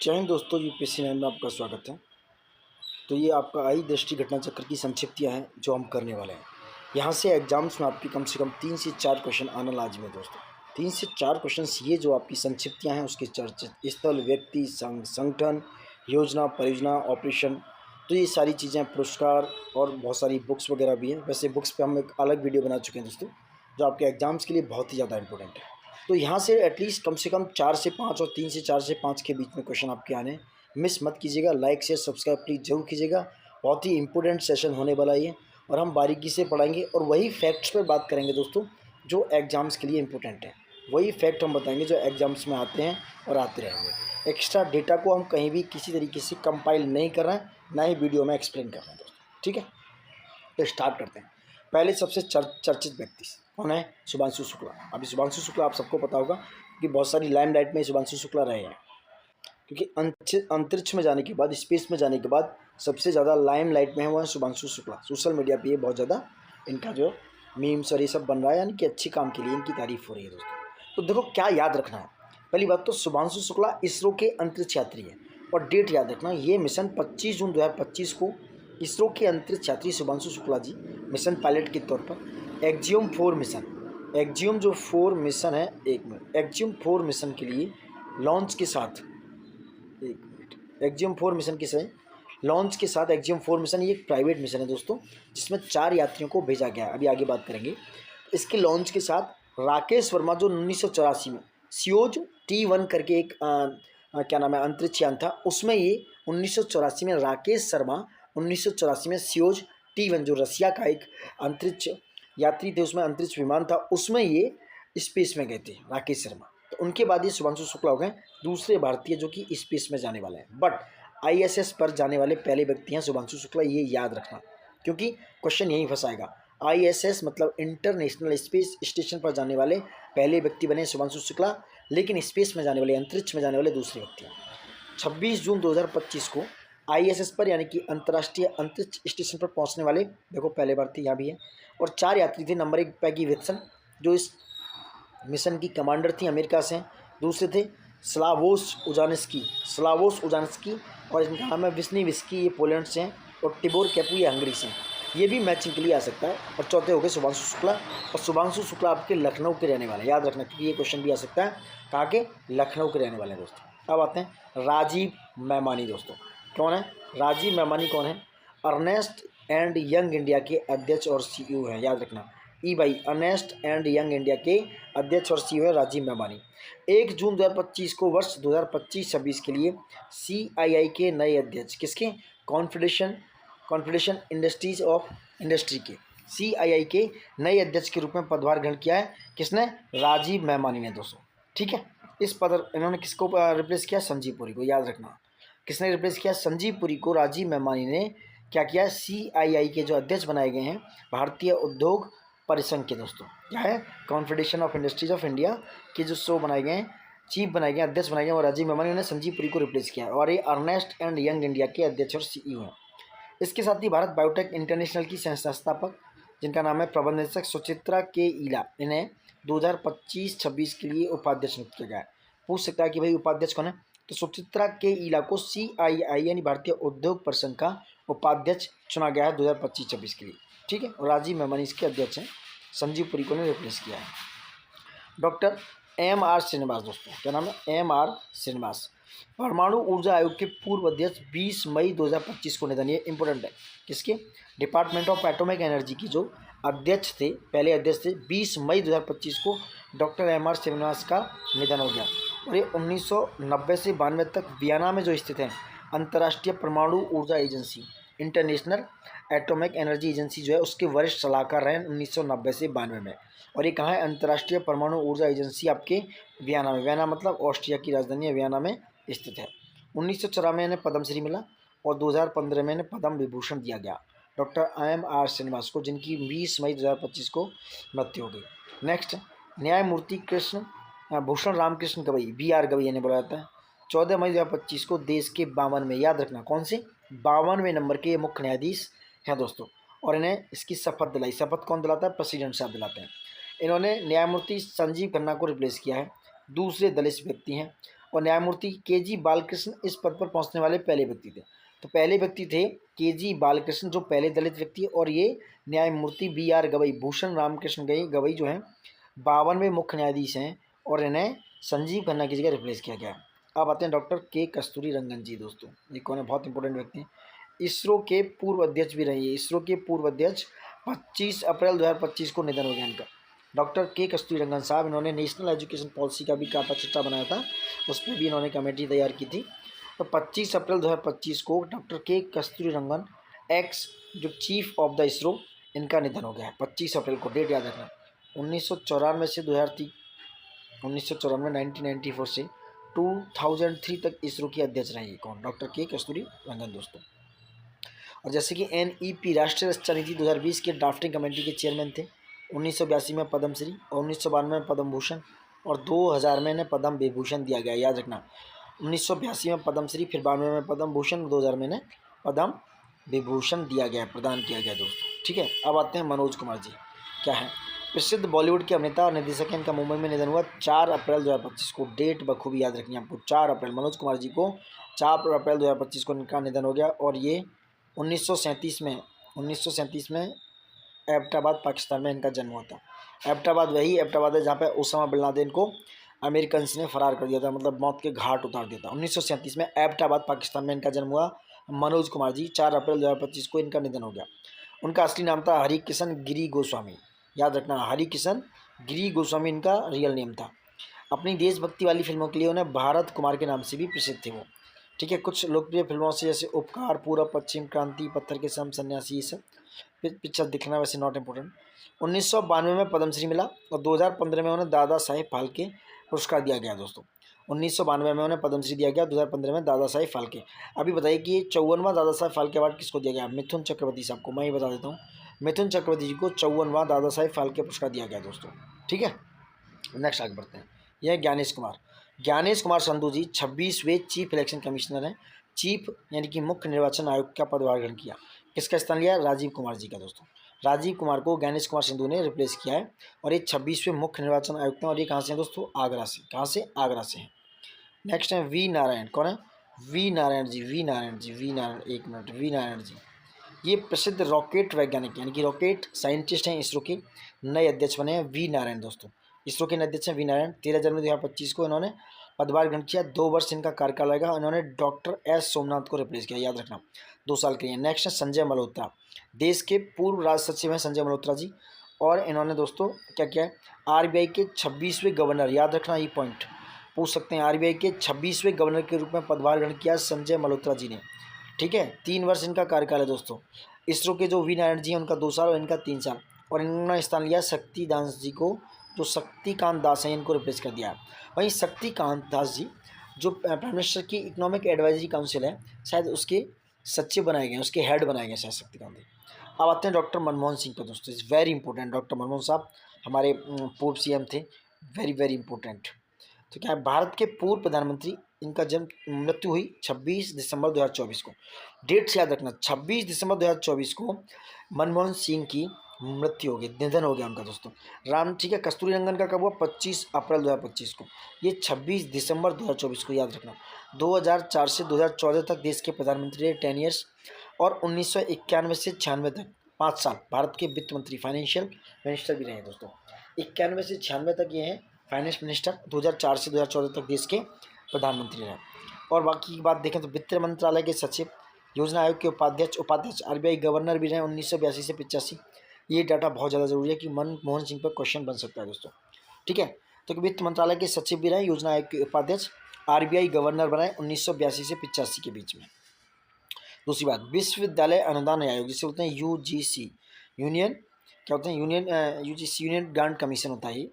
जय हिंद दोस्तों, यूपीएससी 9 में आपका स्वागत है। तो ये आपका आई दृष्टि घटना चक्र की संक्षिप्तियाँ हैं जो हम करने वाले हैं। यहाँ से एग्जाम्स में आपकी कम से कम 3 से 4 क्वेश्चन आना लाजमी है दोस्तों। 3 से 4 क्वेश्चन ये जो आपकी संक्षिप्तियाँ हैं उसके चर्चित स्थल, व्यक्ति, संगठन, योजना, परियोजना, ऑपरेशन, तो ये सारी चीज़ें, पुरस्कार और बहुत सारी बुक्स वगैरह भी हैं। वैसे बुक्स पे हम एक अलग वीडियो बना चुके हैं दोस्तों, जो आपके एग्जाम्स के लिए बहुत ही ज़्यादा इंपॉर्टेंट है। तो यहाँ से एटलीस्ट कम से कम 4 से 5 और 3 से 4 से 5 के बीच में क्वेश्चन आपके आने हैं। मिस मत कीजिएगा। लाइक शेयर सब्सक्राइब प्लीज़ जरूर कीजिएगा। बहुत ही इंपॉर्टेंट सेशन होने वाला है ये, और हम बारीकी से पढ़ाएंगे और वही फैक्ट्स पर बात करेंगे दोस्तों जो एग्जाम्स के लिए इंपॉर्टेंट है। वही फैक्ट हम बताएंगे जो एग्जाम्स में आते हैं और आते रहेंगे। एक्स्ट्रा डेटा को हम कहीं भी किसी तरीके से कंपाइल नहीं कर रहे हैं, ना ही वीडियो में एक्सप्लेन कर रहे हैं दोस्तों। ठीक है, तो स्टार्ट करते हैं। पहले सबसे चर्चित व्यक्ति कौन है? शुभांशु शुक्ला। अभी शुभांशु शुक्ला आप सबको पता होगा कि बहुत सारी लाइमलाइट में शुभांशु शुक्ला रहे हैं, क्योंकि अंतरिक्ष में जाने के बाद, स्पेस में जाने के बाद सबसे ज़्यादा लाइमलाइट में है वो है शुभांशु शुक्ला। सोशल मीडिया पे ये बहुत ज़्यादा इनका जो मीम्स और ये सब बन रहा है, यानी कि अच्छी काम के लिए इनकी तारीफ हो रही है दोस्तों। तो देखो क्या याद रखना है। पहली बात तो शुभांशु शुक्ला इसरो के अंतरिक्ष यात्री है, और डेट याद रखना, ये मिशन 25 जून 2025 को इसरो के अंतरिक्ष यात्री शुभांशु शुक्ला जी मिशन पायलट के तौर पर एक्जियम 4 मिशन, एक्जियम जो 4 मिशन है, एक मिनट, एक्जियम 4 मिशन के लिए लॉन्च के साथ, एक मिनट, एक्जियम 4 मिशन के सही लॉन्च के साथ, एक्जियम 4 मिशन ये एक प्राइवेट मिशन है दोस्तों, जिसमें 4 यात्रियों को भेजा गया है। अभी आगे बात करेंगे। इसके लॉन्च के साथ राकेश वर्मा जो 1984 में सियोज T1 करके एक क्या नाम है अंतरिक्ष यान था, उसमें ये 1984 में राकेश शर्मा 1984 में सियोज T1 जो रसिया का एक अंतरिक्ष यात्री थे, उसमें अंतरिक्ष विमान था, उसमें ये स्पेस में गए थे राकेश शर्मा। तो उनके बाद ये शुभांशु शुक्ला हो गए दूसरे भारतीय जो कि स्पेस में जाने वाले हैं। बट ISS पर जाने वाले पहले व्यक्ति हैं शुभांशु शुक्ला, ये याद रखना, क्योंकि क्वेश्चन यहीं फंसाएगा। ISS मतलब इंटरनेशनल स्पेस स्टेशन पर जाने वाले पहले व्यक्ति बने शुभांशु शुक्ला, लेकिन स्पेस में जाने वाले, अंतरिक्ष में जाने वाले दूसरे व्यक्ति हैं। 26 जून 2025 को ISS पर यानी कि अंतर्राष्ट्रीय अंतरिक्ष स्टेशन पर पहुंचने वाले, देखो पहले भारतीय यहाँ भी है, और 4 यात्री थे। नंबर 1 पैगी विल्सन जो इस मिशन की कमांडर थी, अमेरिका से। दूसरे थे स्लावोस उजानस्की, और इनका नाम है विस्की, ये पोलैंड से हैं, और टिबोर कैपू ये हंगरी से हैं। ये भी मैचिंग के लिए आ सकता है। और चौथे हो गए शुभांशु शुक्ला, और शुभांशु शुक्ला आपके लखनऊ के रहने वाले हैं, याद रखना, क्योंकि ये क्वेश्चन भी आ सकता है। कहाँ के? लखनऊ के रहने वाले हैं दोस्तों। अब आते हैं राजीव मैमानी दोस्तों। कौन है राजीव मैमानी? कौन है? अर्नेस्ट एंड यंग इंडिया के अध्यक्ष और CEO हैं, याद रखना। भाई अर्नेस्ट एंड यंग इंडिया के अध्यक्ष और CEO है राजीव मैमानी। 1 जून 2025 को वर्ष 2025-26 के लिए CII के नए अध्यक्ष, किसके? कॉन्फेडरेशन इंडस्ट्रीज ऑफ इंडस्ट्री के, CII के नए अध्यक्ष के रूप में पदभार ग्रहण किया है। किसने? राजीव मैमानी ने दोस्तों। ठीक है, इस पद इन्होंने किसको रिप्लेस किया? संजीव पुरी को, याद रखना। किसने रिप्लेस किया? संजीव पुरी को राजीव मैमानी ने क्या किया? CII के जो अध्यक्ष बनाए गए हैं भारतीय उद्योग परिसंघ के दोस्तों, क्या है? Confederation of industries of India के जो बनाए गए हैं, चीफ बनाए गए, अध्यक्ष बनाए गए, और राजीव मैमानी ने संजीव पुरी को रिप्लेस किया, और ये अर्नेस्ट एंड यंग इंडिया के अध्यक्ष और CEO हैं। इसके साथ ही भारत बायोटेक इंटरनेशनल की संस्थापक, जिनका नाम है प्रबंध निदेशक सुचित्रा के ईला, इन्हें 2025-26 के लिए उपाध्यक्ष नियुक्त किया गया है। पूछ सकता है कि भाई उपाध्यक्ष कौन है? तो सुचित्रा के ईला को CII यानी भारतीय उद्योग परिसंघ का उपाध्यक्ष चुना गया है 2025-26 के लिए। ठीक है, और राजीव मैमानी इसके अध्यक्ष हैं, संजीव पुरी को ने रिप्लेस किया है। डॉक्टर MR श्रीनिवास दोस्तों, क्या नाम है? MR श्रीनिवास, परमाणु ऊर्जा आयोग के पूर्व अध्यक्ष, 20 मई 2025 को निधन। ये इंपॉर्टेंट है। किसके? डिपार्टमेंट ऑफ एटॉमिक एनर्जी की जो अध्यक्ष थे, पहले अध्यक्ष थे, 20 मई 2025 को डॉक्टर MR श्रीनिवास का निधन हो गया। और ये 1990 से 92 तक वियना में जो स्थित है अंतर्राष्ट्रीय परमाणु ऊर्जा agency, international atomic energy agency जो है, उसके वरिष्ठ सलाहकार रहे 1990 से 92 में। और ये कहाँ है? अंतर्राष्ट्रीय परमाणु ऊर्जा एजेंसी आपके वियना में। वियना मतलब ऑस्ट्रिया की राजधानी है, वियना में स्थित है। 1994 में इन्हें पद्मश्री मिला, और 2015 में इन्हें पद्म विभूषण दिया गया डॉक्टर MR श्रीनिवास को, जिनकी 20 मई 2025 को मृत्यु हो गई। नेक्स्ट, न्यायमूर्ति कृष्ण भूषण रामकृष्ण गवई, BR गवई इन्हें बोला जाता है। 14 मई 2025 को देश के 52 में, याद रखना कौन से? 52वें नंबर के मुख्य न्यायाधीश हैं दोस्तों, और इन्हें इसकी शपथ दिलाई। शपथ कौन दिलाता है? प्रेसिडेंट साहब दिलाते हैं। इन्होंने न्यायमूर्ति संजीव खन्ना को रिप्लेस किया है, दूसरे दलित व्यक्ति हैं। और न्यायमूर्ति के.जी. बालकृष्ण इस पद पर पहुंचने वाले पहले व्यक्ति थे। तो पहले व्यक्ति थे के.जी. बालकृष्ण, जो पहले दलित व्यक्ति है, और ये न्यायमूर्ति बी.आर. गवई, भूषण रामकृष्ण गवई जो हैं 52वें मुख्य न्यायाधीश हैं, और इन्हें संजीव खन्ना की जगह रिप्लेस किया गया। अब आते हैं डॉक्टर के कस्तूरी रंगन जी। दोस्तों ये कौन है? बहुत इंपॉर्टेंट व्यक्ति हैं। इसरो के पूर्व अध्यक्ष भी रहे। इसरो के पूर्व अध्यक्ष 25 अप्रैल 2025 को निधन हो गया इनका। डॉक्टर के कस्तूरी रंगन साहब, इन्होंने नेशनल एजुकेशन पॉलिसी का भी काटा चिट्ठा बनाया था, उस पर भी इन्होंने कमेटी तैयार की थी। तो 25 अप्रैल 2025 को डॉक्टर के कस्तूरी रंगन एक्स जो चीफ ऑफ द इसरो, इनका निधन हो गया है 25 अप्रैल को। डेट याद रखना। 1994 से 2003, 1994 से 2003 तक इसरो के अध्यक्ष रहे। कौन? डॉक्टर के कस्तूरी रंगन दोस्तों। और जैसे कि NEP राष्ट्रीय शिक्षा नीति 2020 के ड्राफ्टिंग कमेटी के चेयरमैन थे। 1982 में पद्मश्री, और 1992 में पद्म भूषण, और 2000 में इन्हें पद्म विभूषण दिया गया। याद रखना, 1982 में पद्मश्री, फिर 92 में पद्म भूषण, 2000 में इन्हें पद्म विभूषण दिया गया, प्रदान किया गया दोस्तों। ठीक है, अब आते हैं मनोज कुमार जी। क्या है? प्रसिद्ध बॉलीवुड के अभिनेता और निर्देशक हैं। इनका मुंबई में निधन हुआ 4 अप्रैल 2025 को। डेट बखूबी याद रखनी है आपको, 4 अप्रैल। मनोज कुमार जी को 4 अप्रैल 2025 को इनका निधन हो गया, और ये 1937 में एबटाबाद पाकिस्तान में इनका जन्म हुआ था। एबटाबाद वही एबटाबाद है जहाँ पे ओसामा बिन लादेन को अमेरिकन ने फरार कर दिया था, मतलब मौत के घाट उतार दिया था। 1937 में एबटाबाद पाकिस्तान में इनका जन्म हुआ। मनोज कुमार जी 4 अप्रैल 2025 को इनका निधन हो गया। उनका असली नाम था हरिकिशन गिरी गोस्वामी। याद रखना, हरिकिशन गिरी गोस्वामी इनका रियल नेम था। अपनी देशभक्ति वाली फिल्मों के लिए उन्हें भारत कुमार के नाम से भी प्रसिद्ध थे वो। ठीक है, कुछ लोकप्रिय फिल्मों से जैसे उपकार, पूरब पश्चिम, क्रांति, पत्थर के सम, सन्यासी, ये सब पिक्चर दिखना वैसे नॉट इम्पोर्टेंट। 1992 में पद्मश्री मिला, और 2015 में उन्हें दादा साहेब फाल्के पुरस्कार दिया गया दोस्तों। 1992 में उन्हें पद्मश्री दिया गया, 2015 में दादा साहेब फाल्के। अभी बताइए कि 54वां दादा साहेब फाल्के अवार्ड किसको दिया गया? मिथुन चक्रवर्ती साहब को। मैं ही बता देता हूँ, मिथुन चक्रवर्ती जी को 54वां दादा साहेब फाल्के पुरस्कार दिया गया दोस्तों। ठीक है, नेक्स्ट आगे बढ़ते हैं। यह ज्ञानेश कुमार। ज्ञानेश कुमार संधू जी 26वें चीफ इलेक्शन कमिश्नर हैं। चीफ यानी कि मुख्य निर्वाचन आयुक्त का पदभार ग्रहण किया। किसका स्थान लिया? राजीव कुमार जी का दोस्तों। राजीव कुमार को ज्ञानेश कुमार संधू ने रिप्लेस किया है, और ये 26वें मुख्य निर्वाचन आयुक्त हैं, और ये कहाँ से हैं दोस्तों? आगरा से। कहाँ से? आगरा से हैं। नेक्स्ट है वी नारायण। कौन है? वी नारायण जी। वी नारायण जी, वी नारायण, एक मिनट, वी नारायण जी ये प्रसिद्ध रॉकेट वैज्ञानिक यानी कि रॉकेट साइंटिस्ट हैं। इसरो के नए अध्यक्ष बने हैं वी नारायण दोस्तों। इसरो के नए अध्यक्ष हैं वी नारायण। 13 जनवरी 2025 को इन्होंने पदभार ग्रहण किया। 2 वर्ष इनका कार्यकाल रहेगा। इन्होंने डॉक्टर एस सोमनाथ को रिप्लेस किया। याद रखना, 2 साल के लिए। नेक्स्ट है संजय मल्होत्रा। देश के पूर्व राज सचिव हैं संजय मल्होत्रा जी, और इन्होंने दोस्तों क्या किया है? RBI के 26वें गवर्नर। याद रखना, ये पॉइंट पूछ सकते हैं। RBI के 26वें गवर्नर के रूप में पदभार ग्रहण किया संजय मल्होत्रा जी ने। ठीक है, 3 वर्ष इनका कार्यकाल है दोस्तों। इसरो के जो वी नारायण जी हैं उनका 2 साल और इनका 3 साल। और इन्होंने स्थान लिया शक्तिदास जी को, जो शक्तिकांत दास हैं, इनको रिप्लेस कर दिया। वहीं शक्तिकांत दास जी जो प्राइम मिनिस्टर की इकोनॉमिक एडवाइजरी काउंसिल है, शायद उसके सचिव बनाए गए, उसके हेड बनाए गए शायद शक्तिकांत जी। अब आते हैं डॉक्टर मनमोहन सिंह पर दोस्तों। Is very important. Doctor Manmohan साहब हमारे पूर्व CM थे, वेरी वेरी इंपॉर्टेंट। तो क्या है? भारत के पूर्व प्रधानमंत्री, इनका जन्म मृत्यु हुई 26 दिसंबर 2024 को। डेट से याद रखना, 26 दिसंबर 2024 को मनमोहन सिंह की मृत्यु हो गई, निधन हो गया उनका दोस्तों। ठीक है, कस्तूरी रंगन का कब हुआ? 25 अप्रैल 2025 को। ये 26 दिसंबर 2024 को याद रखना। 2004 से 2014 तक देश के प्रधानमंत्री रहे, 10 ईयर्स। और 1991 से 96 तक 5 साल भारत के वित्त मंत्री, फाइनेंशियल मिनिस्टर भी रहे दोस्तों। 91 से 96 तक ये हैं फाइनेंस मिनिस्टर। 2004 से 2014 तक देश के प्रधानमंत्री रहे। और बाकी की बात देखें तो वित्त मंत्रालय के सचिव, योजना आयोग के उपाध्यक्ष, RBI गवर्नर भी रहे 1982 से 85। ये डाटा बहुत ज़्यादा जरूरी है कि मनमोहन सिंह पर क्वेश्चन बन सकता है दोस्तों। ठीक है, तो वित्त मंत्रालय के सचिव भी रहे, योजना आयोग के उपाध्यक्ष, RBI गवर्नर बनाए 1982 से 85 के बीच में। दूसरी बात, विश्वविद्यालय अनुदान आयोग, जिसे बोलते हैं UGC, यूनियन क्या होते हैं? UGC यूनियन ग्रांट कमीशन होता है।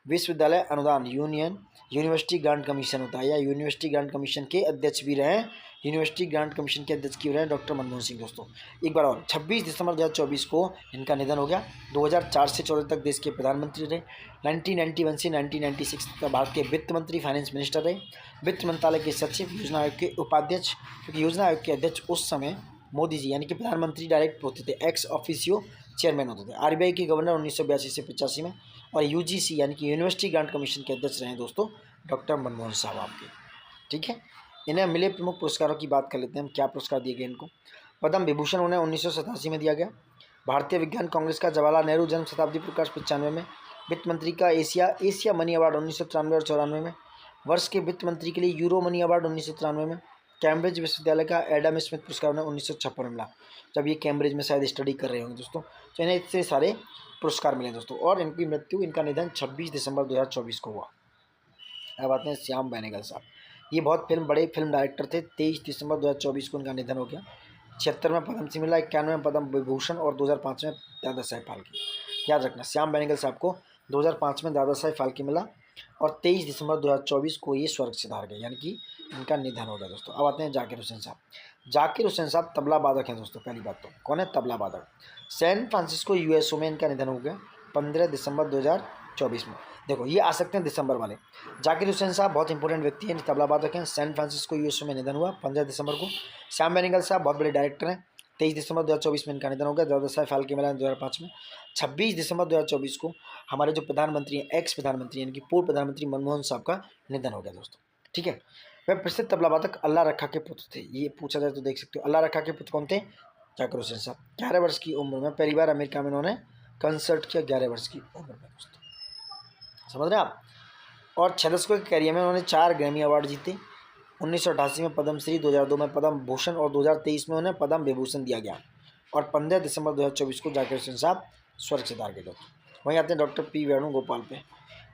विश्वविद्यालय अनुदान यूनिवर्सिटी ग्रांट कमीशन होता है, या यूनिवर्सिटी ग्रांट कमीशन के अध्यक्ष भी रहे। यूनिवर्सिटी ग्रांट कमीशन के अध्यक्ष क्यों रहे? डॉक्टर मनमोहन सिंह दोस्तों। एक बार और, 26 दिसंबर 2024 को इनका निधन हो गया। 2004 से 2014 तक देश के प्रधानमंत्री रहे। 1991 से 1996 तक भारत के वित्त मंत्री, फाइनेंस मिनिस्टर रहे। वित्त मंत्रालय के सचिव, योजना आयोग के उपाध्यक्ष, क्योंकि योजना आयोग के अध्यक्ष उस समय मोदी जी यानी कि प्रधानमंत्री डायरेक्ट होते थे, एक्स ऑफिशियो चेयरमैन होते थे। RBI के गवर्नर 1982 से 85 में। और UGC यानी कि यूनिवर्सिटी ग्रांट कमीशन के अध्यक्ष रहे दोस्तों डॉक्टर मनमोहन साहब आपके। ठीक है। इन्हें मिले प्रमुख पुरस्कारों की बात कर लेते हैं हम, क्या पुरस्कार दिए गए इनको। पद्म विभूषण उन्हें 1987 में दिया गया। भारतीय विज्ञान कांग्रेस का जवाहरलाल नेहरू जन्म शताब्दी पुरस्कार 95 में। वित्त मंत्री का एशिया मनी अवार्ड 1993 और 94 में। वर्ष के वित्त मंत्री के लिए यूरो मनी अवार्ड 1993 में। कैम्ब्रिज विश्वविद्यालय का एडम स्मिथ पुरस्कार उन्हें 1956 में मिला, जब ये कैम्ब्रिज में शायद स्टडी कर रहे होंगे दोस्तों। तो इन्हें इतने सारे पुरस्कार मिले दोस्तों। और इनकी मृत्यु, इनका निधन 26 दिसंबर 2024 को हुआ। अब आते हैं श्याम बेनेगल साहब। ये बहुत बड़े फिल्म डायरेक्टर थे। 23 दिसंबर 2024 को इनका निधन हो गया। 76 में पद्मश्री मिला, 91 में पद्म विभूषण और 2005 में दादा साहेब फाल्के। याद रखना, श्याम बेनेगल साहब को 2005 में दादा साहेब फाल्के मिला और 23 दिसंबर 2024 को ये स्वर्ग सिधार गए, यानी कि इनका निधन हो गया दोस्तों। अब आते हैं जाकिर हुसैन साहब। जाकिर हुसैन साहब तबला वादक हैं दोस्तों। पहली बात तो कौन है? तबला वादक। सैन फ्रांसिस्को यूएसओ में इनका निधन हो गया 15 दिसंबर 2024 में। देखो ये आ सकते हैं दिसंबर वाले। जाकिर हुसैन साहब बहुत इंपॉर्टेंट व्यक्ति हैं, तबला वादक हैं। सैन फ्रांसिस्को यूएसओ में निधन हुआ 15 दिसंबर को। श्याम बेनेगल साहब बहुत बड़े डायरेक्टर हैं। 23 दिसंबर 2024 में इनका निधन हो गया। दादा साहेब फाल्के मिला 2005 में। 26 दिसंबर 2024 को हमारे जो प्रधानमंत्री हैं, एक्स प्रधानमंत्री यानी कि पूर्व प्रधानमंत्री मनमोहन साहब का निधन हो गया दोस्तों। ठीक है। वह प्रसिद्ध तबला वादक अल्लाह रखा के पुत्र थे। ये पूछा जाए तो देख सकते हो, अल्लाह रखा के पुत्र कौन थे? जाकिर हुसैन साहब। 11 वर्ष की उम्र में पहली बार अमेरिका में उन्होंने कंसर्ट किया, 11 वर्ष की उम्र में दोस्तों। समझ रहे हैं आप। और 6 दशकों के करियर में उन्होंने 4 ग्रैमी अवार्ड जीते। 1988 में पद्मश्री, 2002 में पद्म भूषण और 2023 में उन्हें पद्म विभूषण दिया गया। और 15 दिसंबर 2024 को जाकिर हुसैन साहब स्वर्ग सिधार गए दोस्तों। वहीं आते हैं डॉक्टर पी वेणुगोपाल पे।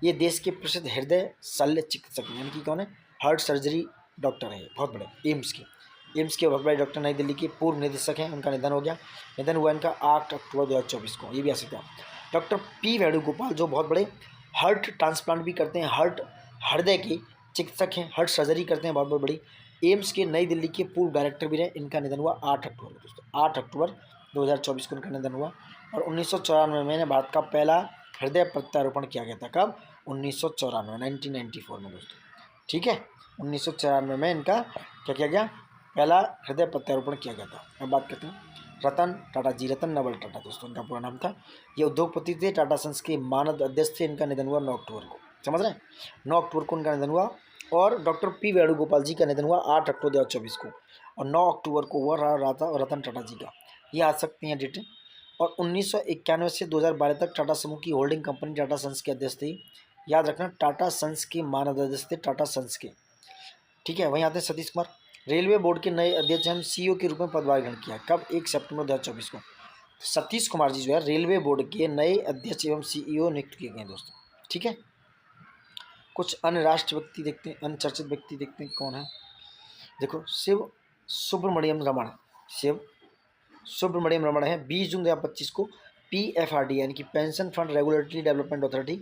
ये देश के प्रसिद्ध हृदय शल्य चिकित्सक हैं, यानी कि कौन है? हार्ट सर्जरी डॉक्टर है, बहुत बड़े एम्स के बहुत बड़े डॉक्टर, नई दिल्ली के पूर्व निदेशक हैं। उनका निधन हो गया। निधन हुआ इनका 8 अक्टूबर 2024 को। ये भी आ सकता है। डॉक्टर पी वेणुगोपाल जो बहुत बड़े हार्ट ट्रांसप्लांट भी करते हैं, हृदय के चिकित्सक हैं, हार्ट सर्जरी करते हैं, बहुत बड़ी। एम्स के नई दिल्ली के पूर्व डायरेक्टर भी रहे। इनका निधन हुआ 8 अक्टूबर दोस्तों। 8 अक्टूबर 2024 को इनका निधन हुआ। और 1994 में भारत का पहला हृदय प्रत्यारोपण किया गया था। कब? 1994 में दोस्तों। ठीक है। 1994 में इनका क्या किया गया? पहला हृदय प्रत्यारोपण किया गया था। अब बात करते हैं रतन टाटा जी। रतन नवल टाटा दोस्तों इनका पूरा नाम था। ये उद्योगपति थे, टाटा सन्स के मानद अध्यक्ष थे। इनका निधन हुआ 9 अक्टूबर को। समझ रहे हैं? 9 अक्टूबर को इनका निधन हुआ। और डॉक्टर पी वेणुगोपाल जी का निधन हुआ 8 अक्टूबर 2024 को। और 9 अक्टूबर को हुआ रहा था रतन टाटा जी का। ये आ सकती हैं डेटें। और 1991 से 2012 तक टाटा समूह की होल्डिंग कंपनी टाटा सन्स के अध्यक्ष थे। याद रखना, टाटा सन्स के मानद अध्यक्ष थे, टाटा सन्स के। ठीक है। वहीं आते हैं सतीश कुमार। रेलवे बोर्ड के नए अध्यक्ष हम सीईओ के रूप में पदभार ग्रहण किया। कब? 1 सितंबर 2024 को। सतीश कुमार जी जो है रेलवे बोर्ड के नए अध्यक्ष एवं सीईओ नियुक्त किए गए दोस्तों। ठीक है। कुछ अन्य राष्ट्र व्यक्ति देखते हैं, अन्य चर्चित व्यक्ति देखते हैं कौन है। देखो शिव सुब्रमण्यम रमण है। 20 जून 2025 को PFRD यानी कि pension fund regulatory development authority,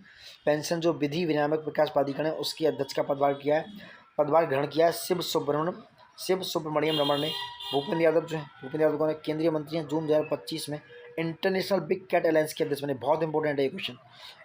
pension जो विधि विनियामक विकास प्राधिकरण है, उसके अध्यक्ष का पदभार ग्रहण किया है शिव सुब्रमण्यम रमण ने। भूपेंद्र यादव कौन है? केंद्रीय मंत्री हैं। जून 2025 में इंटरनेशनल बिग कैट अलायंस के अध्यक्ष बने। बहुत इंपॉर्टेंट है ये question.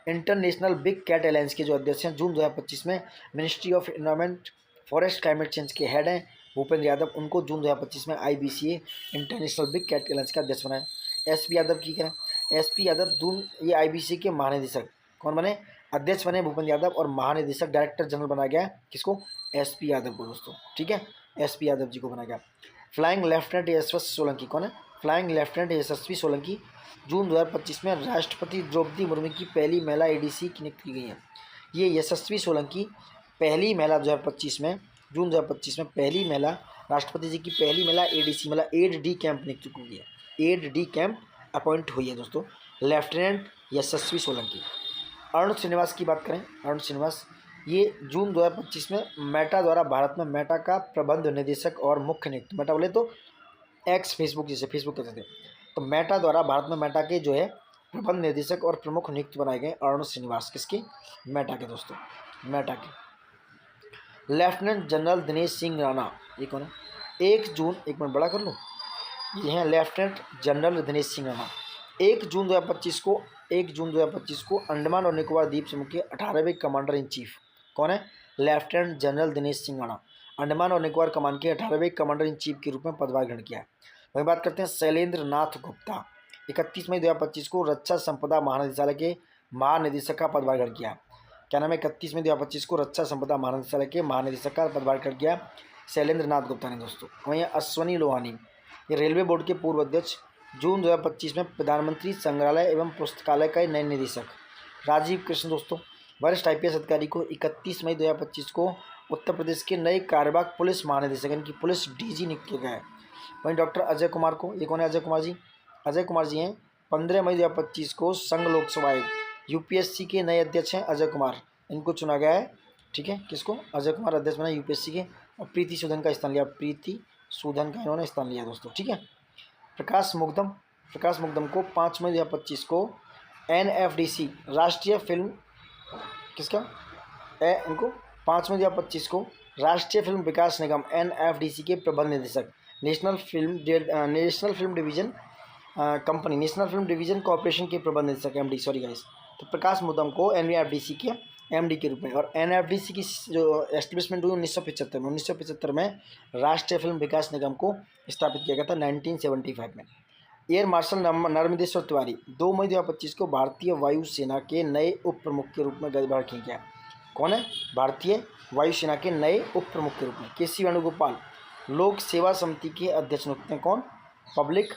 International Big Cat Alliance के जो अध्यक्ष हैं जून 2025 में, Ministry of Environment Forest Climate Change के हेड हैं भूपेंद्र यादव। उनको जून 2025 में IBCA International Big Cat Alliance का अध्यक्ष बनाया। SP यादव की करें, SP यादव जून ये IBCA के महानिदेशक कौन बने? अध्यक्ष बने भूपेंद्र यादव। और महानिदेशक डायरेक्टर जनरल बनाया गया किसको? SP यादव को दोस्तों। ठीक है। SP यादव जी को बनाया गया। फ्लाइंग लेफ्टिनेंट यशस्वी सोलंकी कौन है? फ्लाइंग लेफ्टिनेंट यशस्वी सोलंकी जून 2025 में राष्ट्रपति द्रौपदी मुर्मू की पहली महिला ADC की नियुक्त की गई है। ये यशस्वी सोलंकी पहली महिला 2025 में, जून 2025 में पहली महिला, राष्ट्रपति जी की पहली महिला ADC मतलब एड डी कैंप नियुक्त की गई है। एड डी कैंप अपॉइंट हुई है दोस्तों लेफ्टिनेंट यशस्वी सोलंकी। अरुण श्रीनिवास की बात करें, अरुण श्रीनिवास ये जून 2025 में मेटा द्वारा भारत में मेटा का प्रबंध निदेशक और मुख्य नियुक्त। मेटा बोले तो एक्स फेसबुक, जैसे फेसबुक कहते थे, तो मेटा द्वारा भारत में मेटा के जो है प्रबंध निदेशक और प्रमुख नियुक्त बनाए गए अरुण श्रीनिवास। किसके? मेटा के दोस्तों, मेटा के। लेफ्टिनेंट जनरल दिनेश सिंह राणा ये कौन है? 1 जून, एक मिनट बड़ा कर लूँ, ये हैं लेफ्टिनेंट जनरल दिनेश सिंह राणा। 1 जून 2025 को अंडमान और निकोबार द्वीप समूह के 18वें कमांडर इन चीफ कौन है? Lieutenant general Dinesh Singh Rana. अंडमान और निकोबार कमान के 18वें कमांडर इन चीफ के रूप में पदभार ग्रहण किया है। वहीं बात करते हैं शैलेंद्र नाथ गुप्ता। 31 मई 2025 को रक्षा संपदा महानिदेशालय के महानिदेशक का पदभार ग्रहण किया है। क्या नाम है, 31 मई 2025 को रक्षा संपदा महानिदेशालय के महानिदेशक का पदभार कर किया शैलेंद्र नाथ गुप्ता ने दोस्तों। वहीं अश्वनी लोहानी, ये रेलवे बोर्ड के पूर्व अध्यक्ष, जून 2025 में प्रधानमंत्री संग्रहालय एवं पुस्तकालय का नए निदेशक। राजीव कृष्ण दोस्तों, वरिष्ठ IPS अधिकारी को 31 मई 2025 को उत्तर प्रदेश के नए कार्यवाहक पुलिस महानिदेशक यानी कि पुलिस DG नियुक्त किया गया है। वहीं डॉक्टर अजय कुमार को, ये कौन है अजय कुमार जी? अजय कुमार जी हैं 15 मई 2025 को संघ लोकसेवा आयोग UPSC के नए अध्यक्ष हैं अजय कुमार, इनको चुना गया है। ठीक है, किसको? अजय कुमार अध्यक्ष बना UPSC के, और प्रीति सूदन का स्थान लिया, प्रीति सूदन का इन्होंने स्थान लिया दोस्तों। ठीक है, प्रकाश मुग्धम को 5 मई 2025 को NFDC राष्ट्रीय फिल्म, किसका इनको 5 मई 2025 को राष्ट्रीय फिल्म विकास निगम NFDC के प्रबंध निदेशक, national film division company, national film division corporation के प्रबंध निदेशक MD, सॉरी गाइस। तो प्रकाश मुग्धम को NFDC के MD के रूप में, और NFDC की जो एस्टेब्लिशमेंट हुई 1975 में राष्ट्रीय फिल्म विकास निगम को स्थापित किया गया था 1975 में। एयर मार्शल नर्मदेश्वर तिवारी 2 मई 2025 को भारतीय वायुसेना के नए उप प्रमुख के रूप में पदभार किया गया। कौन है? भारतीय वायुसेना के नए उप प्रमुख के रूप में। KC वेणुगोपाल लोक सेवा समिति के अध्यक्ष नियुक्त हैं। कौन? पब्लिक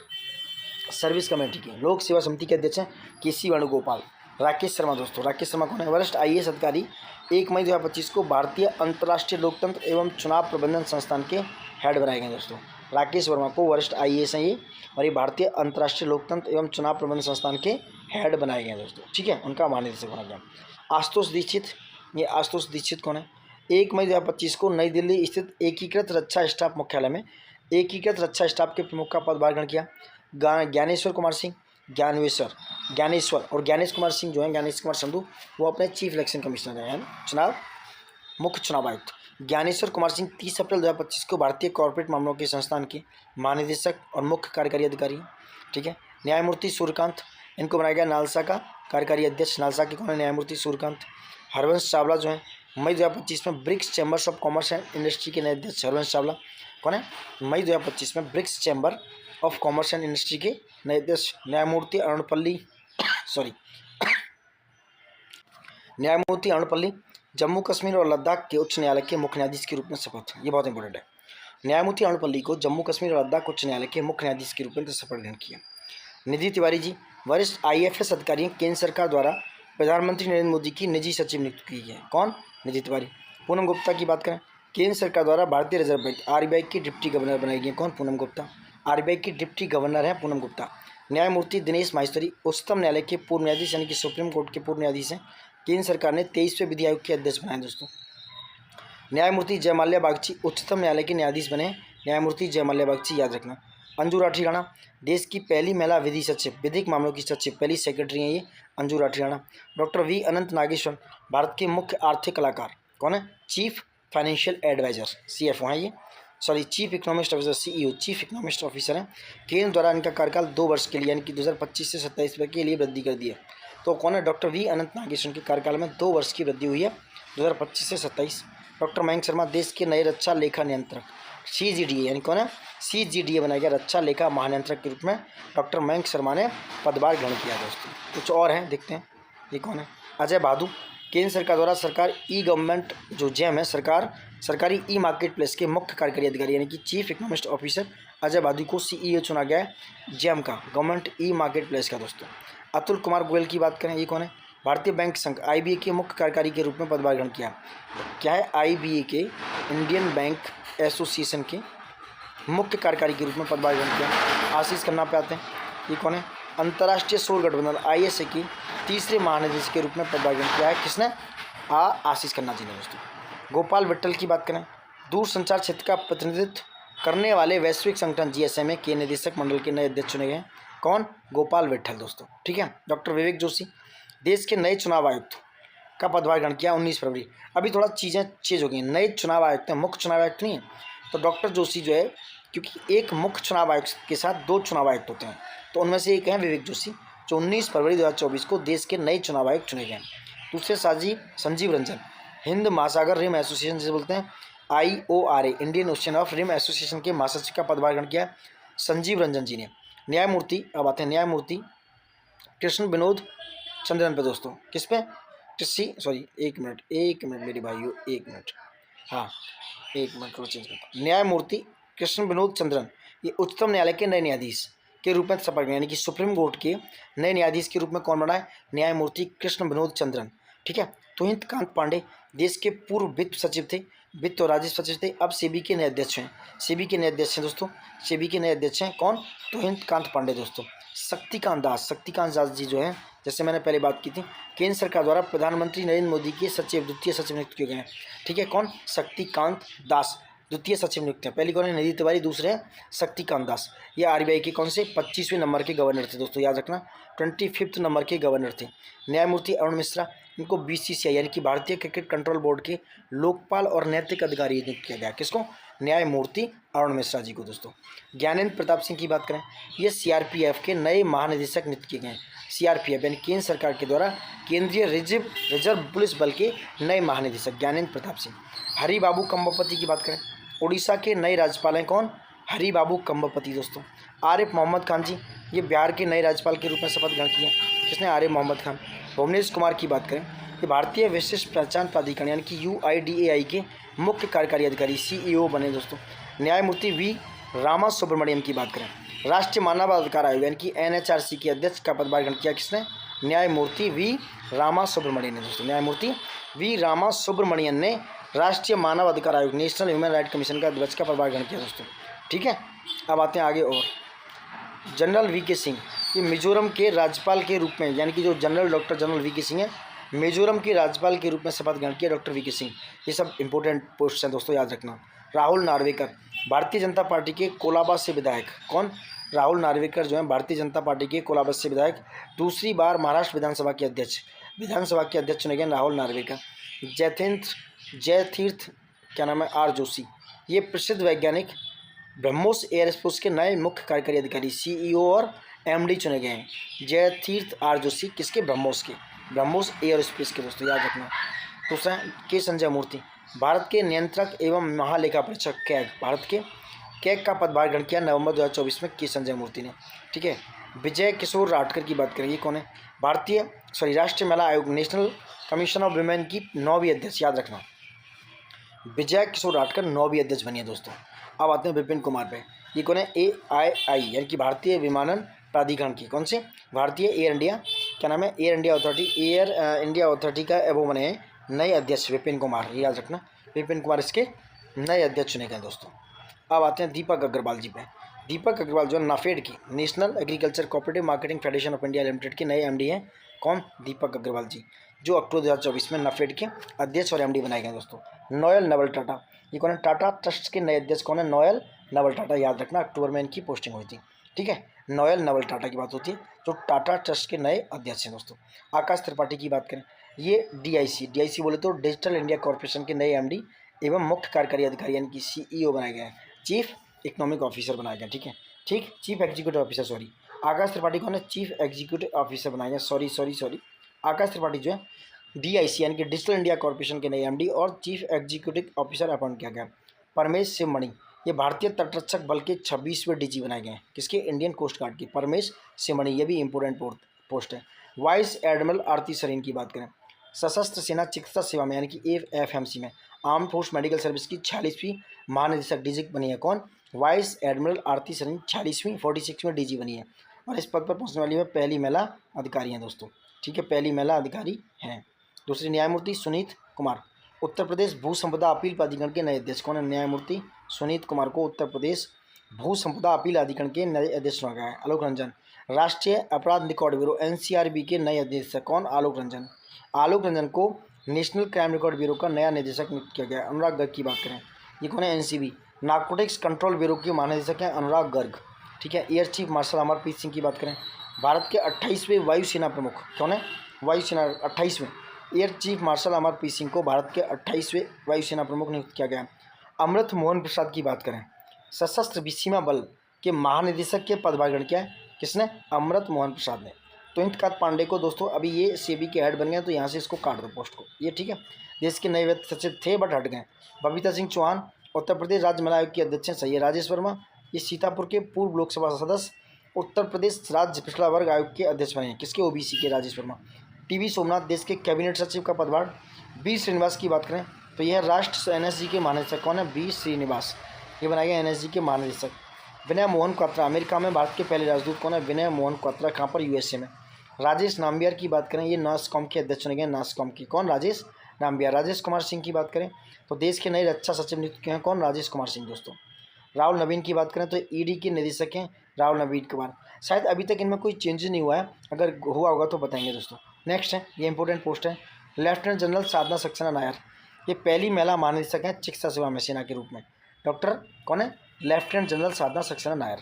सर्विस कमेटी के लोक सेवा समिति के अध्यक्ष हैं KC वेणुगोपाल। राकेश शर्मा दोस्तों, राकेश शर्मा कौन है? वरिष्ठ IAS अधिकारी, 1 मई 2025 को भारतीय अंतर्राष्ट्रीय लोकतंत्र एवं चुनाव प्रबंधन संस्थान के हेड बनाए गए दोस्तों। राकेश वर्मा को, वरिष्ठ IAS हैं ये, और ये भारतीय अंतर्राष्ट्रीय लोकतंत्र एवं चुनाव प्रबंधन संस्थान के हेड बनाए गए दोस्तों। ठीक है, उनका महानिदेशक बना गया। आशुतोष दीक्षित, ये आशुतोष दीक्षित कौन है? 1 मई 2025 को नई दिल्ली स्थित एकीकृत रक्षा स्टाफ मुख्यालय में एकीकृत रक्षा स्टाफ के प्रमुख का पदभार ग्रहण किया। ज्ञानेश्वर कुमार सिंह, ज्ञानेश्वर और ज्ञानेश कुमार सिंह जो हैं, ज्ञानेश कुमार संधू, वो अपने चीफ इलेक्शन कमिश्नर हैं, मुख्य चुनाव आयुक्त। ज्ञानेश्वर कुमार सिंह 30 अप्रैल 2025 को भारतीय कॉर्पोरेट मामलों के संस्थान के महानिदेशक और मुख्य कार्यकारी अधिकारी। ठीक है, न्यायमूर्ति सूर्यकांत, इनको बनाया गया नालसा का कार्यकारी अध्यक्ष। नालसा के कौन है? न्यायमूर्ति सूर्यकांत। हरवंश चावला जो है मई 2025 में BRICS Chambers of Commerce and Industry के नए अध्यक्ष। हरवंश चावला कौन है? मई 2025 में BRICS Chamber of Commerce and Industry के नए अध्यक्ष। न्यायमूर्ति अरुणपल्ली जम्मू कश्मीर और लद्दाख के उच्च न्यायालय के मुख्य न्यायाधीश के रूप में शपथ, ये बहुत इंपॉर्टेंट है। न्यायमूर्ति अरुणपल्ली को जम्मू कश्मीर और लद्दाख उच्च न्यायालय के मुख्य न्यायाधीश के रूप में शपथ ग्रहण किया। निधि तिवारी जी वरिष्ठ IFS अधिकारी, केंद्र सरकार द्वारा प्रधानमंत्री नरेंद्र मोदी की निजी सचिव नियुक्त की है। कौन? निधि तिवारी। पूनम गुप्ता की बात करें, केंद्र सरकार द्वारा भारतीय रिजर्व बैंक RBI की डिप्टी गवर्नर बनाई गई। कौन? पूनम गुप्ता। RBI की डिप्टी गवर्नर है पूनम गुप्ता। न्यायमूर्ति दिनेश माहेश्वरी उच्चतम न्यायालय के पूर्व न्यायाधीश यानी कि सुप्रीम कोर्ट के पूर्व न्यायाधीश हैं। केंद्र सरकार ने 23वें विधि आयोग के अध्यक्ष बनाए दोस्तों। न्यायमूर्ति जयमाल्या बागची उच्चतम न्यायालय के न्यायाधीश बने। न्यायमूर्ति जयमाल्या बागची, याद रखना। अंजू राठी राणा देश की पहली महिला विधि सचिव, विधिक मामलों की सचिव, पहली सेक्रेटरी हैं ये अंजू राठी राणा। डॉक्टर V अनंत नागेश्वर भारत के मुख्य आर्थिक कलाकार। कौन है? चीफ फाइनेंशियल एडवाइजर CFO हैं ये, sorry chief economist officer CEO, chief economist officer हैं। केंद्र द्वारा इनका कार्यकाल 2 वर्ष के लिए यानी कि 2025 से 27 के लिए वृद्धि कर दी है। तो कौन है? डॉक्टर V अनंत नागेश्वर के कार्यकाल में 2 वर्ष की वृद्धि हुई है 2025 से 27। डॉक्टर मयंक शर्मा देश के नए रक्षा लेखा नियंत्रक CGDA यानी कौन है? CGDA बनाया गया रक्षा लेखा महानियंत्रक के रूप में डॉक्टर मयंक शर्मा ने पदभार ग्रहण किया दोस्तों। कुछ और हैं, देखते हैं ये कौन है? अजय भादु केंद्र सरकार द्वारा सरकार गवर्नमेंट जो JEM है सरकारी मार्केट प्लेस के मुख्य कार्यकारी अधिकारी यानी कि चीफ इकोनॉमिस्ट ऑफिसर अजय भादु को CEO चुना गया है JEM का, गवर्नमेंट मार्केट प्लेस का दोस्तों। अतुल कुमार गोयल की बात करें, ये कौन है? भारतीय बैंक संघ IBA के मुख्य कार्यकारी के रूप में पदभार ग्रहण किया। क्या है? IBA के इंडियन बैंक एसोसिएशन के मुख्य कार्यकारी के रूप में पदभार ग्रहण किया। आशीष खन्ना पे आते हैं, ये कौन है? अंतर्राष्ट्रीय सौर गठबंधन ISA की तीसरे महानिदेशक के रूप में पदभार ग्रहण किया है। किसने? आशीष खन्ना जी ने दोस्तों। गोपाल विट्ठल की बात करें, दूरसंचार क्षेत्र का प्रतिनिधित्व करने वाले वैश्विक संगठन GSMA के निदेशक मंडल के नए अध्यक्ष चुने गए। कौन? गोपाल विट्ठल दोस्तों। ठीक है। डॉक्टर विवेक जोशी देश के नए चुनाव आयुक्त का पदभार ग्रहण किया 19 फरवरी। अभी थोड़ा चीज़ें चेंज हो गई, नए चुनाव आयुक्त हैं, मुख्य चुनाव आयुक्त नहीं है। तो डॉक्टर जोशी जो है, क्योंकि एक मुख्य चुनाव आयुक्त के साथ 2 चुनाव आयुक्त होते हैं, तो उनमें से एक हैं विवेक जोशी जो 19 फरवरी 2024 को देश के नए चुनाव आयुक्त चुने गए। दूसरे संजीव रंजन हिंद महासागर रिम एसोसिएशन जिसे बोलते हैं IORA Indian Ocean of Rim Association के महासचिव का पदभार ग्रहण किया संजीव रंजन जी ने। न्यायमूर्ति, अब आते हैं न्यायमूर्ति कृष्ण विनोद चंद्रन पे दोस्तों। किस पे? एक मिनट मेरे भाइयों, एक मिनट, हाँ एक मिनट को चेंज करता हूँ। न्यायमूर्ति कृष्ण विनोद चंद्रन ये उच्चतम न्यायालय के नए न्यायाधीश के रूप में शपथ यानी कि सुप्रीम कोर्ट के नए न्यायाधीश के रूप में कौन बना है? न्यायमूर्ति कृष्ण विनोद चंद्रन। ठीक है। तुहिंत कांत पांडे देश के पूर्व वित्त सचिव थे, वित्त और राजस्व सचिव थे, अब सेबी के नए अध्यक्ष हैं। सेबी के नए अध्यक्ष हैं दोस्तों, सेबी के नए अध्यक्ष हैं कौन? तुहिंत कांत पांडे दोस्तों। शक्तिकांत दास जी जो है, जैसे मैंने पहले बात की थी, केंद्र सरकार द्वारा प्रधानमंत्री नरेंद्र मोदी के सचिव द्वितीय सचिव नियुक्त किए गए हैं। ठीक है, कौन? शक्तिकांत दास द्वितीय सचिव नियुक्त है। पहली कौन है? निधि तिवारी, दूसरे हैं शक्तिकांत दास। ये आरबीआई के कौन से 25वें नंबर के गवर्नर थे दोस्तों, याद रखना 25th नंबर के गवर्नर थे। न्यायमूर्ति अरुण मिश्रा, इनको बीसीसीआई यानी कि भारतीय क्रिकेट कंट्रोल बोर्ड के लोकपाल और नैतिक अधिकारी नियुक्त किया गया। किसको? न्यायमूर्ति अरुण मिश्रा जी को दोस्तों। ज्ञानेंद्र प्रताप सिंह की बात करें, ये सीआरपीएफ के नए महानिदेशक नियुक्त किए गए। सीआरपीएफ यानी केंद्र सरकार के द्वारा केंद्रीय रिजर्व पुलिस बल के नए महानिदेशक ज्ञानेंद्र प्रताप सिंह। हरिबाबू कंबोपति की बात करें, उड़ीसा के नए राज्यपाल हैं कौन? हरिबाबू कंबोपति दोस्तों। आरिफ मोहम्मद खान जी, ये बिहार के नए राज्यपाल के रूप में शपथ ग्रहण किए। किसने? आरिफ मोहम्मद खान। भुवनेश कुमार की बात करें, ये भारतीय विशिष्ट पहचान प्राधिकरण यानी कि UIDAI के मुख्य कार्यकारी अधिकारी CEO बने दोस्तों। न्यायमूर्ति वी रामा सुब्रमण्यम की बात करें, राष्ट्रीय मानवाधिकार आयोग यानी कि NHRC के अध्यक्ष का पदभार ग्रहण किया। किसने? न्यायमूर्ति वी रामा सुब्रमण्यन ने दोस्तों। न्यायमूर्ति वी रामा सुब्रमण्यन ने राष्ट्रीय मानव अधिकार आयोग नेशनल ह्यूमन राइट कमीशन का अध्यक्ष का पदभार ग्रहण किया दोस्तों। ठीक है, अब आते हैं आगे। और जनरल VK सिंह, ये मिजोरम के राज्यपाल के रूप में यानी कि जो डॉक्टर जनरल VK सिंह है, मिजोरम के राज्यपाल के रूप में शपथ ग्रहण किया डॉक्टर VK सिंह। ये सब इंपॉर्टेंट पोस्ट हैं दोस्तों, याद रखना। राहुल नार्वेकर, भारतीय जनता पार्टी के कोलाबा से विधायक। कौन? राहुल नार्वेकर जो है भारतीय जनता पार्टी के कोलाबा से विधायक, दूसरी बार महाराष्ट्र विधानसभा के अध्यक्ष चुने गए राहुल नार्वेकर। जयतीर्थ क्या नाम है? R जोशी, ये प्रसिद्ध वैज्ञानिक ब्रह्मोस एयरस्पेस के नए मुख्य कार्यकारी अधिकारी CEO और MD चुने गए हैं। जयतीर्थ R जोशी किसके? ब्रह्मोस एयरस्पेस के दोस्तों, याद रखना। दूसरा के संजय मूर्ति, भारत के नियंत्रक एवं महालेखा परीक्षक कैग का पदभार ग्रहण किया नवंबर 2024 में के संजय मूर्ति ने। ठीक है। विजय किशोर राठकर की बात करें, ये कौन है? राष्ट्रीय महिला आयोग नेशनल कमीशन ऑफ वुमेन की 9वीं अध्यक्ष, याद रखना। विजय किशोर राठकर 9वीं अध्यक्ष बनी है दोस्तों। अब आते हैं विपिन कुमार पे, ये कौन है? AII यानी कि भारतीय विमानन प्राधिकरण की कौन से? भारतीय एयर इंडिया क्या नाम है? एयर इंडिया अथॉरिटी का वो बने हैं नए अध्यक्ष विपिन कुमार, याद रखना। विपिन कुमार इसके नए अध्यक्ष चुने गए दोस्तों। अब आते हैं दीपक अग्रवाल जी पे। दीपक अग्रवाल जो है नाफेड की national agriculture cooperative marketing federation of India limited के नए MD हैं। कौन? दीपक अग्रवाल जी, जो अक्टूबर 2024 में नाफेड के अध्यक्ष और MD बनाए गए दोस्तों। नोएल नवल टाटा, ये कौन है? टाटा ट्रस्ट के नए अध्यक्ष कौन है? नोएल नवल टाटा, याद रखना। अक्टूबर में इनकी पोस्टिंग हुई थी। ठीक है, नोएल नवल टाटा की बात होती है, जो टाटा ट्रस्ट के नए अध्यक्ष हैं दोस्तों। आकाश त्रिपाठी की बात करें, ये DIC बोले तो डिजिटल इंडिया कॉर्पोरेशन के नए MD एवं मुख्य कार्यकारी अधिकारी यानी कि CEO बनाए गए हैं, चीफ इकोनॉमिक ऑफिसर बनाए गए। ठीक है, chief executive officer Akash Tripathi कौन है? चीफ एग्जीक्यूटिव ऑफिसर बनाए गए। सॉरी आकाश त्रिपाठी जो है DIC यानी कि डिजिटल इंडिया कॉर्पोरेशन के नए MD और चीफ एग्जीक्यूटिव ऑफिसर अपॉइंट किया गया। परमेश शिवमणि, ये भारतीय तटरक्षक बल के 26वें DG बनाए गए हैं। किसके? इंडियन कोस्ट गार्ड के परमेश शिवमणि, ये भी इंपॉर्टेंट पोस्ट है। वाइस एडमिरल आरती सरीन की बात करें, सशस्त्र सेना चिकित्सा सेवा में यानी कि AFMC में आर्म फोर्स मेडिकल सर्विस की 46वीं महानिदेशक DG बनी है। कौन? वाइस एडमिरल आरती सरीन 46वें DG बनी है और इस पद पर पहुंचने वाली में पहली महिला अधिकारी हैं दोस्तों। ठीक है, पहली महिला अधिकारी हैं। दूसरी न्यायमूर्ति सुनीत कुमार, उत्तर प्रदेश भू संपदा अपील प्राधिकरण के नए अध्यक्ष। कौन है? न्यायमूर्ति सुनीत कुमार को उत्तर प्रदेश भू संपदा अपील अधिकरण के नए अध्यक्ष चुना गया है। आलोक रंजन, राष्ट्रीय अपराध रिकॉर्ड ब्यूरो NCRB के नए अध्यक्ष। कौन? आलोक रंजन को नेशनल क्राइम रिकॉर्ड ब्यूरो का नया निदेशक नियुक्त किया गया। अनुराग गर्ग की बात करें, ये कौन है? NCB नार्कोटिक्स कंट्रोल ब्यूरो के महानिदेशक हैं अनुराग गर्ग। ठीक है, air chief marshal Amarpreet Singh की बात करें, भारत के 28वें वायुसेना प्रमुख। कौन है? वायुसेना 28वें air chief marshal Amarpreet Singh को भारत के 28वें वायुसेना प्रमुख नियुक्त किया गया। अमृत मोहन प्रसाद की बात करें, सशस्त्र सीमा बल के महानिदेशक के पदभार ग्रहण किया है। किसने? अमृत मोहन प्रसाद ने। तुहिंत पांडे को दोस्तों अभी ये सेबी के हेड बन गए, तो यहाँ से इसको काट दो पोस्ट को, ये ठीक है। देश के नए वित्त सचिव थे बट हट गए। बबीता सिंह चौहान उत्तर प्रदेश राज्य महिला आयोग की अध्यक्ष हैं, सही है। राजेश वर्मा, ये सीतापुर के पूर्व लोकसभा सदस्य उत्तर प्रदेश राज्य पिछड़ा वर्ग आयोग के अध्यक्ष बने हैं। किसके? OBC के राजेश वर्मा। टी.वी. सोमनाथ देश के कैबिनेट सचिव का पदभार। बी श्रीनिवास की बात करें तो यह राष्ट्र एनएसजी के महानिदेशक कौन है? बी श्रीनिवास, ये बनाए गए एनएसजी के महानिदेशक। विनय मोहन क्वात्रा अमेरिका में भारत के पहले राजदूत कौन है? विनय मोहन क्वात्रा, कहाँ पर? यूएसए में। राजेश नाम्बियार की बात करें, ये नासकॉम के अध्यक्ष बने गए, नासकॉम की। कौन? राजेश नाम्बियार। राजेश कुमार सिंह की बात करें तो देश के नए रक्षा सचिव नियुक्त किए हैं, कौन? राजेश कुमार सिंह दोस्तों। राहुल नवीन की बात करें तो ईडी के निदेशक हैं राहुल नवीन कुमार। शायद अभी तक इनमें कोई चेंज नहीं हुआ है, अगर हुआ होगा तो बताएंगे दोस्तों। नेक्स्ट है, ये इंपॉर्टेंट पोस्ट है, लेफ्टिनेंट जनरल साधना सक्सेना नायर, ये पहली महिला महानिदेशक हैं चिकित्सा सेवा में सेना के रूप में। डॉक्टर कौन है? लेफ्टिनेंट जनरल साधना सक्सेना नायर।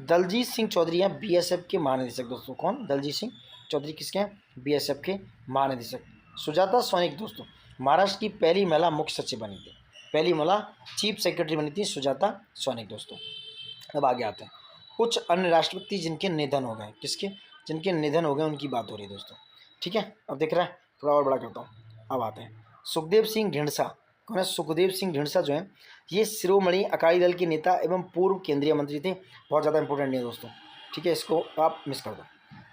दलजीत सिंह चौधरी हैं बीएसएफ के महानिदेशक दोस्तों। कौन? दलजीत सिंह चौधरी किसके हैं? बीएसएफ के महानिदेशक। सुजाता सोनिक दोस्तों महाराष्ट्र की पहली महिला मुख्य सचिव बनी थी, पहली महिला चीफ सेक्रेटरी बनी थी सुजाता सोनिक दोस्तों। अब आगे आते हैं कुछ अन्य राष्ट्रपति जिनके निधन हो गए। किसके? जिनके निधन हो गए उनकी बात हो रही है दोस्तों, ठीक है। अब देख रहा है, थोड़ा और बड़ा करता हूँ। अब आते हैं सुखदेव सिंह ढींढसा। कौन है? सुखदेव सिंह ढींढसा जो है ये शिरोमणि अकाली दल के नेता एवं पूर्व केंद्रीय मंत्री थे। बहुत ज़्यादा इंपॉर्टेंट नहीं है दोस्तों, ठीक है, इसको आप मिस कर दो।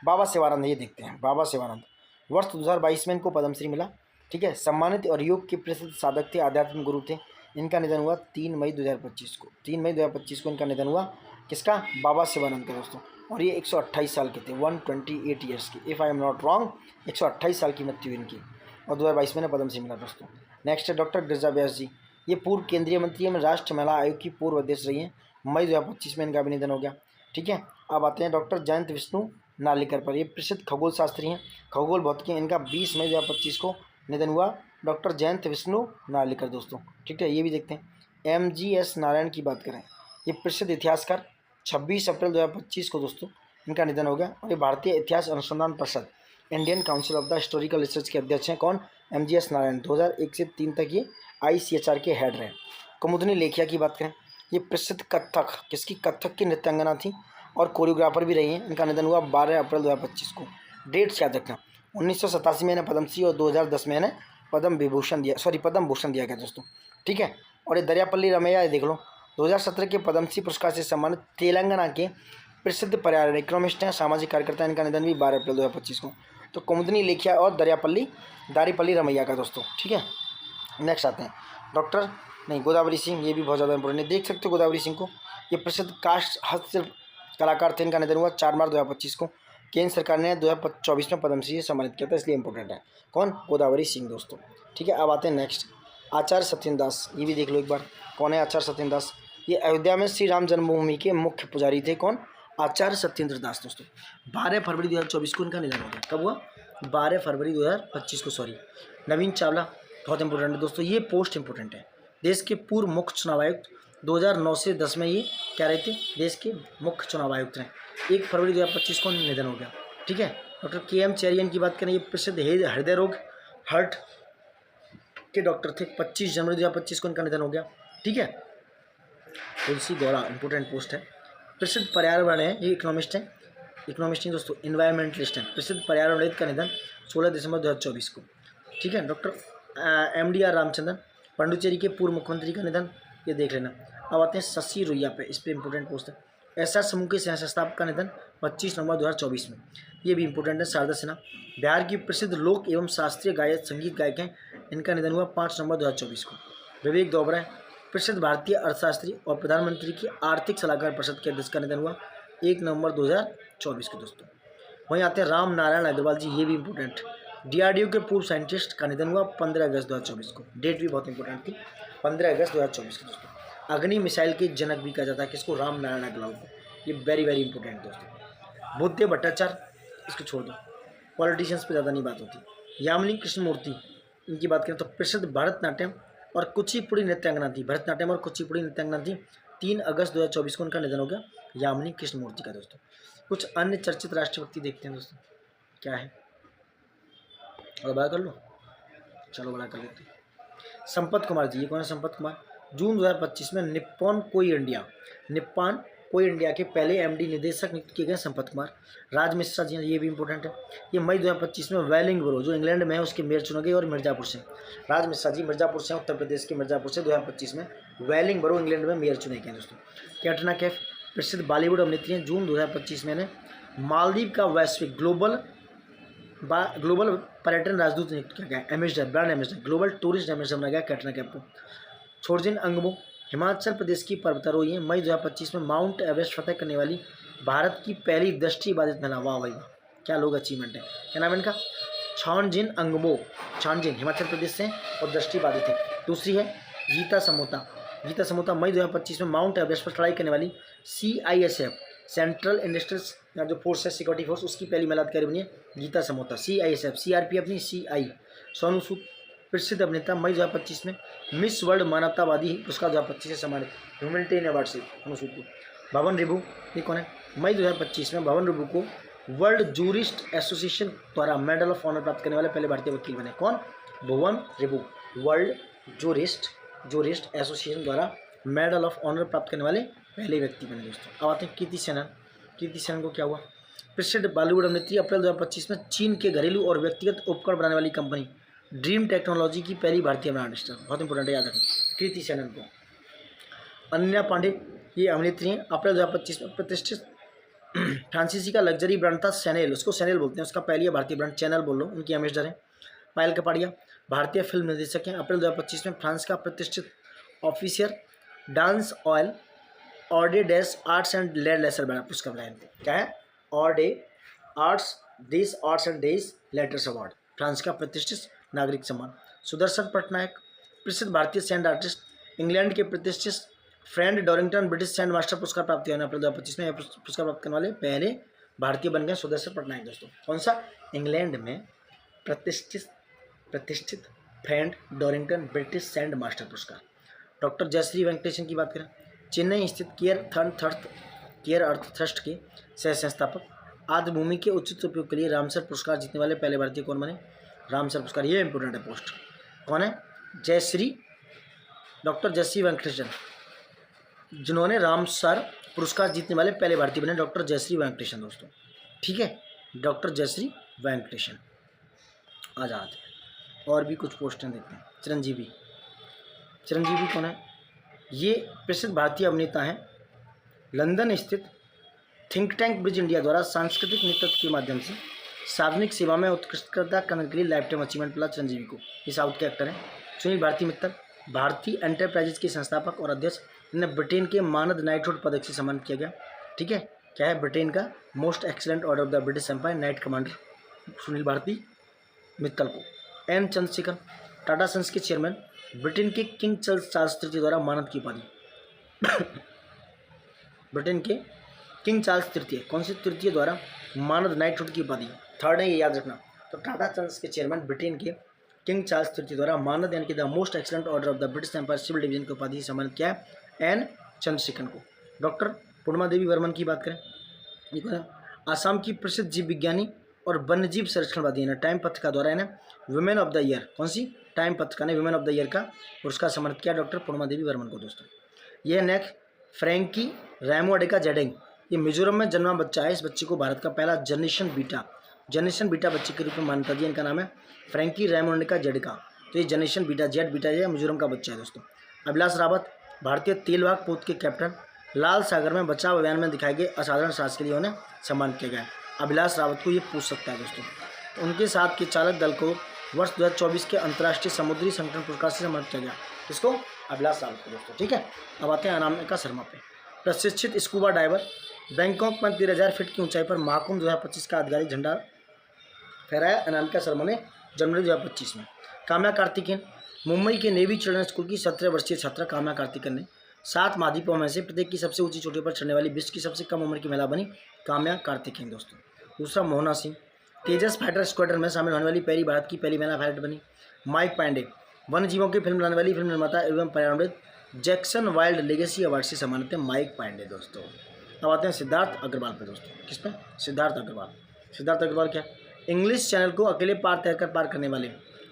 बाबा सेवानंद, ये देखते हैं बाबा सेवानंद, वर्ष 2022 में इनको पद्मश्री मिला, ठीक है। सम्मानित और योग के प्रसिद्ध साधक थे, आध्यात्मिक गुरु थे। इनका निधन हुआ 3 मई 2025 को। 3 मई 2025 को इनका निधन हुआ। किसका? बाबा शिवानंद का दोस्तों। और ये 128 साल के थे, 128 ईयर्स के, if I am not wrong. 128 साल की मृत्यु इनकी, और 2022 में पद्मश्री मिला दोस्तों। नेक्स्ट है डॉक्टर गिरिजा व्यास जी, ये पूर्व केंद्रीय मंत्री एवं राष्ट्रीय महिला आयोग की पूर्व अध्यक्ष रही हैं। मई 2025 में इनका भी निधन हो गया, ठीक है। अब आते हैं डॉक्टर जयंत विष्णु नार्लिकर पर, ये प्रसिद्ध खगोल शास्त्री हैं, खगोल भौतिकी। इनका 20 मई 2025 को निधन हुआ, डॉक्टर जयंत विष्णु नार्लिकर दोस्तों, ठीक है। ये भी देखते हैं। MGS नारायण की बात करें, ये प्रसिद्ध इतिहासकार, 26 अप्रैल 2025 को दोस्तों इनका निधन हो गया। और ये भारतीय इतिहास अनुसंधान परिषद, Indian council of the historical research के अध्यक्ष हैं। कौन? MGS नारायण। 2001 से 3 तक ये ICHR के हेड रहे। कुमुदनी लेखिया की बात करें, ये प्रसिद्ध कथक, किसकी? कथक की नृत्यांगना थी और कोरियोग्राफर भी रही हैं। इनका निधन हुआ 12 अप्रैल 2025 को। डेट्स याद रखना, 1987 में इन्हें पद्मश्री और 2010 में इन्हें पद्म भूषण दिया गया दोस्तों, ठीक है। और ये दरियापल्ली रमैया, ये देख लो, 2017 के पद्मश्री पुरस्कार से सम्मानित तेलंगाना के प्रसिद्ध पर्यावरण इकोनॉमिस्ट हैं, सामाजिक कार्यकर्ता। इनका निधन भी 12 अप्रैल 2025 को। तो कुमुदनी लेखिया और दारीपल्ली रमैया का दोस्तों, ठीक है। नेक्स्ट आते हैं डॉक्टर गोदावरी सिंह, ये भी बहुत ज़्यादा इंपॉर्टेंट है, देख सकते हो गोदावरी सिंह को। ये प्रसिद्ध काष्ठ हस्तशिल्प कलाकार थे। इनका निधन हुआ 4 मार्च 2025 को। केंद्र सरकार ने 2024 में पद्मश्री से सम्मानित किया था, इसलिए इंपॉर्टेंट है। कौन? गोदावरी सिंह दोस्तों, ठीक है। अब आते हैं नेक्स्ट, आचार्य सत्येंद्र दास, ये भी देख लो एक बार, कौन है आचार्य सत्येंद्र दास? ये अयोध्या में श्री राम जन्मभूमि के मुख्य पुजारी थे। कौन? आचार्य सत्येंद्र दास दोस्तों। 12 फरवरी 2024 को इनका निधन हो गया। कब हुआ? 12 फरवरी 2025 को, सॉरी। नवीन चावला, बहुत इंपॉर्टेंट है दोस्तों, ये पोस्ट इंपॉर्टेंट है। देश के पूर्व मुख्य चुनाव आयुक्त, 2009 से 10 में ये क्या रहे थे? देश के मुख्य चुनाव आयुक्त रहे। 1 फरवरी 2025 को निधन हो गया, ठीक है। डॉक्टर KM चेरियन की बात करें, ये प्रसिद्ध हृदय रोग हार्ट के डॉक्टर थे। 25 जनवरी 2025 को इनका निधन हो गया, ठीक है। तुलसी गौड़ा, इंपॉर्टेंट पोस्ट है, प्रसिद्ध पर्यावरण है, ये इकोनॉमिस्ट हैं, इकोनॉमिस्ट नहीं दोस्तों, इन्वायरमेंटलिस्ट हैं। प्रसिद्ध पर्यावरणविद का निधन 16 दिसंबर 2024 को, ठीक है। डॉक्टर MDR रामचंद्रन, पांडुचेरी के पूर्व मुख्यमंत्री का निधन, ये देख लेना। अब आते हैं शशि रुइया पे, इस पर इंपॉर्टेंट पोस्ट है। SR समूह के सह संस्थापक का निधन 25 नवंबर 2024 में, ये भी इंपॉर्टेंट है। शारदा सिन्हा, बिहार की प्रसिद्ध लोक एवं शास्त्रीय गायक संगीत गायक हैं। इनका निधन हुआ 5 नवंबर 2024 को। विवेक दोबरा, प्रसिद्ध भारतीय अर्थशास्त्री और प्रधानमंत्री की आर्थिक सलाहकार परिषद के अध्यक्ष का निधन हुआ 1 नवंबर 2024 को दोस्तों। वहीं आते हैं राम नारायण अग्रवाल जी, ये भी इंपॉर्टेंट, DRDO के पूर्व साइंटिस्ट का निधन हुआ 15 अगस्त 2024 को। डेट भी बहुत इंपॉर्टेंट थी, 15 अगस्त 2024 को दोस्तों। अग्नि मिसाइल के जनक भी कहा जाता है किसको? राम नारायण अग्रवाल को, ये वेरी वेरी इंपॉर्टेंट दोस्तों। बुद्धदेव भट्टाचार्य, इसको छोड़ दो, पॉलिटिशियंस पे ज़्यादा नहीं बात होती। यामिनी कृष्णमूर्ति, इनकी बात करें तो प्रसिद्ध भरतनाट्यम और कुचिपुड़ी नृत्यांगना थी, भरतनाट्यम और कुचिपुड़ी नृत्यांगना थी। 3 अगस्त 2024 को उनका निधन हो गया, यामिनी कृष्णमूर्ति का दोस्तों। कुछ अन्य चर्चित राष्ट्रभक्ति देखते हैं दोस्तों, क्या है, और बड़ा कर लो, चलो बड़ा कर लेते हैं। संपत कुमार जी, ये कौन है? संपत कुमार, जून 2025 में निप्पॉन कोई इंडिया के पहले MD निदेशक नियुक्त किए गए संपत कुमार। राज मिश्रा जी, ये भी इंपॉर्टेंट है, ये मई 2025 में वेलिंगबरो जो इंग्लैंड में है उसके मेयर चुने गए, और मिर्जापुर से। राज मिश्रा जी मिर्जापुर से, उत्तर प्रदेश के मिर्जापुर से 2025 में वेलिंगबरो इंग्लैंड में मेयर चुने गए दोस्तों। कैटरीना कैफ, प्रसिद्ध बॉलीवुड अभिनेत्री हैं, जून 2025 में मालदीव का वैश्विक ग्लोबल ग्लोबल पर्यटन राजदूत नियुक्त किया गया, ambassador, brand ambassador, global tourist ambassador बनाया गया कैटरीना कैफ को। छोरजिन अंगमो हिमाचल प्रदेश की पर्वतारोही है, मई 2025 में माउंट एवरेस्ट फतेह करने वाली भारत की पहली दृष्टिबाधित महिला। वाह भाई वाह, क्या लोग अचीवमेंट है। क्या नाम है इनका? छानजिन अंगमो, छानजिन हिमाचल प्रदेश से और दृष्टिबाधित है। दूसरी है गीता समोता, गीता समोता मई 2025 में माउंट एवरेस्ट पर चढ़ाई करने वाली CISF सेंट्रल इंडस्ट्रियल जो फोर्स है सिक्योरिटी फोर्स, उसकी पहली महिला अधिकारी बनी है गीता समोता। CISF CRPF नहीं CI। सोनू सूद प्रसिद्ध अभिनेता मई 2025 में मिस वर्ल्ड मानवतावादी पुरस्कार 2025 से सम्मानित, ह्यूमैनिटेरियन अवार्ड से सोनू सूद को। भवन रिभु ये कौन है? मई 2025 में भवन रिभु को वर्ल्ड जूरिस्ट एसोसिएशन द्वारा मेडल ऑफ ऑनर प्राप्त करने वाले पहले भारतीय वकील बने। कौन? भुवन रिभु, वर्ल्ड जूरिस्ट एसोसिएशन द्वारा मेडल ऑफ ऑनर प्राप्त करने वाले पहले व्यक्ति बने दोस्तों। अब आते हैं कीर्ति सेनन। कीर्ति सेनन को क्या हुआ? प्रसिद्ध बॉलीवुड अभिनेत्री, अप्रैल 2025 में चीन के घरेलू और व्यक्तिगत उपकरण बनाने वाली कंपनी ड्रीम टेक्नोलॉजी की पहली भारतीय ब्रांड स्टार। बहुत इंपॉर्टेंट है, याद रखें कीर्ति सेनन को। अनन्या पांडे ये अभिनेत्री हैं, अप्रैल 2025 में प्रतिष्ठित फ्रांसीसी का लग्जरी ब्रांड था सैनेल, उसको सैनेल बोलते हैं, उसका पहली भारतीय ब्रांड चैनल बोल लो, उनकी एम्बेसडर है। पायल कपाड़िया भारतीय फिल्म निर्देशक हैं, अप्रैल 2025 में फ्रांस का प्रतिष्ठित ऑफिसर डांस ऑयल ऑर्डे डेस आर्ट्स एंड लेटर बना पुरस्कार बनाए। क्या है? ऑर्डे आर्ट्स एंड डेज लेटर्स अवार्ड, फ्रांस का प्रतिष्ठित नागरिक सम्मान। सुदर्शन पटनायक प्रसिद्ध भारतीय सैंड आर्टिस्ट, इंग्लैंड के प्रतिष्ठित फ्रेंड डॉरिंगटन ब्रिटिश सैंड मास्टर पुरस्कार प्राप्त किया। अप्रैल 2025 में पुरस्कार प्राप्त करने वाले पहले भारतीय बन गए सुदर्शन पटनायक दोस्तों। कौन सा? इंग्लैंड में प्रतिष्ठित फ्रेंड डॉरिंगटन ब्रिटिश सैंड मास्टर पुरस्कार। डॉक्टर जयश्री वेंकटेशन की बात करें, चेन्नई स्थित केयर अर्थ ट्रस्ट के सह संस्थापक, आद्य भूमि के उचित उपयोग के लिए रामसर पुरस्कार जीतने वाले पहले भारतीय कौन बने? रामसर पुरस्कार, ये इंपोर्टेंट है पोस्ट। कौन है? डॉक्टर जयश्री वेंकटेशन, जिन्होंने रामसर पुरस्कार जीतने वाले पहले भारतीय बने डॉक्टर जयश्री वेंकटेशन दोस्तों। ठीक है, डॉक्टर जयश्री वेंकटेशन। आ जाते हैं और भी कुछ पोस्टें देखते हैं। चिरंजीवी कौन है? ये प्रसिद्ध भारतीय अभिनेता हैं, लंदन स्थित थिंक टैंक ब्रिज इंडिया द्वारा सांस्कृतिक नेतृत्व के माध्यम से सार्वजनिक सेवा में उत्कृष्टता करने के लिए लाइफ टाइम अचीवमेंट मिला चिरंजीवी को। ये साउथ के एक्टर हैं। सुनील भारती मित्तल भारतीय एंटरप्राइजेज के संस्थापक और अध्यक्ष, इन्हें ब्रिटेन के मानद नाइटहुड पदक से सम्मानित किया गया। ठीक है, क्या है? ब्रिटेन का Most Excellent Order of the British Empire Knight Commander Sunil Bharti Mittal को। एन चंद्रशेखर टाटा सन्स के चेयरमैन, ब्रिटेन के किंग चार्ल्स तृतीय द्वारा मानद की उपाधि ब्रिटेन के किंग चार्ल्स तृतीय, कौन से तृतीय द्वारा मानद नाइटहुड की उपाधि, थर्ड है, ये याद रखना। तो टाटा सन्स के चेयरमैन ब्रिटेन के किंग चार्ल्स तृतीय द्वारा मानद यानी कि the Most Excellent Order of the British Empire Civil Division की उपाधि सम्मानित किया है एन चंद्रशेखर को। डॉक्टर पूर्णिमा देवी वर्मन की बात करें, ये आसाम की प्रसिद्ध जीव विज्ञानी और वन्यजीव संरक्षणवादी है। टाइम पत्रिका द्वारा इन्हें वुमेन ऑफ द ईयर, कौन सी? टाइम पत्रिका ने वुमेन ऑफ द ईयर का पुरस्कार सम्मानित किया डॉक्टर पूर्णिमा देवी वर्मन को दोस्तों। यह नेक्स्ट फ्रैंकी रैमोडेका जेडेंग, ये मिजोरम में जन्मा बच्चा है। इस बच्चे को भारत का पहला जनरेशन बीटा बच्चे के रूप में मान्यता दी। इनका नाम है फ्रैंकी रैमोडेका जेडेका। तो ये जनरेशन बीटा है, मिजोरम का बच्चा है दोस्तों। अभिलाष रावत भारतीय तेलवाहक पोत के कैप्टन, लाल सागर में बचाव अभियान में दिखाए गए असाधारण साहस के लिए उन्हें सम्मानित किया गया। अभिलाष रावत को ये पूछ सकता है दोस्तों। तो उनके साथ के चालक दल को वर्ष 2024 के अंतर्राष्ट्रीय समुद्री संगठन पुरस्कार से सम्मानित किया गया। किसको? अभिलाष रावत को दोस्तों। ठीक है, अब आते हैं अनामिका शर्मा पे। प्रशिक्षित स्कूबा डाइवर, बैंकॉक में 13,000 फीट की ऊंचाई पर महाकुंभ 2025 का आधिकारिक झंडा फहराया अनामिका शर्मा ने जनवरी 2025 में। काम्या कार्तिकेयन, मुंबई के नेवी चिल्ड्रन स्कूल की 17 वर्षीय छात्रा काम्या कार्तिकेयन ने 7 महाद्वीपों में से प्रत्येक की सबसे ऊंची चोटी पर चढ़ने वाली विश्व की सबसे कम उम्र की महिला बनी काम्या कार्तिकेयन दोस्तों। दूसरा मोहना सिंह, तेजस फाइटर स्क्वाड्रन में शामिल होने वाली भारत की पहली महिला पायलट बनी। माइक पांडे, वन्य जीवों की फिल्म बनाने वाली फिल्म निर्माता एवं पर्यावरणविद, जैक्सन वाइल्ड लेगेसी अवार्ड से सम्मानित है माइक पांडे दोस्तों। अब आते हैं सिद्धार्थ अग्रवाल पे दोस्तों। किस पे? सिद्धार्थ अग्रवाल क्या? इंग्लिश चैनल को अकेले पार तैरकर पार करने वाले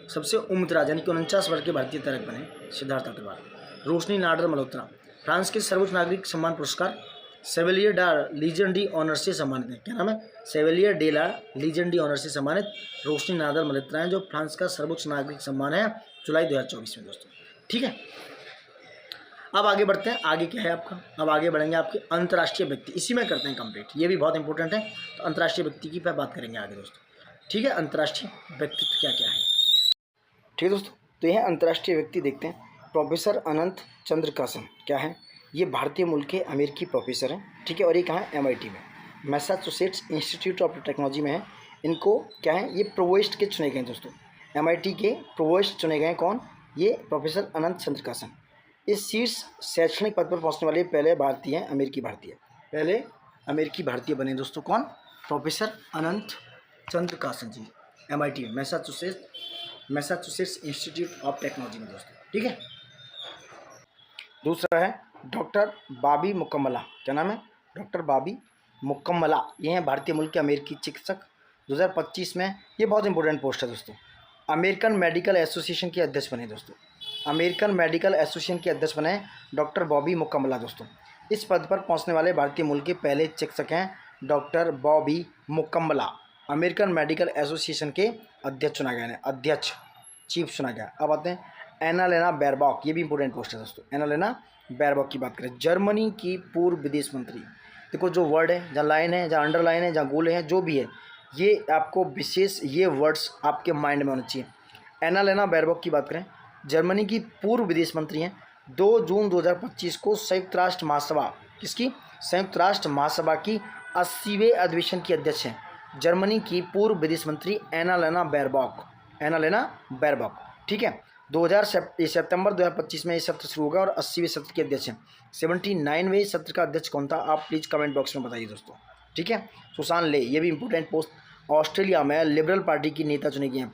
सबसे उम्रदराज यानी कि 49 वर्ष के भारतीय तैराक बने सिद्धार्थ अग्रवाल। रोशनी नाडर मल्होत्रा फ्रांस के सर्वोच्च नागरिक सम्मान पुरस्कार सेवेलियर डा लीजन डी ऑनर से सम्मानित है। क्या नाम है? सेवेलियर डे ला लीजन डी ऑनर से सम्मानित रोशनी नाडर मल्होत्रा है, जो फ्रांस का सर्वोच्च नागरिक सम्मान है जुलाई 2024 में दोस्तों। ठीक है, अब आगे बढ़ते हैं। आगे क्या है आपका? अब आगे बढ़ेंगे आपके अंतर्राष्ट्रीय व्यक्ति, इसी में करते हैं कंप्लीट, ये भी बहुत इंपॉर्टेंट है। तो अंतर्राष्ट्रीय व्यक्ति की बात करेंगे आगे दोस्तों। ठीक है, अंतर्राष्ट्रीय व्यक्तित्व क्या क्या है। ठीक है दोस्तों, तो यह अंतर्राष्ट्रीय व्यक्ति देखते हैं। प्रोफेसर अनंत चंद्रकासन क्या है, ये भारतीय मूल के अमेरिकी प्रोफेसर हैं। ठीक है, और ये कहाँ है, MIT में, मैसाचुसेट्स इंस्टीट्यूट ऑफ टेक्नोलॉजी में है। इनको क्या है, ये प्रोवोस्ट के चुने गए दोस्तों, MIT के प्रोवोस्ट चुने गए। कौन, ये प्रोफेसर अनंत चंद्रकासन। इस शीर्ष शैक्षणिक पद पर पहुंचने वाले पहले भारतीय हैं, अमेरिकी भारतीय, पहले अमेरिकी भारतीय बने दोस्तों। कौन, प्रोफेसर अनंत चंद्रकासन जी, MIT में, मैसाचुसेट्स इंस्टीट्यूट ऑफ टेक्नोलॉजी में दोस्तों। ठीक है, दूसरा है डॉक्टर बॉबी मुकम्मला। क्या नाम है, डॉक्टर बॉबी मुकम्मला। ये हैं भारतीय मूल के अमेरिकी चिकित्सक। 2025 में, ये बहुत इंपॉर्टेंट पोस्ट है दोस्तों, अमेरिकन मेडिकल एसोसिएशन के अध्यक्ष बने दोस्तों। अमेरिकन मेडिकल एसोसिएशन के अध्यक्ष बने डॉक्टर बॉबी मुकम्मला दोस्तों। इस पद पर पहुंचने वाले भारतीय मूल के पहले चिकित्सक हैं doctor Bobby Mukkamala. American medical association के अध्यक्ष चुना गया है, अध्यक्ष, चीफ चुना गया। अब आते हैं एनालेना बेरबॉक, ये भी इंपॉर्टेंट पोस्ट है दोस्तों। एनालेना बेरबॉक की बात करें, जर्मनी की पूर्व विदेश मंत्री। देखो जो वर्ड है, जहाँ लाइन है, जहाँ अंडरलाइन है, जहाँ गोले हैं, जो भी है, ये आपको विशेष ये वर्ड्स आपके माइंड में होने चाहिए। एनालेना बेरबॉक की बात करें, जर्मनी की पूर्व विदेश मंत्री हैं। 2 जून 2025 को संयुक्त राष्ट्र महासभा, किसकी, संयुक्त राष्ट्र महासभा की 80वें अधिवेशन की अध्यक्ष हैं जर्मनी की पूर्व विदेश मंत्री एनालेना बेरबॉक, एनालेना बेरबॉक। ठीक है, सितंबर 2025 में ये सत्र शुरू होगा और 80वें सत्र के अध्यक्ष हैं। 79वें सत्र का अध्यक्ष कौन था, आप प्लीज़ कमेंट बॉक्स में बताइए दोस्तों। ठीक है, सुसान ले, ये भी इंपॉर्टेंट पोस्ट। ऑस्ट्रेलिया में लिबरल पार्टी की नेता चुनी गई हैं।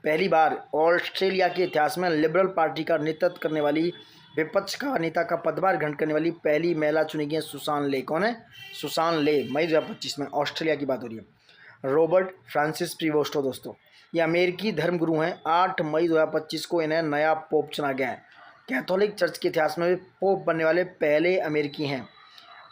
पहली बार ऑस्ट्रेलिया के इतिहास में लिबरल पार्टी का नेतृत्व करने वाली, विपक्ष का नेता का पदभार ग्रहण करने वाली पहली महिला चुनी गई है सुसान ले। कौन है, सुसान ले, मई 2025 में, ऑस्ट्रेलिया की बात हो रही है। रॉबर्ट फ्रांसिस प्रीवोस्टो दोस्तों, ये अमेरिकी धर्मगुरु हैं। 8 मई 2025 को इन्हें नया पोप चुना गया है। कैथोलिक चर्च के इतिहास में पोप बनने वाले पहले अमेरिकी हैं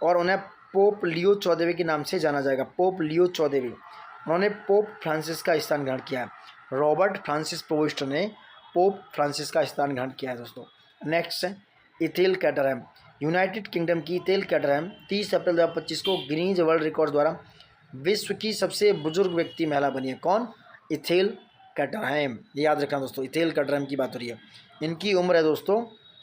और उन्हें पोप लियो 14वें के नाम से जाना जाएगा, पोप लियो 14वें। उन्होंने पोप फ्रांसिस का स्थान ग्रहण किया है। रॉबर्ट फ्रांसिस प्रीवोस्टो ने पोप फ्रांसिस का स्थान ग्रहण किया है दोस्तों। नेक्स्ट है इथेल कैटरहैम, यूनाइटेड किंगडम की इथेल कैटरहैम 30 अप्रैल 2025 को गिनीज वर्ल्ड रिकॉर्ड द्वारा विश्व की सबसे बुजुर्ग व्यक्ति महिला बनी है। कौन, इथेल कैटरहैम, ये याद रखना दोस्तों, इथेल कैटरहैम की बात हो रही है। इनकी उम्र है दोस्तों,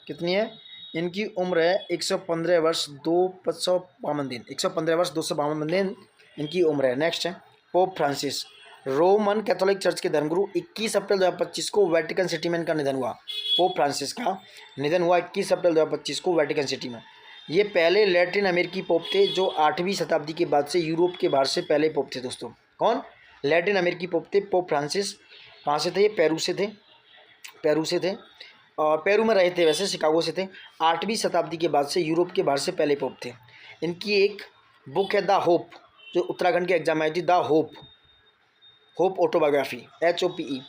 कितनी है, इनकी उम्र है 115 वर्ष 252 दिन, 115 वर्ष 252 दिन इनकी उम्र है। नेक्स्ट है pope Francis, Roman Catholic church के धर्मगुरु। 21 अप्रैल 2025 को वेटिकन सिटी में इनका निधन हुआ। पोप फ्रांसिस का निधन हुआ 21 अप्रैल 2025 को वेटिकन सिटी में। ये पहले लैटिन अमेरिकी पोप थे जो 8वीं शताब्दी के बाद से यूरोप के बाहर से पहले पोप थे दोस्तों। कौन, लैटिन अमेरिकी पोप थे पोप फ्रांसिस। कहाँ से थे, ये पेरू से थे और पेरू में रहे थे, वैसे शिकागो से थे। 8वीं शताब्दी के बाद से यूरोप के बाहर से पहले पोप थे। इनकी एक बुक है द होप, जो उत्तराखंड के एग्जाम में आई थी, द होप ऑटोबायोग्राफी, HOPE।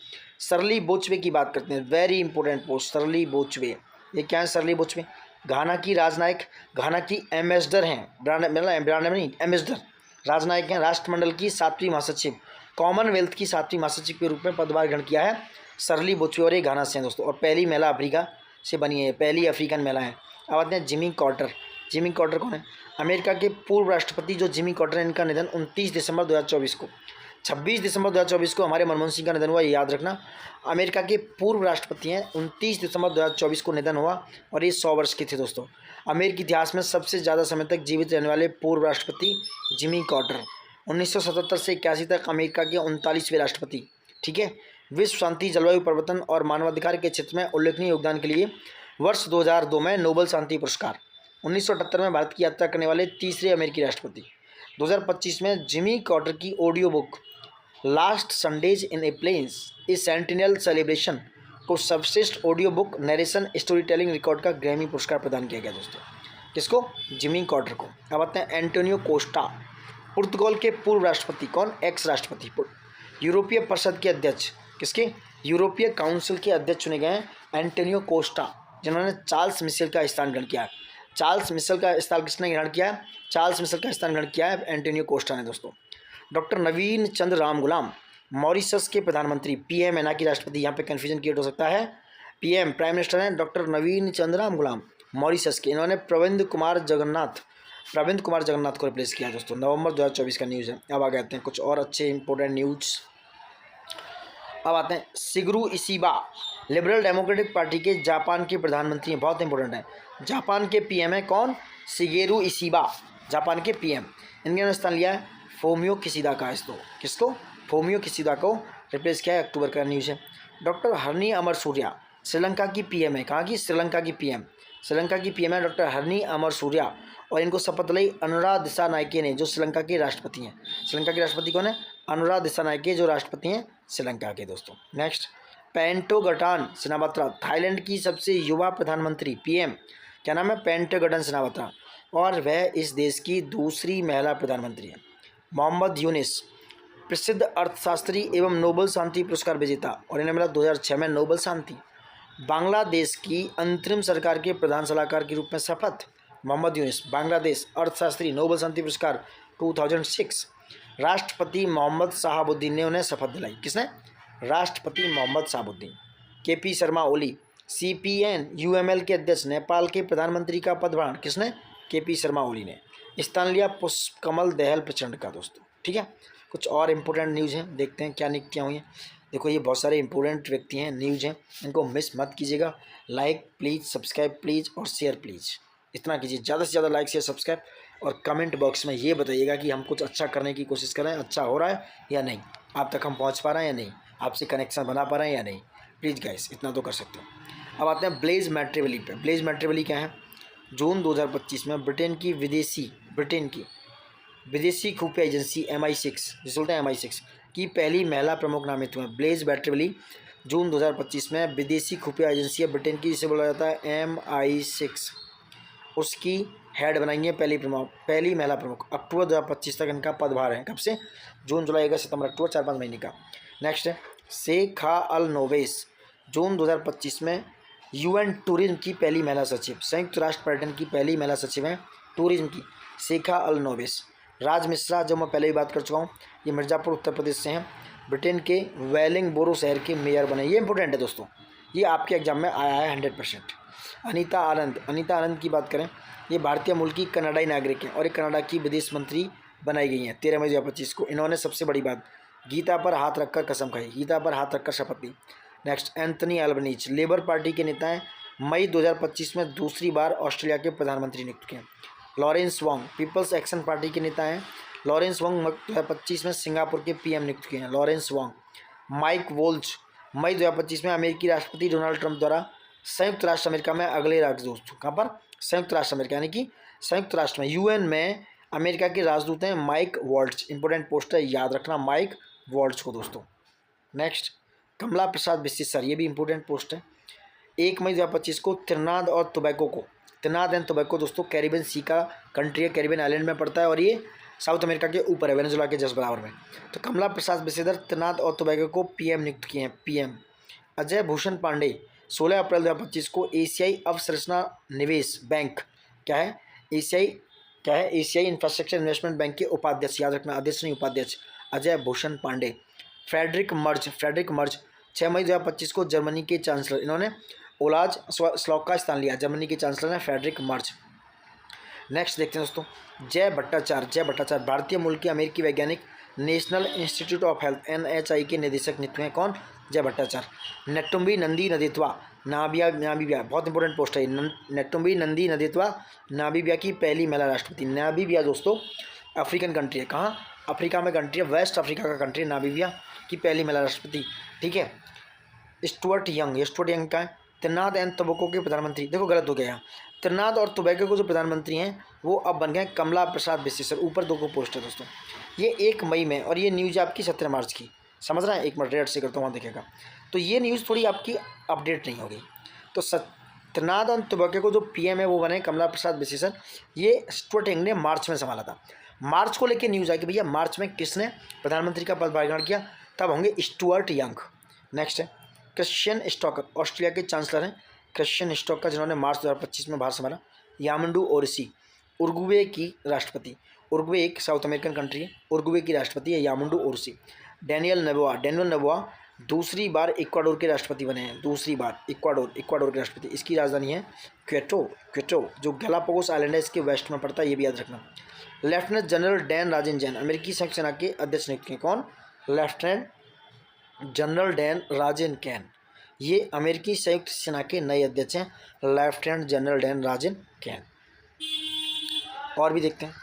सरली बोचवे की बात करते हैं, वेरी इंपॉर्टेंट पोस्ट, सरली बोचवे। ये क्या है, सरली बोचवे घाना की राजनायक, घाना की एम्बेसडर हैं, ब्रांड नहीं, एम्बेसडर, राजनायक हैं। राष्ट्रमंडल की 7वीं महासचिव, कॉमनवेल्थ की 7वीं महासचिव के रूप में पदभार ग्रहण किया है सरली बोचवे, और ये घाना से हैं दोस्तों, और पहली महिला अफ्रीका से बनी है, पहली अफ्रीकन महिला है। अब आते हैं जिमी कार्टर। जिमी कार्टर कौन है, अमेरिका के पूर्व राष्ट्रपति जो जिमी कार्टर, इनका निधन 29 दिसंबर 2024 को, 26 दिसंबर 2024 को हमारे मनमोहन सिंह का निधन हुआ, ये याद रखना। अमेरिका के पूर्व राष्ट्रपति हैं, 29 दिसंबर 2024 को निधन हुआ और ये 100 वर्ष के थे दोस्तों। अमेरिकी इतिहास में सबसे ज़्यादा समय तक जीवित रहने वाले पूर्व राष्ट्रपति जिमी कार्टर, 1977 से 81 तक अमेरिका के 39वें राष्ट्रपति। ठीक है, विश्व शांति, जलवायु परिवर्तन और मानवाधिकार के क्षेत्र में उल्लेखनीय योगदान के लिए वर्ष 2002 में नोबेल शांति पुरस्कार, 1978 में भारत की यात्रा करने वाले तीसरे अमेरिकी राष्ट्रपति। 2025 में जिमी कार्टर की audio book Last Sundays in a Plains a Centennial Celebration को सर्वश्रेष्ठ audio book narration story telling record का ग्रैमी पुरस्कार प्रदान किया गया दोस्तों। किसको, जिमी कार्टर को। अब आते हैं एंटोनियो कोस्टा, पुर्तगाल के पूर्व राष्ट्रपति। कौन, एक्स राष्ट्रपति, यूरोपीय परिषद के अध्यक्ष, किसके, यूरोपीय काउंसिल के अध्यक्ष चुने गए हैं एंटोनियो कोस्टा, जिन्होंने चार्ल्स मिशेल का स्थान ग्रहण किया। चार्ल्स मिशेल का स्थान किसने ग्रहण किया है, चार्ल्स मिशेल का स्थान ग्रहण किया है एंटोनियो कोस्टा ने दोस्तों। डॉक्टर नवीन चंद्र राम गुलाम, मॉरिशस के प्रधानमंत्री, PM है ना कि राष्ट्रपति, यहाँ पे कन्फ्यूजन क्रिएट हो सकता है। PM प्राइम मिनिस्टर हैं डॉक्टर नवीन चंद्र राम गुलाम, मॉरिशस के। इन्होंने प्रविंद कुमार जगन्नाथ प्रविंद कुमार जगन्नाथ को रिप्लेस किया दोस्तों। नवंबर 2024 का न्यूज़ है। अब आगे आते हैं कुछ और अच्छे इंपॉर्टेंट न्यूज़। अब आते हैं Shigeru Ishiba, liberal democratic party के जापान के प्रधानमंत्री हैं, बहुत इंपॉर्टेंट है। जापान के पीएम है कौन? शिगेरू इशिबा, जापान के पीएम। इनके स्थान लिया है फूमियो किशिदा का। किसको? फूमियो किशिदा को रिप्लेस किया है, अक्टूबर का न्यूज़ है। डॉक्टर हरनी अमरसूरिया श्रीलंका की पीएम है। कहाँ की? श्रीलंका की पीएम। श्रीलंका की पीएम है डॉक्टर हरनी अमरसूरिया, और इनको शपथ ली अनुरा दिसानायके ने, जो श्रीलंका के राष्ट्रपति हैं। श्रीलंका के राष्ट्रपति कौन है? अनुरा दिसानायके, जो राष्ट्रपति हैं श्रीलंका के दोस्तों। नेक्स्ट, पेंटोगटान सिनावात्रा, थाईलैंड की सबसे युवा प्रधानमंत्री पीएम। क्या नाम है? पेंटोगटान सिनावात्रा, और वह इस देश की दूसरी महिला प्रधानमंत्री है। मोहम्मद यूनिस, प्रसिद्ध अर्थशास्त्री एवं नोबेल शांति पुरस्कार विजेता, और इन्हें मिला 2006 में नोबेल शांति। बांग्लादेश की अंतरिम सरकार के प्रधान सलाहकार के रूप में शपथ। मोहम्मद यूनिस, बांग्लादेश अर्थशास्त्री, नोबेल शांति पुरस्कार 2006। राष्ट्रपति मोहम्मद शहाबुद्दीन ने उन्हें शपथ दिलाई। किसने? राष्ट्रपति Mohammad Shahabuddin. KP Sharma Oli, CPN UML के अध्यक्ष, नेपाल के प्रधानमंत्री का पदभार किसने? केपी शर्मा ओली ने। स्थान लिया पुष्पकमल दहल प्रचंड का दोस्तों। ठीक है, कुछ और इंपॉर्टेंट न्यूज़ हैं, देखते हैं क्या नियुक्तियाँ हुई हैं। देखो ये बहुत सारे इंपॉर्टेंट व्यक्ति हैं, न्यूज़ हैं, इनको मिस मत कीजिएगा। लाइक प्लीज़, सब्सक्राइब प्लीज़, और शेयर प्लीज़, इतना कीजिए। ज़्यादा से ज़्यादा लाइक शेयर सब्सक्राइब, और कमेंट बॉक्स में ये बताइएगा कि हम कुछ अच्छा करने की कोशिश कर रहे हैं, अच्छा हो रहा है या नहीं, आप तक हम पहुँच पा रहे हैं या नहीं, आपसे कनेक्शन बना पा रहे हैं या नहीं। प्लीज़ गाइस, इतना तो कर सकते हो। अब आते हैं ब्लेज मैट्रिमनी पे। ब्लेज मैट्रिमनी क्या है? जून 2025 में ब्रिटेन की विदेशी खुफिया एजेंसी MI6, जिसे बोलते हैं MI6 की पहली महिला प्रमुख नामित हुए। ब्लेज मैट्रिमनी जून 2025 में विदेशी खुफिया एजेंसी है ब्रिटेन की, जिसे बोला जाता है MI6, उसकी हेड बनाएंगे पहली महिला प्रमुख। अक्टूबर 2025 तक इनका पदभार है। कब से? जून, जुलाई, अगस्त, सितंबर, अक्टूबर, 4-5 महीने का। नेक्स्ट है शेखा अल नोवेस, जून 2025 में UN टूरिज्म की पहली महिला सचिव, संयुक्त राष्ट्र पर्यटन की पहली महिला सचिव हैं टूरिज्म की, शेखा अल नोवेस। राज मिश्रा, जो मैं पहले भी बात कर चुका हूँ, ये मिर्ज़ापुर उत्तर प्रदेश से हैं, ब्रिटेन के वेलिंगबोरो शहर के मेयर बने। ये इंपॉर्टेंट है दोस्तों, ये आपके एग्जाम में आया है 100%। अनीता आनंद की बात करें, ये भारतीय मूल की कनाडाई नागरिक हैं, और ये कनाडा की विदेश मंत्री बनाई गई हैं 13 मई 2025 को। इन्होंने सबसे बड़ी बात, गीता पर हाथ रखकर कसम खाई, गीता पर हाथ रखकर शपथ ली। Next, Anthony Albanese, Labor Party के नेता हैं, मई 2025 में दूसरी बार ऑस्ट्रेलिया के प्रधानमंत्री नियुक्त किए। Lawrence Wong, People's Action Party के नेता हैं, लॉरेंस वोंग 2025 में सिंगापुर के PM नियुक्त किए हैं, लॉरेंस वोंग। माइक वोल्ज, मई 2025 में अमेरिकी राष्ट्रपति डोनाल्ड ट्रंप द्वारा संयुक्त राष्ट्र अमेरिका में अगले राजदूत, कहाँ पर? संयुक्त राष्ट्र अमेरिका, यानी कि संयुक्त राष्ट्र में UN में अमेरिका के राजदूत हैं माइक वॉल्ट्ज। इंपॉर्टेंट पोस्ट है, याद रखना माइक वॉल्ट्ज को दोस्तों। नेक्स्ट, कमला प्रसाद बिस्सी सर, ये भी इंपॉर्टेंट पोस्ट है। 1 मई 2025 को त्रिनाद और टोबैको को, त्रिनाद एंड टोबैको दोस्तों कैरिबियन सी का कंट्री है, कैरिबियन आइलैंड में पड़ता है, और ये साउथ अमेरिका के ऊपर है, वेनेजुला के जस्ट बराबर में। तो कमला प्रसाद बिस्सीधर त्रिनाद और टोबैको को PM नियुक्त किए हैं, PM। अजय भूषण पांडे 16 अप्रैल 2025 को एशियाई अवसंरचना निवेश बैंक, क्या है? एशियाई इंफ्रास्ट्रक्चर इन्वेस्टमेंट बैंक के उपाध्यक्ष, याद रखना, अध्यक्ष नहीं उपाध्यक्ष, अजय भूषण पांडे। फ्रेडरिक मर्ज 6 मई 2025 को जर्मनी के चांसलर, इन्होंने ओलाज स्लॉक का स्थान लिया, जर्मनी के चांसलर हैं फ्रेडरिक मर्ज। नेक्स्ट देखते हैं दोस्तों, जय भट्टाचार्य भारतीय मूल के अमेरिकी वैज्ञानिक, national institute of health NHI के निदेशक नियुक्त हैं। कौन? जय भट्टाचार्य। नेट्टुम्बी नंदी नदित्वा नामीबिया, बहुत इंपॉर्टेंट पोस्ट है। नेट्टुम्बी नंदी नदित्वा नामीबिया की पहली महिला राष्ट्रपति। नामीबिया दोस्तों अफ्रीकन कंट्री है, कहाँ? अफ्रीका में कंट्री है, वेस्ट अफ्रीका का कंट्री है, नामीबिया की पहली महिला राष्ट्रपति। ठीक है। स्टुअर्ट यंग का है, त्रिनाद एंड टोबैको के प्रधानमंत्री। देखो गलत हो गया यहाँ, त्रिनाद और टोबैको के जो प्रधानमंत्री हैं वो अब बन गए कमला प्रसाद बिस्सी सर। ऊपर 2 को पोस्ट है दोस्तों, ये 1 मई में, और ये न्यूज़ आपकी 17 मार्च की, समझ रहे हैं? 1 मिनट रेड से करता हूँ, वहाँ देखेगा। तो ये न्यूज़ थोड़ी आपकी अपडेट नहीं होगी। तो त्रिनाद और टोबैको को जो PM है वो बने कमला प्रसाद बिस्सी सर। ये स्टुअर्ट यंग ने मार्च में संभाला था। मार्च को लेकर न्यूज़ आई कि भैया मार्च में किसने प्रधानमंत्री का पदभार ग्रहण किया, तब होंगे स्टुअर्ट यंग। नेक्स्ट है क्रिश्चियन स्टोकर, ऑस्ट्रेलिया के चांसलर हैं क्रिश्चियन स्टोकर, जिन्होंने मार्च 2025 में भार संभाला। यामुंडू ओरसी, उरुग्वे की राष्ट्रपति, उरुग्वे एक साउथ अमेरिकन कंट्री है, उरुग्वे की राष्ट्रपति है यामुंडू ओरसी। डेनियल नबोआ दूसरी बार इक्वाडोर के राष्ट्रपति बने हैं, दूसरी बार इक्वाडोर के राष्ट्रपति। इसकी राजधानी है क्वेटो, जो गैलापागोस आइलैंड है इसके वेस्ट में पड़ता है, ये भी याद रखना। लेफ्टिनेंट जनरल डैन राजन जैन अमेरिकी संयुक्त सेना के अध्यक्ष नियुक्त हैं। कौन? Lieutenant general Dan Rajan can, ये अमेरिकी संयुक्त सेना के नए अध्यक्ष हैं, lieutenant general Dan Rajan can. और भी देखते हैं।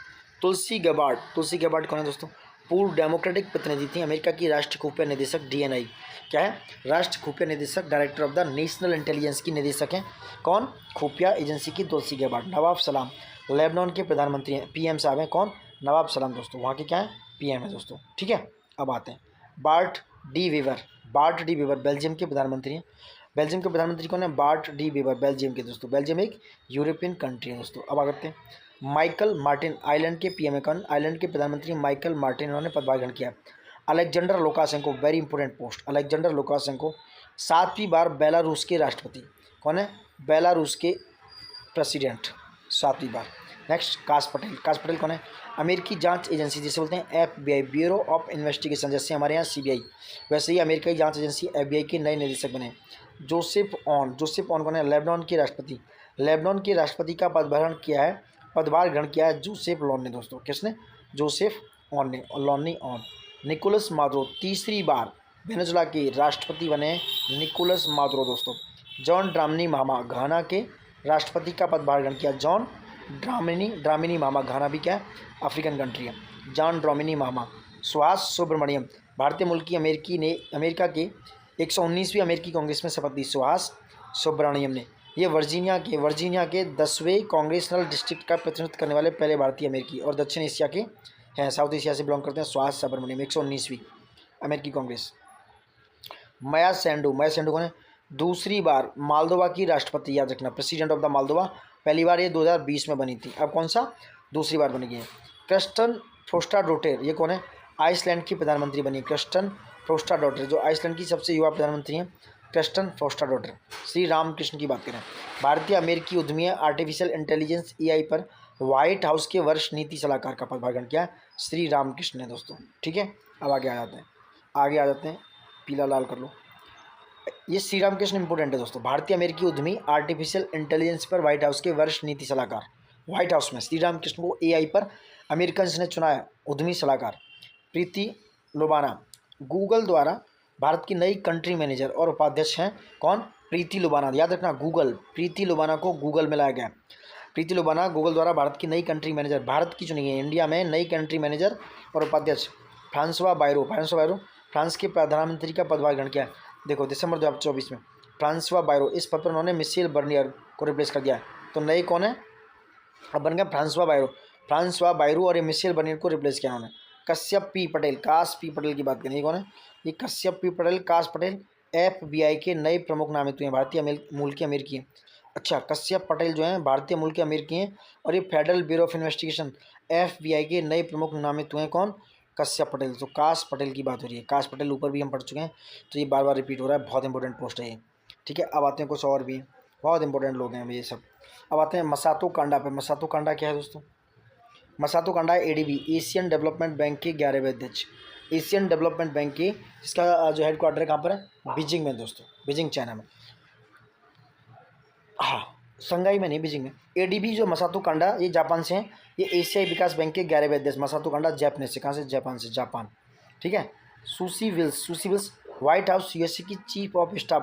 तुलसी गबार्ड कौन है दोस्तों? पूर्व डेमोक्रेटिक प्रतिनिधि थी, अमेरिका की राष्ट्रीय खुफिया निदेशक DNI, क्या है? राष्ट्रीय खुफिया निदेशक, director of the national intelligence की निदेशक हैं। कौन? खुफिया एजेंसी की तुलसी गबार्ड। नवाब सलाम लेबनान के प्रधानमंत्री हैं, PM साहब हैं। कौन? नवाब सलाम दोस्तों, वहाँ के क्या है? PM है दोस्तों, ठीक है। अब आते हैं बार्ट डी वीवर बेल्जियम के प्रधानमंत्री हैं। बेल्जियम के प्रधानमंत्री कौन है? बार्ट डी वीवर, बेल्जियम के दोस्तों। बेल्जियम एक यूरोपियन कंट्री है दोस्तों। अब आते हैं माइकल मार्टिन, आइलैंड के PM है। कौन? आइलैंड के प्रधानमंत्री माइकल मार्टिन, उन्होंने पदभार ग्रहण किया। Alexander Lukashenko, very important post, Alexander Lukashenko 7वीं बार बेलारूस के राष्ट्रपति। कौन है? बेलारूस के प्रेसिडेंट 7वीं बार। नेक्स्ट काश पटेल कौन है? अमेरिकी जांच एजेंसी, जिसे बोलते हैं FBI, ब्यूरो ऑफ इन्वेस्टिगेशन, जैसे हमारे यहाँ CBI, वैसे ही अमेरिकी जांच एजेंसी FBI के नए निदेशक बने। जोसेफ ऑन कौन है? लेबनान के राष्ट्रपति। लेबनान के राष्ट्रपति का पदभार ग्रहण किया है जोसेफ लॉन ने दोस्तों। किसने? जोसेफ ऑन ने, लॉनी ऑन। निकोलस मादुरो 3री बार वेनेजुला के राष्ट्रपति बने, निकोलस मादुरो दोस्तों। जॉन ड्रामनी महामा, घाना के राष्ट्रपति का पदभार ग्रहण किया। जॉन ड्रामिनी मामा, घाना भी क्या है? अफ्रीकन कंट्री है। जॉन ड्रामिनी मामा। सुहास सुब्रमण्यम, भारतीय मूल की अमेरिका के 119वीं अमेरिकी कांग्रेस में शपथ ली सुहास सुब्रमण्यम ने। ये वर्जीनिया के 10वें कांग्रेसनल डिस्ट्रिक्ट का प्रतिनिधित्व करने वाले पहले भारतीय अमेरिकी और दक्षिण एशिया के हैं, साउथ एशिया से बिलोंग करते हैं। सुहास सुब्रमण्यम 119वीं अमेरिकी कांग्रेस। माया सेंडू कौन है? दूसरी बार मालदोवा की राष्ट्रपति, याद रखना, प्रेसिडेंट ऑफ द मालदोवा। पहली बार ये 2020 में बनी थी, अब कौन सा? दूसरी बार बनी है। क्रिस्टन फ्रोस्टाडोटेर, ये कौन है? आइसलैंड की प्रधानमंत्री बनी। क्रिस्टन फ्रोस्टाडोटेर, जो आइसलैंड की सबसे युवा प्रधानमंत्री हैं, क्रिस्टन फ्रोस्टाडोटेर। श्री रामकृष्ण की बात करें, भारतीय अमेरिकी उद्यमी आर्टिफिशियल इंटेलिजेंस AI पर व्हाइट हाउस के वरिष्ठ नीति सलाहकार का पदभार ग्रहण किया श्री रामकृष्ण ने दोस्तों, ठीक है। अब आगे आ जाते हैं, पीला लाल कर लो। ये श्री रामकृष्ण इंपोर्टेंट है दोस्तों। भारतीय अमेरिकी उद्यमी आर्टिफिशियल इंटेलिजेंस पर व्हाइट हाउस के वरिष्ठ नीति सलाहकार, व्हाइट हाउस में श्री रामकृष्ण को AI पर अमेरिकन ने चुना है उद्यमी सलाहकार। प्रीति लोबाना, गूगल द्वारा भारत की नई कंट्री मैनेजर और उपाध्यक्ष हैं। कौन? प्रीति लोबाना, याद रखना, प्रीति लोबाना को गूगल में लाया गया। प्रीति लोबाना गूगल द्वारा भारत की नई कंट्री मैनेजर, भारत की चुनी गई इंडिया में नई कंट्री मैनेजर और उपाध्यक्ष। फ्रांसवा बायरो, फ्रांस के प्रधानमंत्री का पदभार ग्रहण किया। देखो दिसंबर 2024 में फ्रांसवा बायरो, इस पद पर उन्होंने मिशेल बर्नियर को रिप्लेस कर दिया। तो नए कौन है? अब बन गया फ्रांसवा बायरो और ये मिशेल बर्नियर को रिप्लेस किया उन्होंने। कश्यप पी पटेल, काश पी पटेल की बात करें, ये कौन है? ये कश्यप पी पटेल, काश पटेल FBI के नए प्रमुख नामित हुए हैं, भारतीय मूल के अमेरिकी हैं। अच्छा, कश्यप पटेल जो हैं भारतीय मूल के अमेरिकी हैं और ये federal bureau of investigation FBI के नए प्रमुख नामित हुए हैं। कौन? कश्यप पटेल। तो काश पटेल की बात हो रही है, काश पटेल ऊपर भी हम पढ़ चुके हैं, तो ये बार बार रिपीट हो रहा है, बहुत इंपॉर्टेंट पोस्ट है ये, ठीक है। अब आते हैं कुछ और भी बहुत इंपॉर्टेंट लोग हैं ये सब। अब आते हैं मसातो कांडा पे। मसातो कांडा क्या है दोस्तों? Masato Kanda ADB, Asian development bank के 11वें अध्यक्ष। एशियन डेवलपमेंट बैंक के, इसका जो हेडक्वार्टर है कहाँ पर है? बीजिंग में दोस्तों, बीजिंग चाइना में। हाँ, संघाई में नहीं, बीजिंग में। ADB जो मसातो कांडा, ये जापान से हैं। ये एशियाई विकास बैंक के 11वें अध्यक्ष। मसातो कांडा जापान से, कहाँ से? जापान, ठीक है। Susie Wiles White House USA की चीफ ऑफ स्टाफ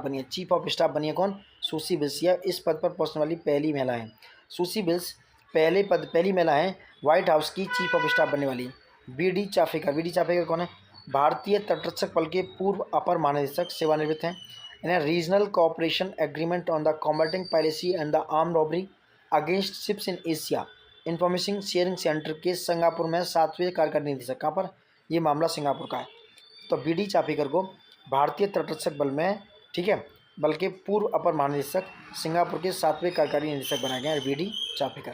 बनी है। कौन? सूसी विल्स, या इस पद पर पहुंचने वाली पहली महिला है। सूसी विल्स पहली महिला है व्हाइट हाउस की चीफ ऑफ स्टाफ बनने वाली। BD चाफेकर कौन है? भारतीय तटरक्षक बल के पूर्व अपर महानिदेशक, सेवानिवृत्त हैं। इन्हें regional cooperation agreement on the combating piracy and the arm robbery against ships in Asia information sharing centre के सिंगापुर में 7वें कार्यकारी निदेशक। कहाँ पर? ये मामला सिंगापुर का है। तो BD चाफेकर को भारतीय तटरक्षक बल में, ठीक है, बल के पूर्व अपर महानिदेशक, सिंगापुर के 7वें कार्यकारी निदेशक बनाए गए हैं BD चाफेकर।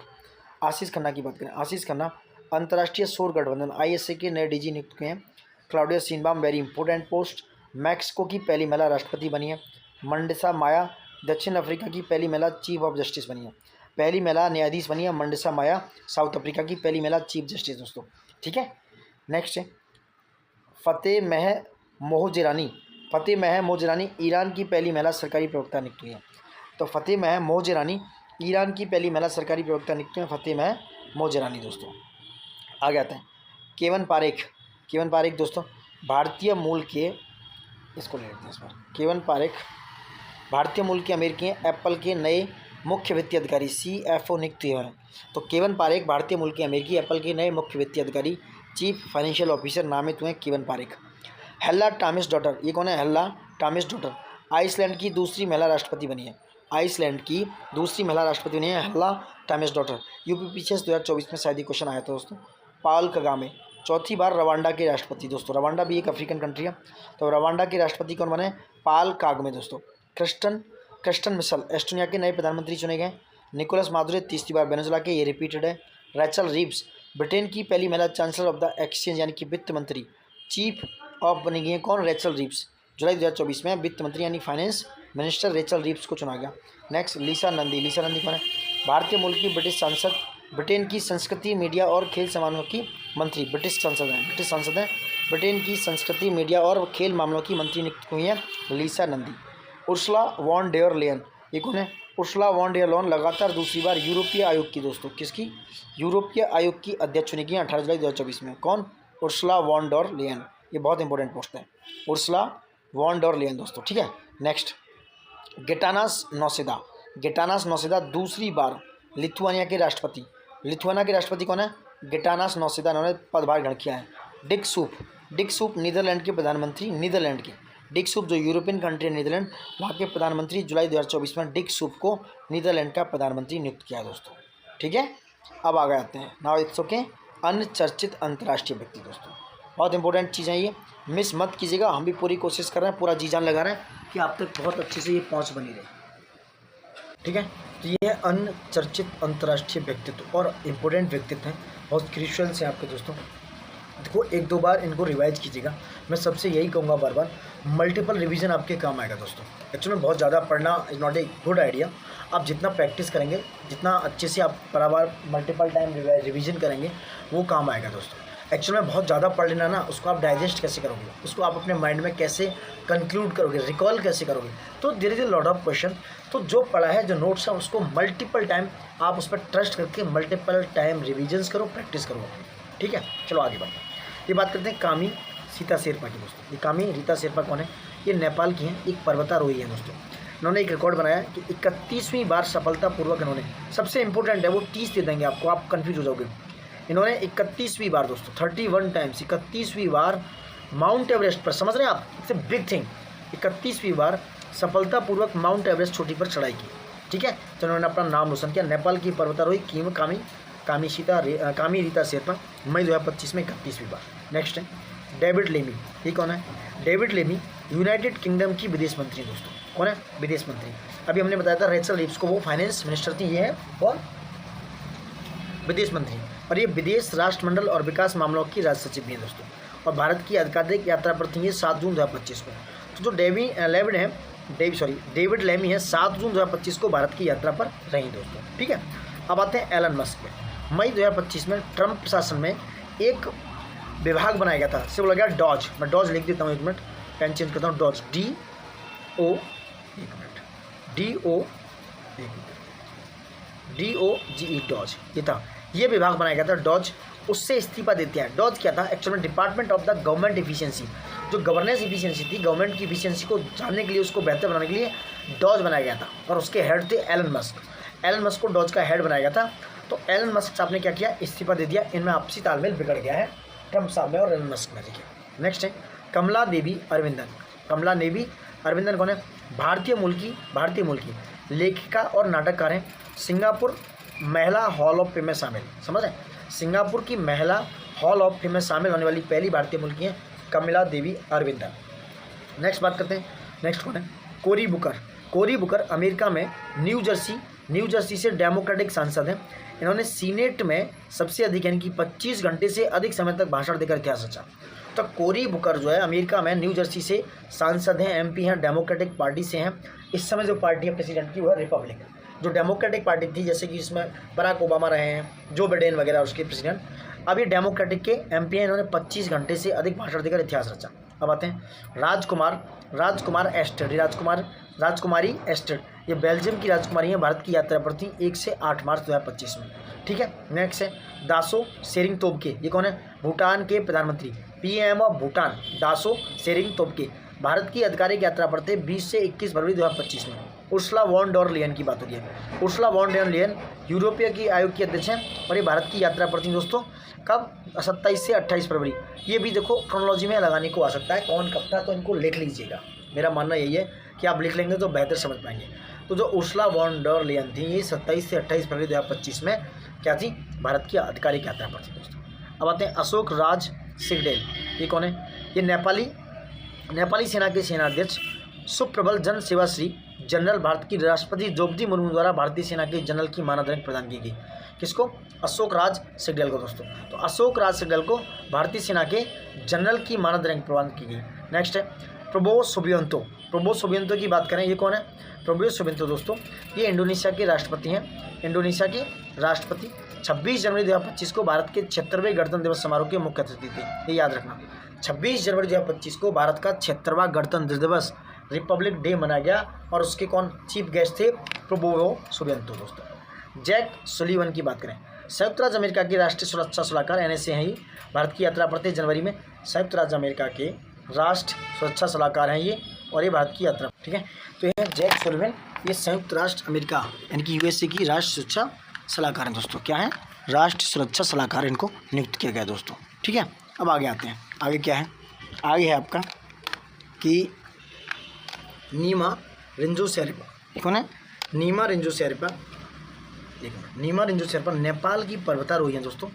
आशीष खन्ना की बात करें, आशीष खन्ना अंतर्राष्ट्रीय सौर गठबंधन ISA के नए DG नियुक्त हुए हैं। Claudia Sheinbaum, very important post, Mexico की पहली महिला राष्ट्रपति बनी है। मंडिसा माया, दक्षिण अफ्रीका की पहली महिला चीफ ऑफ जस्टिस बनी है। पहली महिला न्यायाधीश बनी है मंडिसा माया, साउथ अफ्रीका की पहली महिला चीफ जस्टिस दोस्तों, ठीक है। नेक्स्ट है फतेह मोहजिरानी, फ़ातिमा मौज ईरानी ईरान की पहली महिला सरकारी प्रवक्ता नियुक्त हुई है। तो फ़ातिमा मौज ईरानी ईरान की पहली महिला सरकारी प्रवक्ता नियुक्त हुई है, फ़ातिमा मौज ईरानी दोस्तों। आगे आते हैं केवन पारेख दोस्तों भारतीय मूल के, इसको ले लेते हैं इस बार। केवन पारेख भारतीय मूल के अमेरिकी हैं, एप्पल के नए मुख्य वित्तीय अधिकारी CFO नियुक्त हुए हैं। तो केवन पारेख भारतीय मूल के अमेरिकी एप्पल के नए मुख्य वित्तीय अधिकारी चीफ फाइनेंशियल ऑफिसर नामित हुए केवन पारेख। हेला टॉमस डॉटर, ये कौन है? हेला टॉमस डॉटर आइसलैंड की दूसरी महिला राष्ट्रपति बनी है। आइसलैंड की दूसरी महिला राष्ट्रपति बनी है हेला टॉमस डॉटर। यूपीपीसीएस 2024 में शायद ये क्वेश्चन आया था दोस्तों। पॉल कगामे चौथी बार रवांडा के राष्ट्रपति दोस्तों। रवांडा भी एक अफ्रीकन कंट्री है, तो रवांडा के राष्ट्रपति कौन बने? पॉल कागमे दोस्तों। क्रिस्टन मिशेल एस्टोनिया के नए प्रधानमंत्री चुने गए। निकोलस मादुरो तीसरी बार वेनेजुला के, ये रिपीटेड है। रैचल रीव्स ब्रिटेन की पहली महिला चांसलर ऑफ द एक्सचेंज यानी कि वित्त मंत्री चीफ ऑफ बनी गई है। कौन? Rachel Reeves. जुलाई 2024 में वित्त मंत्री यानी फाइनेंस मिनिस्टर रैचल रीव्स को चुना गया। नेक्स्ट लीसा नंदी कौन है? भारतीय मूल की ब्रिटिश सांसद, ब्रिटेन की संस्कृति मीडिया और खेल समारोह की मंत्री। ब्रिटिश सांसद हैं। ब्रिटेन की संस्कृति मीडिया और खेल मामलों की मंत्री नियुक्त हुई हैं Lisa Nandy. Ursula von der Leyen, ये कौन है? उर्सुला वॉन डेर लेयन लगातार दूसरी बार यूरोपीय आयोग की दोस्तों, किसकी? यूरोपीय आयोग की अध्यक्ष चुनी गई 18 जुलाई 2024 में। कौन? उर्सुला वॉन डेर लेयन, ये बहुत इंपॉर्टेंट पोस्ट है, उर्सुला वॉन डेर लेयन दोस्तों। ठीक है। नेक्स्ट गिटानास नौसेदा दूसरी बार लिथुआनिया के राष्ट्रपति। लिथुआनिया के राष्ट्रपति कौन है? गिटानास नौसेदा, इन्होंने पदभार ग्रहण किया है। डिक सूप नीदरलैंड के प्रधानमंत्री, डिक सूप जो यूरोपियन कंट्री है नीदरलैंड, वहाँ के प्रधानमंत्री जुलाई 2024 में डिक सूप को नीदरलैंड का प्रधानमंत्री नियुक्त किया दोस्तों। ठीक है। अब आगे आते हैं नाउ इट्स ओके अन्य चर्चित अंतर्राष्ट्रीय व्यक्ति दोस्तों। बहुत इंपॉर्टेंट चीज़ें ये, मिस मत कीजिएगा। हम भी पूरी कोशिश कर रहे हैं, पूरा जी जान लगा रहे हैं कि आप तक बहुत अच्छे से ये पहुँच बनी रहे। ठीक है। तो ये अन्य चर्चित अंतर्राष्ट्रीय व्यक्तित्व और इम्पोर्टेंट व्यक्तित्व हैं, बहुत क्रूशियल से आपके दोस्तों। देखो एक दो बार इनको रिवाइज कीजिएगा। मैं सबसे यही कहूँगा बार बार, मल्टीपल रिवीजन आपके काम आएगा दोस्तों। एक्चुअली में बहुत ज़्यादा पढ़ना is not a good idea. आप जितना प्रैक्टिस करेंगे, जितना अच्छे से आप बार मल्टीपल टाइम रिवीजन करेंगे, वो काम आएगा दोस्तों। एक्चुअली में बहुत ज़्यादा पढ़ लेना ना, उसको आप डाइजेस्ट कैसे करोगे, उसको आप अपने माइंड में कैसे कंक्लूड करोगे, रिकॉल कैसे करोगे। तो there is a lot of question. तो जो पढ़ा है, जो नोट्स है, उसको मल्टीपल टाइम आप उस पर ट्रस्ट करके मल्टीपल टाइम रिविजन्स करो, प्रैक्टिस करो। ठीक है। चलो आगे बढ़ते हैं। ये बात करते हैं कामी सीता शेरपा की दोस्तों। ये कामी रीता शेरपा कौन है? ये नेपाल की हैं, एक पर्वतारोही है दोस्तों। इन्होंने एक रिकॉर्ड बनाया कि 31वीं बार सफलतापूर्वक इन्होंने, सबसे इंपॉर्टेंट है वो 30 दे देंगे आपको, आप कंफ्यूज हो जाओगे। इन्होंने 31वीं बार दोस्तों 31 टाइम्स 31वीं बार माउंट एवरेस्ट पर, समझ रहे हैं आप, इट्स ए बिग थिंग, 31वीं बार सफलतापूर्वक माउंट एवरेस्ट चोटी पर चढ़ाई की। ठीक है। तो इन्होंने अपना नाम रोशन किया। नेपाल की पर्वतारोही कामी रीता शेरपा, मई 2025 में 31वीं बार। नेक्स्ट है डेविड लेमी। ये कौन है? डेविड लेमी यूनाइटेड किंगडम की विदेश मंत्री दोस्तों। कौन है? विदेश मंत्री। अभी हमने बताया था रैचल रीव्स को वो फाइनेंस मिनिस्टर थी, ये है और विदेश मंत्री, और ये विदेश राष्ट्रमंडल और विकास मामलों की राज्य सचिव भी हैं दोस्तों। और भारत की आधिकारिक यात्रा पर थी ये 7 जून 2025 को। तो जो डेविड लेमी है 7 जून 2025 को भारत की यात्रा पर रही दोस्तों। ठीक है। अब आते हैं एलन मस्क पे। मई 2025 में ट्रंप प्रशासन में एक विभाग बनाया गया था, इसे बोला गया डॉज। मैं डॉज लिख देता हूँ, एक मिनट पेन चेंज करता हूँ। डॉज DOGE डॉज, ये था, ये विभाग बनाया गया था डॉज। उससे इस्तीफा देते हैं। डॉज क्या था? Actually department of the government efficiency, जो गवर्नेंस एफिशिएंसी थी, गवर्नमेंट की एफिशिएंसी को जानने के लिए, उसको बेहतर बनाने के लिए डॉज बनाया गया था। और उसके हेड थे एलन मस्क को डॉज का हेड बनाया गया था। तो एलन मस्क साहब ने क्या किया? इस्तीफा दे दिया। इनमें आपसी तालमेल बिगड़ गया है ट्रंप साहब में और एलन मस्क में। देखिए नेक्स्ट है कमला देवी अरविंदन कौन है? भारतीय मूल की लेखिका और नाटककार हैं। सिंगापुर महिला हॉल ऑफ फेम में शामिल, समझ रहे हैं? सिंगापुर की महिला हॉल ऑफ फेम में शामिल होने वाली पहली भारतीय मूल की हैं कमला देवी अरविंदन। नेक्स्ट बात करते हैं। नेक्स्ट कौन है? कोरी बुकर अमेरिका में न्यू जर्सी से डेमोक्रेटिक सांसद हैं। इन्होंने सीनेट में सबसे अधिक यानी कि 25 घंटे से अधिक समय तक भाषण देकर इतिहास रचा। तो कोरी बुकर जो है अमेरिका में न्यू जर्सी से सांसद हैं, MP हैं, डेमोक्रेटिक पार्टी से हैं। इस समय जो पार्टी है प्रेसिडेंट की वो है रिपब्लिक। जो डेमोक्रेटिक पार्टी थी, जैसे कि इसमें बराक ओबामा रहे हैं, जो बिडेन वगैरह उसके प्रेसिडेंट, अब ये डेमोक्रेटिक के MP हैं। इन्होंने 25 घंटे से अधिक भाषण देकर इतिहास रचा। अब आते हैं राजकुमार एस्टेड, राजकुमारी एस्टेड, ये बेल्जियम की राजकुमारी है, भारत की यात्रा पर थी 1 से 8 मार्च 2025 में। ठीक है, नेक्स्ट है दासो सेरिंग तोब्गे, ये कौन है? भूटान के प्रधानमंत्री, पीएम ऑफ भूटान दासो सेरिंग तोब्गे, भारत की आधिकारिक यात्रा पर थे 20 से 21 फरवरी 2025 में। उर्सुला वॉन डर लेयन की बात हो रही है। उर्सुला वॉन डर लेयन यूरोपीय की आयोग की अध्यक्ष हैं और ये भारत की यात्रा पर थी दोस्तों कब? 27 से 28 फरवरी। ये भी देखो क्रोनोलॉजी में लगाने को आ सकता है कौन कब था, तो इनको लिख लीजिएगा। मेरा मानना यही है कि आप लिख लेंगे तो बेहतर समझ पाएंगे। तो जो उर्सुला वॉन डर लेयन थी ये 27 से 28 फरवरी 2025 में क्या थी? भारत की आधिकारिक यात्रा पर थी दोस्तों। अब आते हैं अशोक राज सिंगडेल, ये कौन है? ये नेपाली सेना के सेनाध्यक्ष, सुप्रबल जन सेवा श्री जनरल, भारत की राष्ट्रपति द्रौपदी मुर्मू द्वारा भारतीय सेना के जनरल की मानद रैंक प्रदान की गई। किसको? अशोक राज सिंगडेल को दोस्तों। तो अशोक राज सिंगडेल को भारतीय सेना के जनरल की मानद रैंक प्रदान की गई। नेक्स्ट है प्रबोवो सुबियांतो की बात करें, ये कौन है? प्रबोवो सुबियांतो दोस्तों ये इंडोनेशिया के राष्ट्रपति हैं। इंडोनेशिया के राष्ट्रपति 26 जनवरी 2025 को भारत के 76वें गणतंत्र दिवस समारोह के मुख्य अतिथि थे, ये याद रखना। 26 जनवरी 2025 को भारत का 76वां गणतंत्र दिवस रिपब्लिक डे मनाया गया और उसके कौन चीफ गेस्ट थे? प्रबोवो सुबियांतो दोस्तों। जैक सुलिवन की बात करें, संयुक्त राज्य अमेरिका के राष्ट्रीय सुरक्षा सलाहकार NSA हैं, ये भारत की यात्रा पर थे जनवरी में। संयुक्त राज्य अमेरिका के राष्ट्रीय सुरक्षा सलाहकार हैं ये और ये भारत की यात्रा। ठीक है, तो ये जैक सुलिवन, ये संयुक्त राष्ट्र अमेरिका यानी कि USA की राष्ट्रीय सुरक्षा सलाहकार हैं दोस्तों। क्या है? राष्ट्रीय सुरक्षा सलाहकार इनको नियुक्त किया गया दोस्तों। ठीक है, अब आगे आते हैं। आगे क्या है? आगे है आपका कि नीमा रिंजो शेरिपा, कौन है? नीमा रिंजो शेरिपा। देखो नीमा रिंजो शेरिपा नेपाल की पर्वतारोही हैं दोस्तों।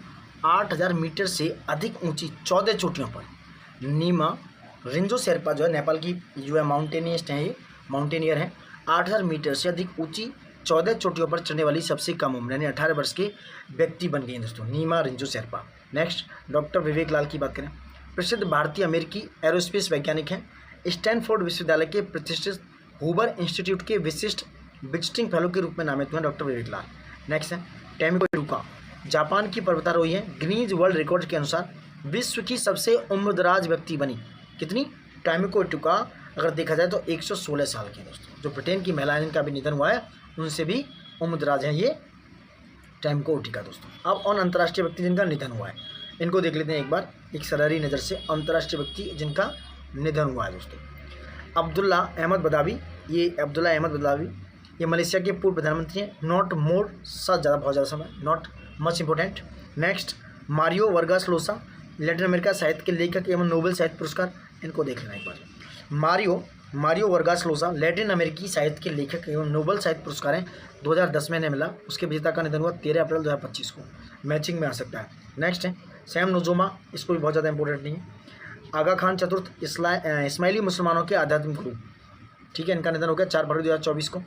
8000 मीटर से अधिक ऊंची 14 चोटियों पर नीमा रिंजो शेरिपा जो है नेपाल की जो है माउंटेनियस्ट हैं, ये माउंटेनियर हैं। 8000 मीटर से अधिक ऊंची 14 चोटियों पर चढ़ने वाली सबसे कम उम्र यानी 18 वर्ष के व्यक्ति बन गई हैं दोस्तों, नीमा रिंजो शेरिपा। नेक्स्ट डॉक्टर विवेक लाल की बात करें, प्रसिद्ध भारतीय अमेरिकी एरोस्पेस वैज्ञानिक हैं। स्टैनफोर्ड विश्वविद्यालय के प्रतिष्ठित हूबर इंस्टीट्यूट के विशिष्ट विजिटिंग फेलो के रूप में नामित हुए डॉक्टर विवेक लाल। नेक्स्ट है टेमिको इटुका, जापान की पर्वतारोही है। गिनीज वर्ल्ड रिकॉर्ड के अनुसार विश्व की सबसे उम्रदराज व्यक्ति बनी। कितनी? टेमिको इटुका अगर देखा जाए तो 116 साल की दोस्तों। जो ब्रिटेन की महिला जिनका भी निधन हुआ है उनसे भी उम्रदराज हैं ये टेमिको इटुका दोस्तों। अब और अंतर्राष्ट्रीय व्यक्ति जिनका निधन हुआ है इनको देख लेते हैं एक बार एक सरहरी नज़र से। अंतर्राष्ट्रीय व्यक्ति जिनका निधन हुआ है दोस्तों, अब्दुल्ला अहमद बदावी, ये मलेशिया के पूर्व प्रधानमंत्री हैं। नॉट मोर सा ज़्यादा बहुत ज़्यादा समय, not much important. Next Mario Vargas Losar, Latin America साहित्य के लेखक एवं नोबेल साहित्य पुरस्कार, इनको देख लेना एक बार। मारियो वर्गास लोसा लैटिन अमेरिकी साहित्य के लेखक एवं नोबेल साहित्य पुरस्कार हैं, 2010 में इन्हें मिला। उसके विजेता का निधन हुआ 13 अप्रैल 2025 को, मैचिंग में आ सकता है। नेक्स्ट है सैम नोजोमा, इसको भी बहुत ज़्यादा इंपॉर्टेंट नहीं है। आगा खान चतुर्थ, इस्माइली मुसलमानों के आध्यात्मिक गुरु। ठीक है, इनका निधन हो गया 4 फरवरी 2024 को,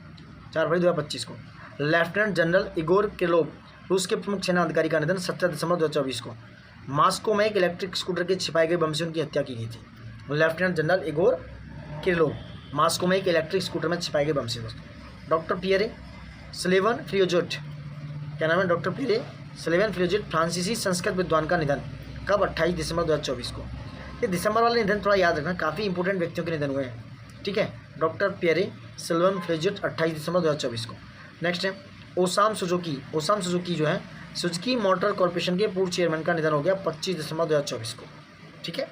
4 फरवरी 2025 को। लेफ्टिनेंट जनरल इगोर किरिलोव, रूस के प्रमुख सेना अधिकारी का निधन 17 दिसंबर 2024 को। मॉस्को में एक इलेक्ट्रिक स्कूटर के छिपाए गए बम से उनकी हत्या की गई थी। Lieutenant general Igor Kirillov, Moscow में एक इलेक्ट्रिक स्कूटर में छिपाए गए बम से दोस्तों। डॉक्टर पियरे स्लेवन फ्रियोजेट, क्या नाम है? डॉक्टर पियरे स्लेवन फ्रियोजेट, फ्रांसीसी संस्कृत विद्वान का निधन कब? 28 दिसंबर 2024 को। ये दिसंबर वाले निधन थोड़ा याद रखना, काफ़ी इंपॉर्टेंट व्यक्तियों के निधन हुए हैं। ठीक है, डॉक्टर पियरे सिल्वन फ्रियोजेट 28 दिसंबर 2024 को। नेक्स्ट है ओसाम सुजुकी जो है सुजुकी मोटर कॉर्पोरेशन के पूर्व चेयरमैन का निधन हो गया 25 दिसंबर 2024 को। ठीक है,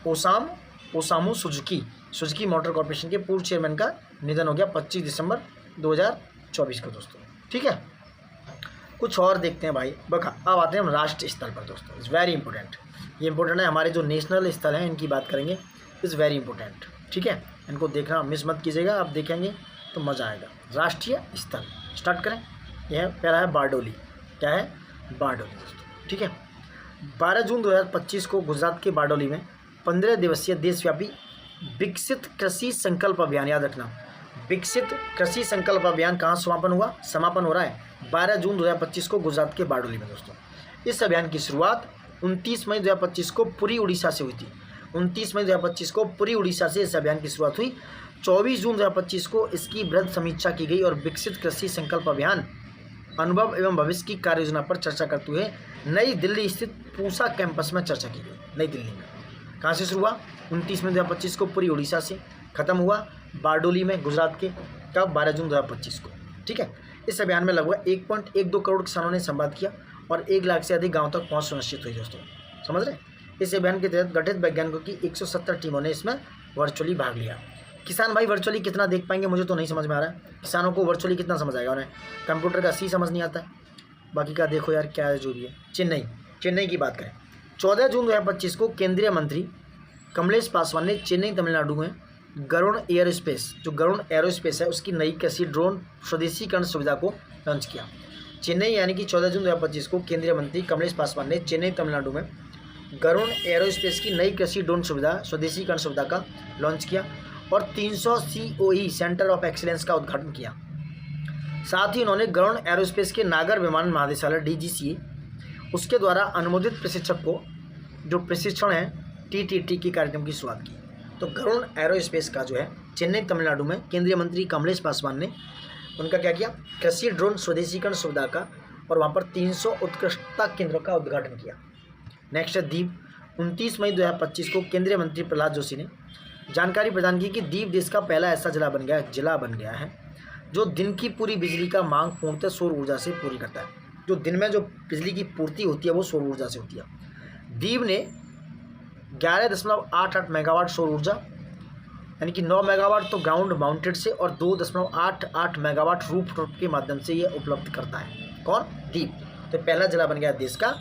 ओसामू सुजुकी मोटर कॉर्पोरेशन के पूर्व चेयरमैन का निधन हो गया 25 दिसंबर 2024 को दोस्तों। ठीक है, कुछ और देखते हैं भाई। बखा अब आते हैं हम राष्ट्रीय स्तर पर दोस्तों। इज़ वेरी इंपॉर्टेंट, ये इंपॉर्टेंट है। हमारे जो नेशनल स्थल हैं इनकी बात करेंगे, इज़ वेरी इंपॉर्टेंट। ठीक है, इनको देखना मिस मत कीजिएगा, आप देखेंगे तो मज़ा आएगा। राष्ट्रीय स्थल स्टार्ट करें। यह पहला है बारडोली। क्या है? बारडोली दोस्तों। ठीक है, 12 जून 2025 को गुजरात के बारडोली में 15 दिवसीय देशव्यापी विकसित कृषि संकल्प अभियान, याद रखना विकसित कृषि संकल्प अभियान कहाँ समापन हो रहा है 12 जून 2025 को गुजरात के बारडोली में दोस्तों। इस अभियान की शुरुआत 29 मई 2025 को पूरी उड़ीसा से हुई थी। 29 मई 2025 को पूरी उड़ीसा से इस अभियान की शुरुआत हुई। 24 जून 2025 को इसकी वृहद समीक्षा की गई और विकसित कृषि संकल्प अभियान अनुभव एवं भविष्य की कार्य योजना पर चर्चा करते हुए नई दिल्ली स्थित पूसा कैंपस में चर्चा की गई। नई दिल्ली में कहाँ से शुरू हुआ? 29 मई 2025 को पूरी उड़ीसा से। खत्म हुआ बारडोली में गुजरात के, कब? 12 जून 2025 को। ठीक है। इस अभियान में लगभग 1.12 करोड़ किसानों ने संवाद किया और 1 लाख से अधिक गाँव तक पहुँच सुनिश्चित हुई दोस्तों। समझ रहे? इस अभियान के तहत गठित वैज्ञानिकों की 170 टीमों ने इसमें वर्चुअली भाग लिया। किसान भाई वर्चुअली कितना देख पाएंगे मुझे तो नहीं समझ में आ रहा है। किसानों को वर्चुअली कितना समझ आएगा? उन्हें कंप्यूटर का सी समझ नहीं आता है। बाकी का देखो यार क्या है जो भी है। चेन्नई की बात करें, 14 जून 2025 को केंद्रीय मंत्री कमलेश पासवान ने चेन्नई तमिलनाडु में गरुड़ एयरोस्पेस, जो गरुड़ एयरोस्पेस है उसकी नई कृषि ड्रोन स्वदेशीकरण सुविधा को लॉन्च किया। चेन्नई यानी कि 14 जून 2025 को केंद्रीय मंत्री कमलेश पासवान ने चेन्नई तमिलनाडु में गरुड़ एयरोस्पेस की नई कृषि ड्रोन सुविधा स्वदेशीकरण सुविधा का लॉन्च किया और 300 COE सेंटर ऑफ एक्सीलेंस का उद्घाटन किया। साथ ही उन्होंने गरुड़ एयरोस्पेस के नागर विमान महानिदेशालय DGCA उसके द्वारा अनुमोदित प्रशिक्षक को जो प्रशिक्षण है TTT के कार्यक्रम की शुरुआत की। तो गरुड़ एयरोस्पेस का जो है चेन्नई तमिलनाडु में केंद्रीय मंत्री कमलेश पासवान ने उनका क्या किया? कृषि ड्रोन स्वदेशीकरण सुविधा का, और वहाँ पर 300 उत्कृष्टता केंद्रों का उद्घाटन किया। नेक्स्ट है दीव। 29 मई 2025 को केंद्रीय मंत्री प्रहलाद जोशी ने जानकारी प्रदान की कि दीव देश का पहला ऐसा जिला बन गया है जो दिन की पूरी बिजली का मांग पूर्णतः सौर ऊर्जा से पूरी करता है। जो दिन में जो बिजली की पूर्ति होती है वो सौर ऊर्जा से होती है। दीव ने 11.88 मेगावाट सौर ऊर्जा, यानी कि 9 मेगावाट तो ग्राउंड माउंटेड से और 2.88 मेगावाट रूफटॉप के माध्यम से ये उपलब्ध करता है। कौन? दीव। तो पहला जिला बन गया देश का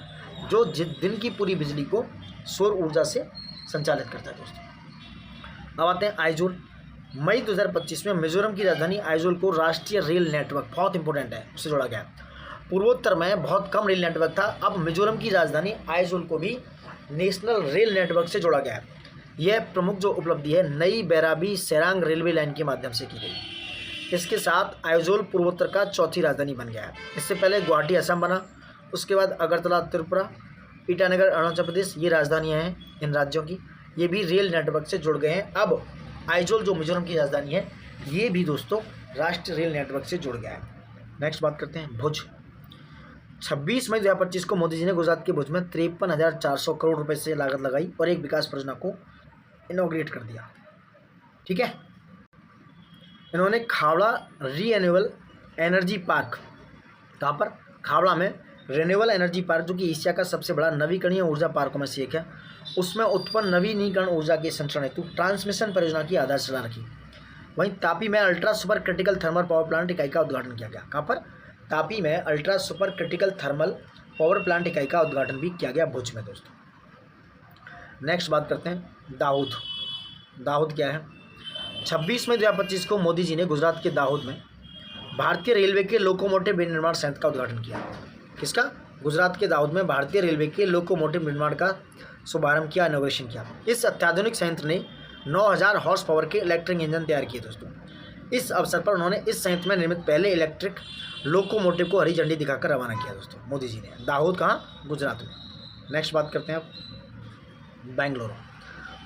जो दिन की पूरी बिजली को सौर ऊर्जा से संचालित करता है दोस्तों। अब आते हैं आइजोल। मई 2025 में मिजोरम की राजधानी आइजोल को राष्ट्रीय रेल नेटवर्क, बहुत इंपॉर्टेंट है, उससे जोड़ा गया। पूर्वोत्तर में बहुत कम रेल नेटवर्क था, अब मिजोरम की राजधानी आइजोल को भी नेशनल रेल नेटवर्क से जोड़ा गया है। यह प्रमुख जो उपलब्धि है नई बैराबी सेरांग रेलवे लाइन के माध्यम से की गई। इसके साथ आइजोल पूर्वोत्तर का चौथी राजधानी बन गया है। इससे पहले गुवाहाटी असम बना, उसके बाद अगरतला त्रिपुरा, ईटानगर अरुणाचल प्रदेश, ये राजधानियाँ हैं इन राज्यों की, ये भी रेल नेटवर्क से जुड़ गए हैं। अब आइजोल जो मिजोरम की राजधानी है ये भी दोस्तों राष्ट्रीय रेल नेटवर्क से जुड़ गया है। नेक्स्ट बात करते हैं भुज। 26 मई 2025 को मोदी जी ने गुजरात के भुज में 53,400 करोड़ रुपए से लागत लगाई और एक विकास परियोजना को इनॉग्रेट कर दिया। ठीक है। इन्होंने खावड़ा रीएन्यूएबल एनर्जी पार्क, कहाँ पर? खावड़ा में रिन्यूएबल एनर्जी पार्क जो कि एशिया का सबसे बड़ा नवीकरणीय ऊर्जा पार्कों में से एक है, उसमें उत्पन्न नवीनीकरण ऊर्जा के संचरण हेतु ट्रांसमिशन परियोजना की आधारशिला रखी। वहीं तापी में ultra super critical thermal power plant इकाई का उद्घाटन किया गया। कहाँ पर? तापी में ultra super critical thermal power plant इकाई का उद्घाटन भी किया गया भुज में दोस्तों। नेक्स्ट बात करते हैं दाहोद। दाहोद क्या है? 26 मई 2025 को मोदी जी ने गुजरात के दाहोद में भारतीय रेलवे के लोकोमोटिव विनिर्माण संयंत्र का उद्घाटन किया। किसका? गुजरात के दाहोद में भारतीय रेलवे के लोकोमोटिव निर्माण का शुभारंभ किया, इनोवेशन किया। इस अत्याधुनिक संयंत्र ने 9000 हॉर्स पावर के इलेक्ट्रिक इंजन तैयार किए दोस्तों। इस अवसर पर उन्होंने इस संयंत्र में निर्मित पहले इलेक्ट्रिक लोकोमोटिव को हरी झंडी दिखाकर रवाना किया दोस्तों मोदी जी ने। दाहोद कहाँ? गुजरात में। नेक्स्ट बात करते हैं अब बेंगलुरु।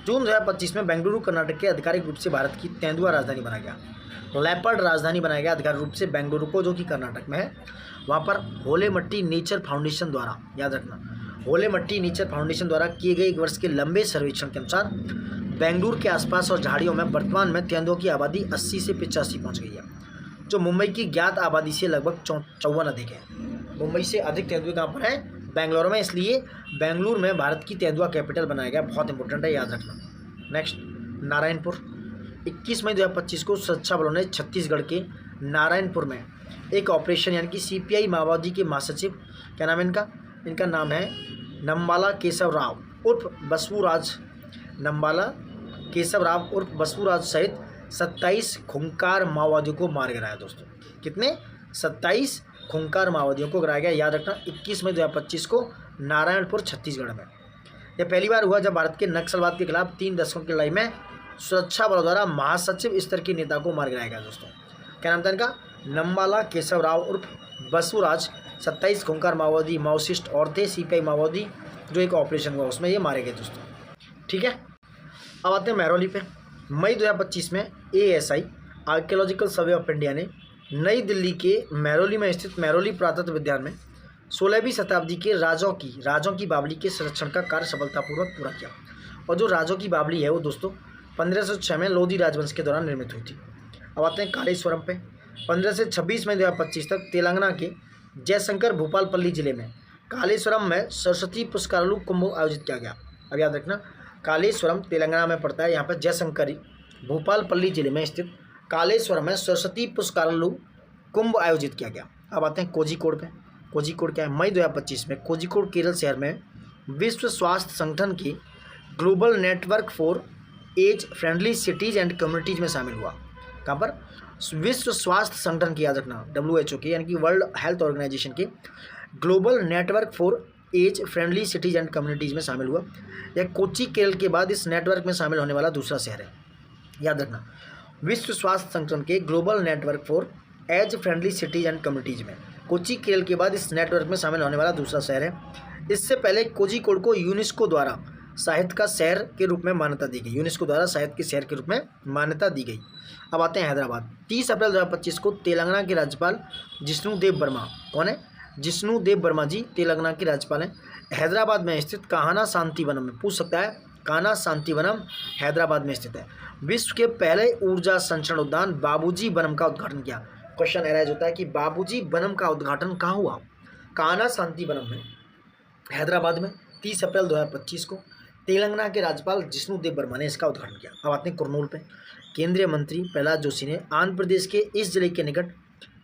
जून 2025 में बेंगलुरु कर्नाटक के आधिकारिक रूप से भारत की तेंदुआ राजधानी बनाया गया। लेपर्ड राजधानी बनाया गया आधिकारिक रूप से बेंगलुरु को, जो कि कर्नाटक में है। वहाँ पर होलेमट्टी नेचर फाउंडेशन द्वारा, याद रखना, होलेमट्टी नेचर फाउंडेशन द्वारा किए गए 1 वर्ष के लंबे सर्वेक्षण के अनुसार बेंगलुरु के आसपास और झाड़ियों में वर्तमान में तेंदुओं की आबादी 80 से 85 पहुँच गई है, जो मुंबई की ज्ञात आबादी से लगभग 54 अधिक है। मुंबई से अधिक तेंदुए कहाँ पर हैं? बेंगलुरु में। इसलिए बेंगलुरु में भारत की तेंदुआ कैपिटल बनाया गया, बहुत इंपॉर्टेंट है, याद रखना। नेक्स्ट नारायणपुर। 21 मई 2025 को सुरक्षा बलों ने छत्तीसगढ़ के नारायणपुर में एक ऑपरेशन, यानी कि CPI माओवादी के महासचिव, क्या नाम है इनका? इनका नाम है नम्बाला केशव राव उर्फ बसवराज, नम्बाला केशव राव उर्फ बसवराज सहित 27 खूंखार माओवादियों को मार गिराया दोस्तों। कितने? 27 खूंखार माओवादियों को गिराया गया, याद रखना। 21 मई 2025 को नारायणपुर छत्तीसगढ़ में। यह पहली बार हुआ जब भारत के नक्सलवाद के खिलाफ 3 दशकों की लड़ाई में सुरक्षा बलों द्वारा महासचिव स्तर के नेता को मार गिराया गया दोस्तों। क्या नाम था इनका? नम्बाला केशव राव उर्फ बसवराज। 27 खूंखार माओवादी, माओसिस्ट और थे CPI माओवादी, जो एक ऑपरेशन हुआ उसमें ये मारे गए दोस्तों। ठीक है। अब आते हैं महरौली पे। मई 2025 में ASI archaeological survey of India ने नई दिल्ली के महरौली में स्थित महरौली पुरातत्व विद्यान में 16वीं शताब्दी के राजों की बावली के संरक्षण का कार्य सफलतापूर्वक पूरा किया। और जो राजों की बावली है वो दोस्तों 1506 में लोधी राजवंश के दौरान निर्मित हुई थी। अब आते हैं कालेश्वरम पे। 15 से 26 मई 2025 तक तेलंगाना के जयशंकर भूपालपल्ली जिले में कालेश्वरम में सरस्वती पुष्करालु कुंभ आयोजित किया गया। अब याद रखना, कालेश्वरम तेलंगाना में पड़ता है। यहाँ पर जयशंकरी भूपालपल्ली जिले में स्थित कालेश्वरम में सरस्वती पुष्करालु कुंभ आयोजित किया गया। अब आते हैं कोझिकोड पे। कोझिकोड क्या है? मई 2025 में कोझिकोड केरल शहर में विश्व स्वास्थ्य संगठन के Global Network for Age Friendly Cities and Communities में शामिल हुआ। कहाँ पर? विश्व स्वास्थ्य संगठन की, याद रखना, WHO के, यानी कि वर्ल्ड हेल्थ ऑर्गेनाइजेशन के Global Network for Age Friendly Cities and Communities में शामिल हुआ। यह कोच्चि केरल के बाद इस नेटवर्क में शामिल होने वाला दूसरा शहर है। याद रखना, विश्व स्वास्थ्य संगठन के Global Network for Age Friendly Cities and Communities में कोच्चि केरल के बाद इस नेटवर्क में शामिल होने वाला दूसरा शहर है। इससे पहले कोझिकोड को यूनेस्को द्वारा साहित्य का शहर के रूप में मान्यता दी गई। यूनेस्को द्वारा साहित्य के शहर के रूप में मान्यता दी गई। अब आते हैं हैदराबाद। 30 अप्रैल 2025 को तेलंगाना के राज्यपाल जिष्णु देव वर्मा, कौन है? जिष्णु देव वर्मा जी तेलंगाना के राज्यपाल हैं। हैदराबाद में स्थित कान्हा शांतिवनम में, पूछ सकता है, कान्हा शांतिवनम हैदराबाद में स्थित है। विश्व के पहले ऊर्जा संरक्षण उद्यान बाबूजी वनम का उद्घाटन किया। क्वेश्चन एराइज होता है कि बाबूजी वनम का उद्घाटन कहाँ हुआ? कान्हा शांतिवनम में, हैदराबाद में 30 अप्रैल 2025 को तेलंगाना के राज्यपाल जिष्णु देव वर्मा ने इसका उद्घाटन किया। अब आते हैं कुरनूल पे। केंद्रीय मंत्री प्रहलाद जोशी ने आंध्र प्रदेश के इस जिले के निकट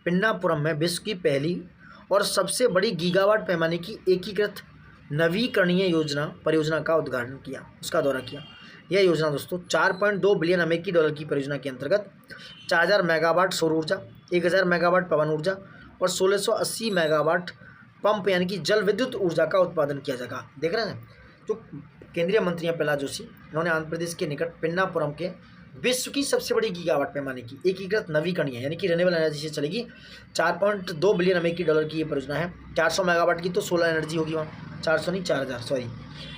पिन्नापुरम में विश्व की पहली और सबसे बड़ी गीगावाट पैमाने की एकीकृत नवीकरणीय योजना परियोजना का उद्घाटन किया, उसका दौरा किया। यह योजना दोस्तों 4.2 बिलियन अमेरिकी डॉलर की परियोजना के अंतर्गत 4000 मेगावाट सौर ऊर्जा, 1000 मेगावाट पवन ऊर्जा और 1680 मेगावाट पंप यानी कि जल विद्युत ऊर्जा का उत्पादन किया जाएगा। देख रहे हैं, तो केंद्रीय मंत्री हैं प्रहलाद जोशी, इन्होंने आंध्र प्रदेश के निकट पिन्नापुरम के विश्व की सबसे बड़ी गीगावाट पैमाने की एकीकृत नवीकरणीय यानी कि रिन्यूएबल एनर्जी से चलेगी 4.2 बिलियन अमेरिकी डॉलर की ये परियोजना है। 400 मेगावाट की तो सोलर एनर्जी होगी वहाँ, 400 नहीं 4000 सॉरी,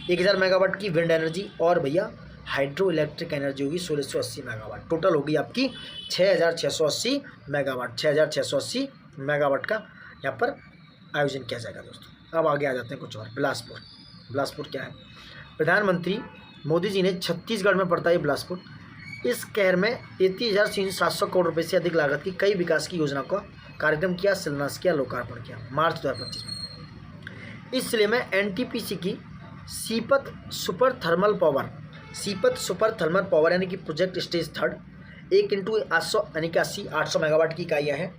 1000 मेगावाट की विंड एनर्जी और भैया हाइड्रो इलेक्ट्रिक एनर्जी होगी 1680 मेगावाट। टोटल होगी आपकी 6680 मेगावाट। 6680 मेगावाट का यहाँ पर आयोजन किया जाएगा दोस्तों। अब आगे आ जाते हैं कुछ और। बिलासपुर। बिलासपुर क्या है? प्रधानमंत्री मोदी जी ने छत्तीसगढ़ में पड़ता है बिलासपुर, इस शहर में 33,700 करोड़ रुपए से अधिक लागत की कई विकास की योजना का कार्यक्रम किया, शिलान्यास किया, लोकार्पण किया मार्च 2025 में। इस जिले में NTPC की सीपत सुपर थर्मल पावर यानी कि प्रोजेक्ट स्टेज थर्ड 1x800 यानी कि 800 मेगावाट की इकाइयाँ हैं।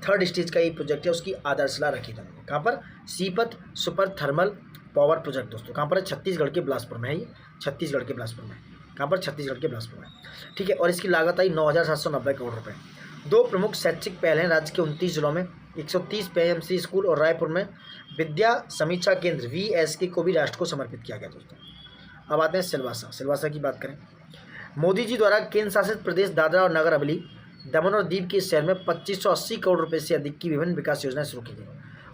थर्ड स्टेज का ये प्रोजेक्ट है, उसकी आधारशिला रखी था। कहाँ पर? Sipat super thermal power project दोस्तों। कहाँ पर है? छत्तीसगढ़ के बिलासपुर में है ये, छत्तीसगढ़ के बिलासपुर में। कहाँ पर? छत्तीसगढ़ के बिलासपुर में, ठीक है। और इसकी लागत आई 9,790 करोड़ रुपए। दो प्रमुख शैक्षिक पहल हैं राज्य के 29 जिलों में, 130 PMC स्कूल और रायपुर में विद्या समीक्षा केंद्र VSK को भी राष्ट्र को समर्पित किया गया दोस्तों। अब आते हैं सिलवासा। सिलवासा की बात करें, मोदी जी द्वारा केंद्र शासित प्रदेश दादरा और नगर हवेली दमन और दीव के शहर में 2580 करोड़ रुपए से अधिक की विभिन्न विकास योजनाएं शुरू की गई।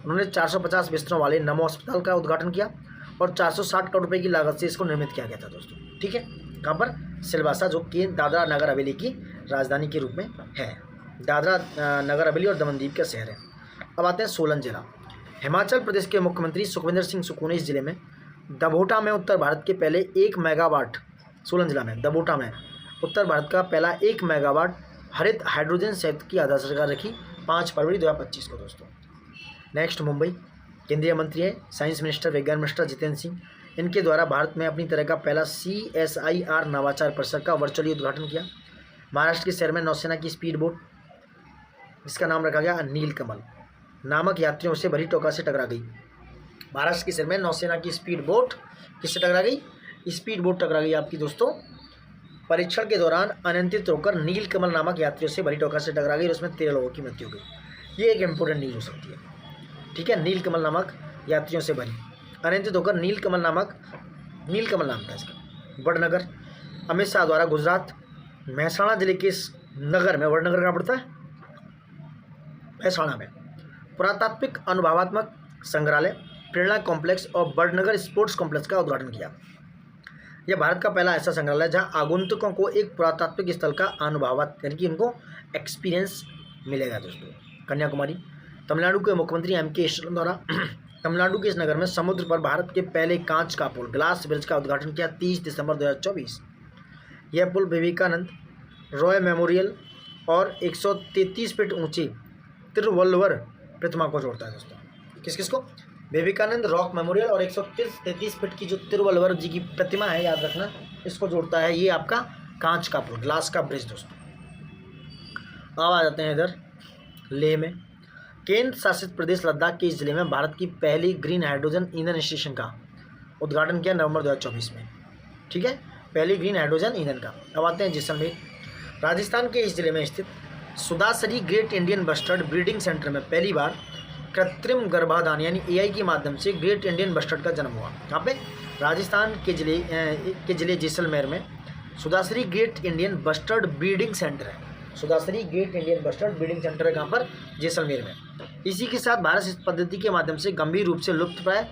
उन्होंने 450 बिस्तरों वाले नमो अस्पताल का उद्घाटन किया और 460 करोड़ रुपए की लागत से इसको निर्मित किया गया था दोस्तों, ठीक है। कहाँ पर? सिलवासा, जो कि दादरा नगर हवेली की राजधानी के रूप में है। दादरा नगर हवेली और दमन दीव का शहर है। अब आते हैं सोलन जिला। हिमाचल प्रदेश के मुख्यमंत्री सुखविंदर सिंह सुक्खू ने इस जिले में दभोटा में उत्तर भारत के पहले 1 मेगावाट, सोलन जिला में दभोटा में उत्तर भारत का पहला 1 मेगावाट हरित हाइड्रोजन संयंत्र की आधारशिला रखी 5 फरवरी 2025 को दोस्तों। नेक्स्ट मुंबई। केंद्रीय मंत्री हैं साइंस मिनिस्टर, विज्ञान मिनिस्टर जितेंद्र सिंह, इनके द्वारा भारत में अपनी तरह का पहला CSIR नवाचार परिसर का वर्चुअली उद्घाटन किया। महाराष्ट्र के शहर में नौसेना की स्पीड बोट, जिसका नाम रखा गया नीलकमल, नामक यात्रियों से भरी टोका से टकरा गई। महाराष्ट्र के शहर में नौसेना की स्पीड बोट किससे टकरा गई? स्पीड बोट टकरा गई आपकी दोस्तों परीक्षण के दौरान अनियंत्रित होकर नीलकमल नामक यात्रियों से भरी टोका से टकरा गई और उसमें 13 लोगों की मृत्यु हो गई। ये एक इंपॉर्टेंट न्यूज़ हो सकती है, ठीक है। नीलकमल नामक यात्रियों से भरी अनियंत्रित होकर नीलकमल नाम था इसका। वडनगर। अमित शाह द्वारा गुजरात महसाणा जिले के इस नगर में, वडनगर कहाँ पड़ता है? महसाणा में पुरातात्विक अनुभवात्मक संग्रहालय प्रेरणा कॉम्प्लेक्स और वडनगर स्पोर्ट्स कॉम्प्लेक्स का उद्घाटन किया। यह भारत का पहला ऐसा संग्रहालय है जहां आगंतुकों को एक पुरातात्विक स्थल का अनुभव यानी कि उनको एक्सपीरियंस मिलेगा दोस्तों। कन्याकुमारी। तमिलनाडु के मुख्यमंत्री MK स्टालिन द्वारा तमिलनाडु के इस नगर में समुद्र पर भारत के पहले कांच का पुल ग्लास ब्रिज का उद्घाटन किया 30 दिसंबर 2024। यह पुल विवेकानंद रॉय मेमोरियल और 133 फीट ऊंची तिरुवल्लुवर प्रतिमा को जोड़ता है दोस्तों। किस किस को? विवेकानंद रॉक मेमोरियल और 133 फीट की जो तिरुवल्लुवर जी की प्रतिमा है, याद रखना, इसको जोड़ता है ये आपका कांच का पुल, ग्लास का ब्रिज दोस्तों। अब आ जाते हैं इधर लेह में। केंद्र शासित प्रदेश लद्दाख के इस जिले में भारत की पहली ग्रीन हाइड्रोजन ईंधन स्टेशन का उद्घाटन किया नवंबर 2024 में। ठीक है, पहली ग्रीन हाइड्रोजन ईंधन का। अब आते हैं जैसलमेर। राजस्थान के इस जिले में स्थित Sudasari great Indian bustard breeding centre में पहली बार कृत्रिम गर्भाधान यानी एआई के माध्यम से ग्रेट इंडियन बस्टर्ड का जन्म हुआ। यहाँ पे राजस्थान के जिले जैसलमेर में Sudasari great Indian bustard breeding centre है। Sudasari great Indian bustard breeding centre है कहाँ पर? जैसलमेर में। इसी के साथ भारत इस पद्धति के माध्यम से गंभीर रूप से लुप्त प्राय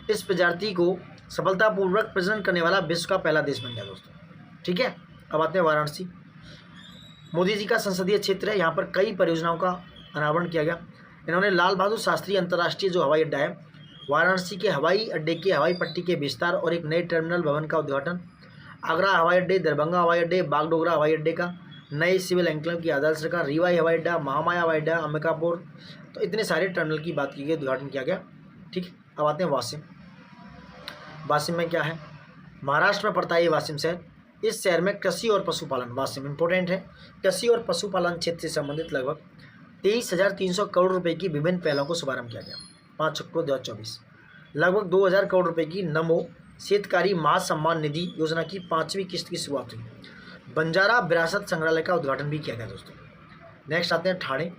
इस प्रजाति को सफलतापूर्वक प्रजनन करने वाला विश्व का पहला देश बन गया दोस्तों। ठीक है, अब आते हैं वाराणसी। मोदी जी का संसदीय क्षेत्र है, यहाँ पर कई परियोजनाओं का अनावरण किया गया। इन्होंने लाल बहादुर शास्त्री अंतर्राष्ट्रीय जो हवाई अड्डा है, वाराणसी के हवाई अड्डे के हवाई पट्टी के विस्तार और एक नए टर्मिनल भवन का उद्घाटन, आगरा हवाई अड्डे, दरभंगा हवाई अड्डे, बागडोगरा हवाई अड्डे का नए सिविल एन्क्लेव की आदर्श रखा, रीवा हवाई अड्डा, महामाया हवाई अड्डा, अंबिकापुर, तो इतने सारे टर्मिनल की बात की गई, उद्घाटन किया गया। ठीक, अब आते हैं वाशिम। वाशिम में क्या है? महाराष्ट्र में पड़ता है ये वाशिम शहर। इस शहर में कृषि और पशुपालन, वाशिम इंपॉर्टेंट है, कृषि और पशुपालन क्षेत्र से संबंधित लगभग 23,300 करोड़ रुपए की विभिन्न पहलों को शुभारंभ किया गया 5 अक्टूबर 2024। लगभग 2,000 करोड़ रुपए की नमो शेतकारी महासम्मान निधि योजना की 5वीं किस्त की शुरुआत हुई। बंजारा विरासत संग्रहालय का उद्घाटन भी किया गया दोस्तों। नेक्स्ट आते हैं ठाणे।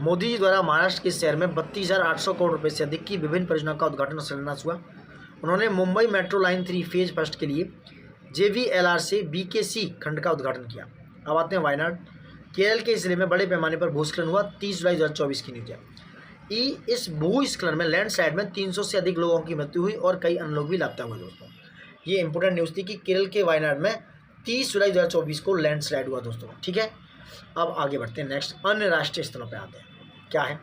मोदी जी द्वारा महाराष्ट्र के शहर में 32,800 करोड़ रुपए से अधिक की विभिन्न परियोजनाओं का उद्घाटन और शिलान्यास हुआ। उन्होंने Mumbai metro line 3 phase first के लिए JVLR से BKC खंड का उद्घाटन किया। अब आते हैं वायनाड। केरल के इस जिले में बड़े पैमाने पर भूस्खलन हुआ 30 जुलाई 2024 की न्यूज है। इस भूस्खलन में लैंडस्लाइड में 300 से अधिक लोगों की मृत्यु हुई और कई अन्य लोग भी लापता हुए दोस्तों। ये इंपॉर्टेंट न्यूज़ थी कि केरल के वायनाड में 30 जुलाई 2024 को लैंडस्लाइड हुआ दोस्तों। ठीक है, अब आगे बढ़ते हैं। नेक्स्ट अन्य राष्ट्रीय स्थलों पर आते हैं। क्या है?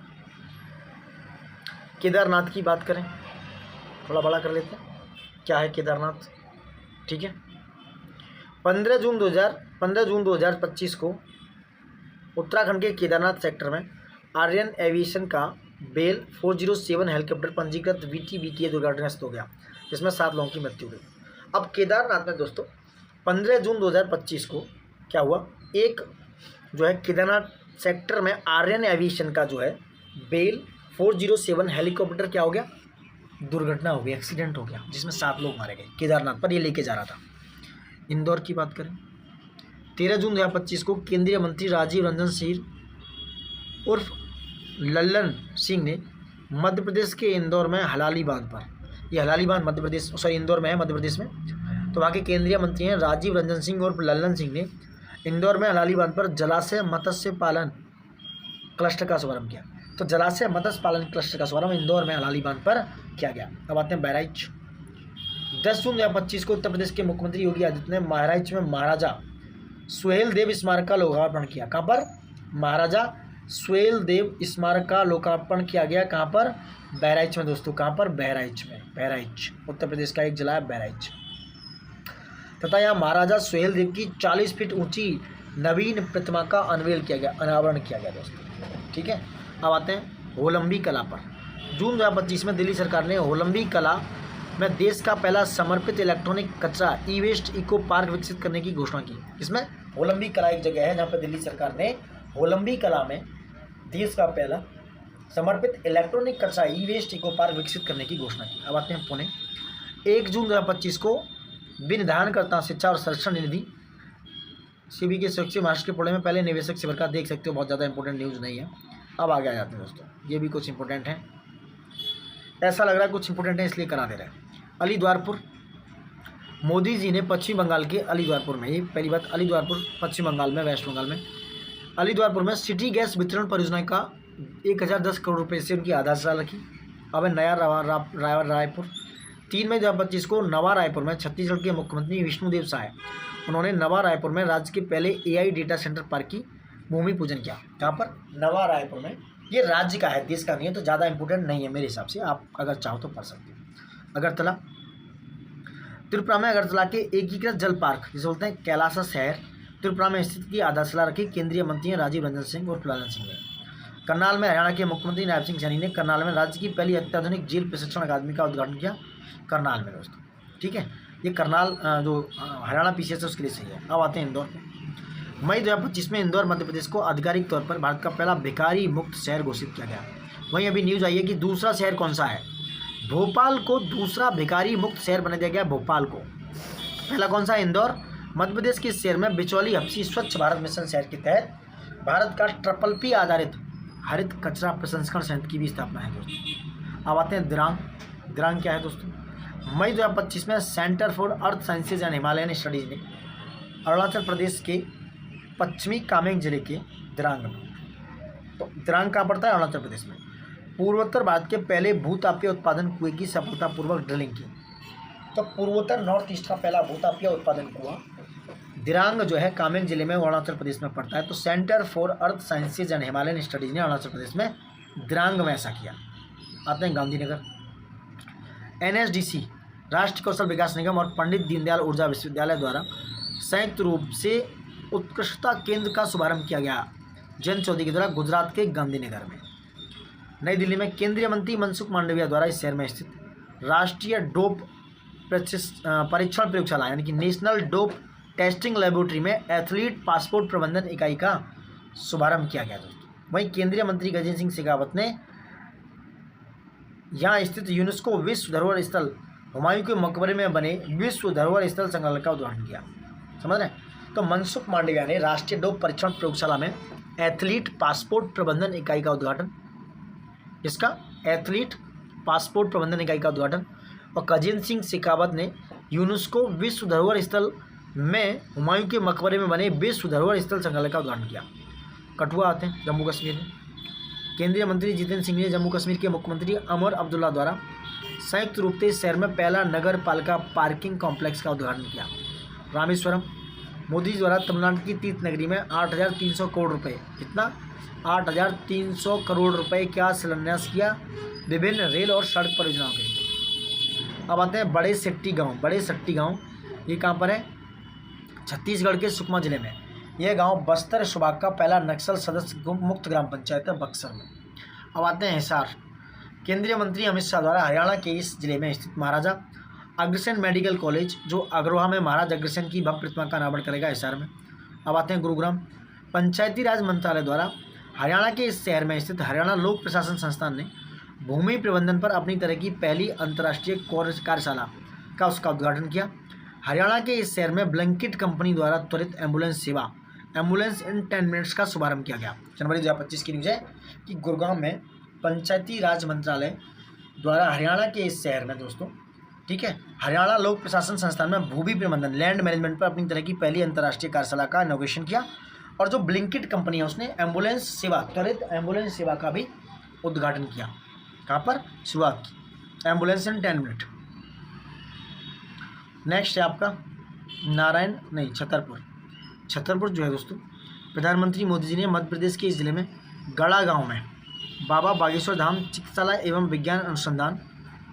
केदारनाथ की बात करें, थोड़ा बड़ा कर लेते हैं। क्या है केदारनाथ? ठीक है, 15 जून 2025 को उत्तराखंड के केदारनाथ सेक्टर में आर्यन एविएशन का बेल 407 हेलीकॉप्टर पंजीकृत VTBK दुर्घटनाग्रस्त हो गया, जिसमें 7 लोगों की मृत्यु हुई। अब केदारनाथ में दोस्तों 15 जून 2025 को क्या हुआ? एक जो है केदारनाथ सेक्टर में आर्यन एविएशन का जो है बेल 407 हेलीकॉप्टर क्या हो गया? दुर्घटना हो गई, एक्सीडेंट हो गया, जिसमें 7 लोग मारे गए। केदारनाथ पर ये लेके जा रहा था। इंदौर की बात करें, 13 जून 2025 को केंद्रीय मंत्री राजीव रंजन सिंह उर्फ लल्लन सिंह ने मध्य प्रदेश के इंदौर में हलाली बांध पर, ये हलाली बांध मध्य प्रदेश इंदौर में है, मध्य प्रदेश में, तो वहाँ के केंद्रीय मंत्री हैं राजीव रंजन सिंह उर्फ लल्लन सिंह ने इंदौर में हलाली बांध पर जलाशय मत्स्य पालन क्लस्टर का शुभारंभ किया। तो जलाशय मत्स्य पालन क्लस्टर का शुभारंभ इंदौर में हलाली बांध पर किया गया। अब आते हैं बहराइच। 10 जून 2025 को उत्तर प्रदेश के मुख्यमंत्री योगी आदित्यनाथ ने बहराइच में महाराजा सुहेल देव स्मारक का लोकार्पण किया। कहाँ पर? महाराजा सुहेल देव स्मारक का लोकार्पण किया गया। कहाँ पर? बहराइच में दोस्तों। कहाँ पर? बहराइच में। बहराइच उत्तर प्रदेश का एक जिला है बहराइच। तथा यहाँ महाराजा सुहेल देव की 40 फीट ऊंची नवीन प्रतिमा का अनावरण किया गया दोस्तों। ठीक है, अब आते हैं होलंबी कला पर। जून 2025 में दिल्ली सरकार ने होलंबी कला में देश का पहला समर्पित इलेक्ट्रॉनिक कचरा ई-वेस्ट इको पार्क विकसित करने की घोषणा की। इसमें होलंबी कला एक जगह है जहाँ पर दिल्ली सरकार ने होलंबी कला में देश का पहला समर्पित इलेक्ट्रॉनिक कचरा ई-वेस्ट इको पार्क विकसित करने की घोषणा की। अब आते हैं पुणे। 1 जून 2025 को विनिधानकर्ता शिक्षा और संरक्षण निधि CB के सुरक्षित महाराष्ट्र के पुणे में पहले निवेशक शिविर का देख सकते हो। बहुत ज़्यादा इंपॉर्टेंट न्यूज़ नहीं है। अब आगे आ जाते हैं दोस्तों, ये भी कुछ इंपॉर्टेंट है, ऐसा लग रहा है कुछ इंपॉर्टेंट है इसलिए करा दे रहे हैं। अलीद्वारपुर। मोदी जी ने पश्चिम बंगाल के अलीद्वारपुर में, ये पहली बात, अलीद्वारपुर पश्चिम बंगाल में, वेस्ट बंगाल में अलीद्वारपुर में सिटी गैस वितरण परियोजना का 1010 करोड़ रुपये से उनकी आधारशिला रखी। अब नया रायपुर। 3 मई 2025 को नवा रायपुर में छत्तीसगढ़ के मुख्यमंत्री विष्णुदेव साय, उन्होंने नवा रायपुर में राज्य के पहले AI डेटा सेंटर पार्क की भूमि पूजन किया। कहाँ पर? नवा रायपुर में ये राज्य का है, देश का नहीं है, तो ज़्यादा इंपॉर्टेंट नहीं है मेरे हिसाब से, आप अगर चाहो तो पढ़ सकते हो। अगरतला, त्रिपुरा में अगरतला के एकीकृत जल पार्क जिसे बोलते हैं कैलासा शहर त्रिपुरा में स्थित की आधारशिला रखी केंद्रीय मंत्री राजीव रंजन सिंह और फुलालन सिंह ने। करनाल में हरियाणा के मुख्यमंत्री नायब सिंह सैनी ने करनाल में राज्य की पहली अत्याधुनिक जेल प्रशिक्षण अकादमी का उद्घाटन किया करनाल में दोस्तों। ठीक है, ये करनाल जो हरियाणा पीसीएस है उसके लिए सही है। अब आते हैं इंदौर पे। मई 2025 में इंदौर मध्य प्रदेश को आधिकारिक तौर पर भारत का पहला भिखारी मुक्त शहर घोषित किया गया। वहीं अभी न्यूज़ आई है कि दूसरा शहर कौन सा है, भोपाल को दूसरा भिखारी मुक्त शहर बना दिया गया। भोपाल को पहला कौन सा है, इंदौर। मध्य प्रदेश के शहर में बिचौली हप्सी स्वच्छ भारत मिशन शहर के तहत भारत का ट्रिपल P आधारित हरित कचरा प्रसंस्करण संयंत्र की भी स्थापना है दोस्तों। अब आते हैं दिरांग। दिरांग क्या है दोस्तों, मई 2025 में centre for earth sciences and Himalayan studies ने अरुणाचल प्रदेश के पश्चिमी कामेंग जिले के दिरांग में, तो दिरांग कहाँ पड़ता है, अरुणाचल प्रदेश में, पूर्वोत्तर भारत के पहले भूतापीय उत्पादन कुएं की सफलतापूर्वक ड्रिलिंग की। तो पूर्वोत्तर नॉर्थ ईस्ट का पहला भूतापीय उत्पादन कुआं दिरांग जो है कामेंग जिले में अरुणाचल प्रदेश में पड़ता है। तो centre for earth sciences and Himalayan studies ने अरुणाचल प्रदेश में दिरांग में ऐसा किया। आते हैं गांधीनगर। NSDC राष्ट्रीय कौशल विकास निगम और पंडित दीनदयाल ऊर्जा विश्वविद्यालय द्वारा संयुक्त रूप से उत्कृष्टता केंद्र का शुभारंभ किया गया जयंत चौधरी के द्वारा गुजरात के गांधीनगर में। नई दिल्ली में केंद्रीय मंत्री मनसुख मांडविया द्वारा इस शहर में स्थित राष्ट्रीय डोप परीक्षण प्रयोगशाला यानी कि नेशनल डोप टेस्टिंग लेबोरेटरी में एथलीट पासपोर्ट प्रबंधन इकाई का शुभारंभ किया गया दोस्तों। वहीं केंद्रीय मंत्री गजेंद्र सिंह शेखावत ने यहाँ स्थित यूनेस्को विश्व धरोहर स्थल हुमायूं के मकबरे में बने विश्व धरोहर स्थल संग्रहालय का उद्घाटन किया। समझ रहे हैं, तो मनसुख मांडविया ने राष्ट्रीय डोप परीक्षण प्रयोगशाला में एथलीट पासपोर्ट प्रबंधन इकाई का उद्घाटन, इसका एथलीट पासपोर्ट प्रबंधन इकाई का उद्घाटन, और गजेंद्र सिंह शेखावत ने यूनेस्को विश्व धरोहर स्थल में हुमायूं के मकबरे में बने विश्व धरोहर स्थल संग्रहालय का उद्घाटन किया। कठुआ आते हैं, जम्मू कश्मीर में। केंद्रीय मंत्री जितेंद्र सिंह ने जम्मू कश्मीर के मुख्यमंत्री अमर अब्दुल्ला द्वारा संयुक्त रूप से शहर में पहला नगर पालिका पार्किंग कॉम्प्लेक्स का उद्घाटन किया। रामेश्वरम, मोदी जी द्वारा तमिलनाडु की तीर्थ नगरी में 8,300 करोड़ रुपये, कितना 8,300 करोड़ रुपये का शिलान्यास किया विभिन्न रेल और सड़क परियोजनाओं के लिए। अब आते हैं बड़े सेट्टी गाँव। बड़े सेट्टी गाँव ये कहाँ पर है, छत्तीसगढ़ के सुकमा जिले में। यह गांव बस्तर सुबाग का पहला नक्सल सदस्य मुक्त ग्राम पंचायत है बक्सर में। अब आते हैं हिसार। केंद्रीय मंत्री अमित शाह द्वारा हरियाणा के इस जिले में स्थित महाराजा अग्रसेन मेडिकल कॉलेज जो अग्रोहा में महाराज अग्रसेन की भव्य प्रतिमा का अनावरण करेगा हिसार में। अब आते हैं गुरुग्राम। पंचायती राज मंत्रालय द्वारा हरियाणा के इस शहर में स्थित हरियाणा लोक प्रशासन संस्थान ने भूमि प्रबंधन पर अपनी तरह की पहली अंतर्राष्ट्रीय कार्यशाला का उसका उद्घाटन किया। हरियाणा के इस शहर में ब्लैंकेट कंपनी द्वारा त्वरित एम्बुलेंस सेवा एम्बुलेंस इन 10 मिनट्स का शुभारंभ किया गया। जनवरी 2025 की न्यूज़ है कि गुरुग्राम में पंचायती राज मंत्रालय द्वारा हरियाणा के इस शहर में दोस्तों, ठीक है, हरियाणा लोक प्रशासन संस्थान में भूमि प्रबंधन लैंड मैनेजमेंट पर अपनी तरह की पहली अंतर्राष्ट्रीय कार्यशाला का इनॉग्रेशन किया। और जो ब्लिंकिट कंपनी है उसने एम्बुलेंस सेवा त्वरित एम्बुलेंस सेवा का भी उद्घाटन किया। कहाँ पर शुरुआत की, एम्बुलेंस इन 10 मिनट। नेक्स्ट है आपका छतरपुर जो है दोस्तों, प्रधानमंत्री मोदी जी ने मध्य प्रदेश के इस जिले में गड़ा गांव में बाबा बागेश्वर धाम चिकित्सालय एवं विज्ञान अनुसंधान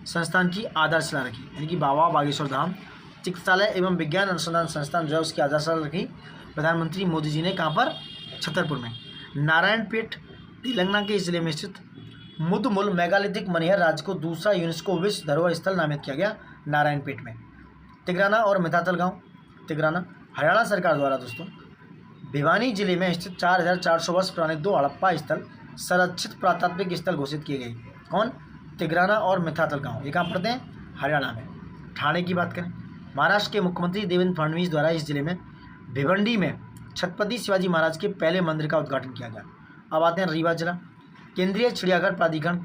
संस्थान की आधारशिला रखी। यानी कि बाबा बागेश्वर धाम चिकित्सालय एवं विज्ञान अनुसंधान संस्थान जो है उसकी आधारशिला रखी प्रधानमंत्री मोदी जी ने। कहाँ पर, छतरपुर में। नारायणपेट तेलंगाना के इस जिले में स्थित मुदमुल मेगालिथिक मनिहर राज्य को दूसरा यूनेस्को विश्व धरोहर स्थल नामित किया गया नारायणपेट में। तिगराना और मितातल गांव। तिगराना हरियाणा सरकार द्वारा दोस्तों भिवानी जिले में स्थित 4,400 वर्ष पुराने 2 हड़प्पा स्थल संरक्षित पुरातात्विक स्थल घोषित किए गए। कौन, तिगराना और मितातल गांव। ये कहाँ पड़ते हैं, हरियाणा में। ठाणे की बात करें, महाराष्ट्र के मुख्यमंत्री देवेंद्र फडणवीस द्वारा इस जिले में भिवंडी में छत्रपति शिवाजी महाराज के पहले मंदिर का उद्घाटन किया गया। अब आते हैं रीवा जिला। केंद्रीय चिड़ियाघर प्राधिकरण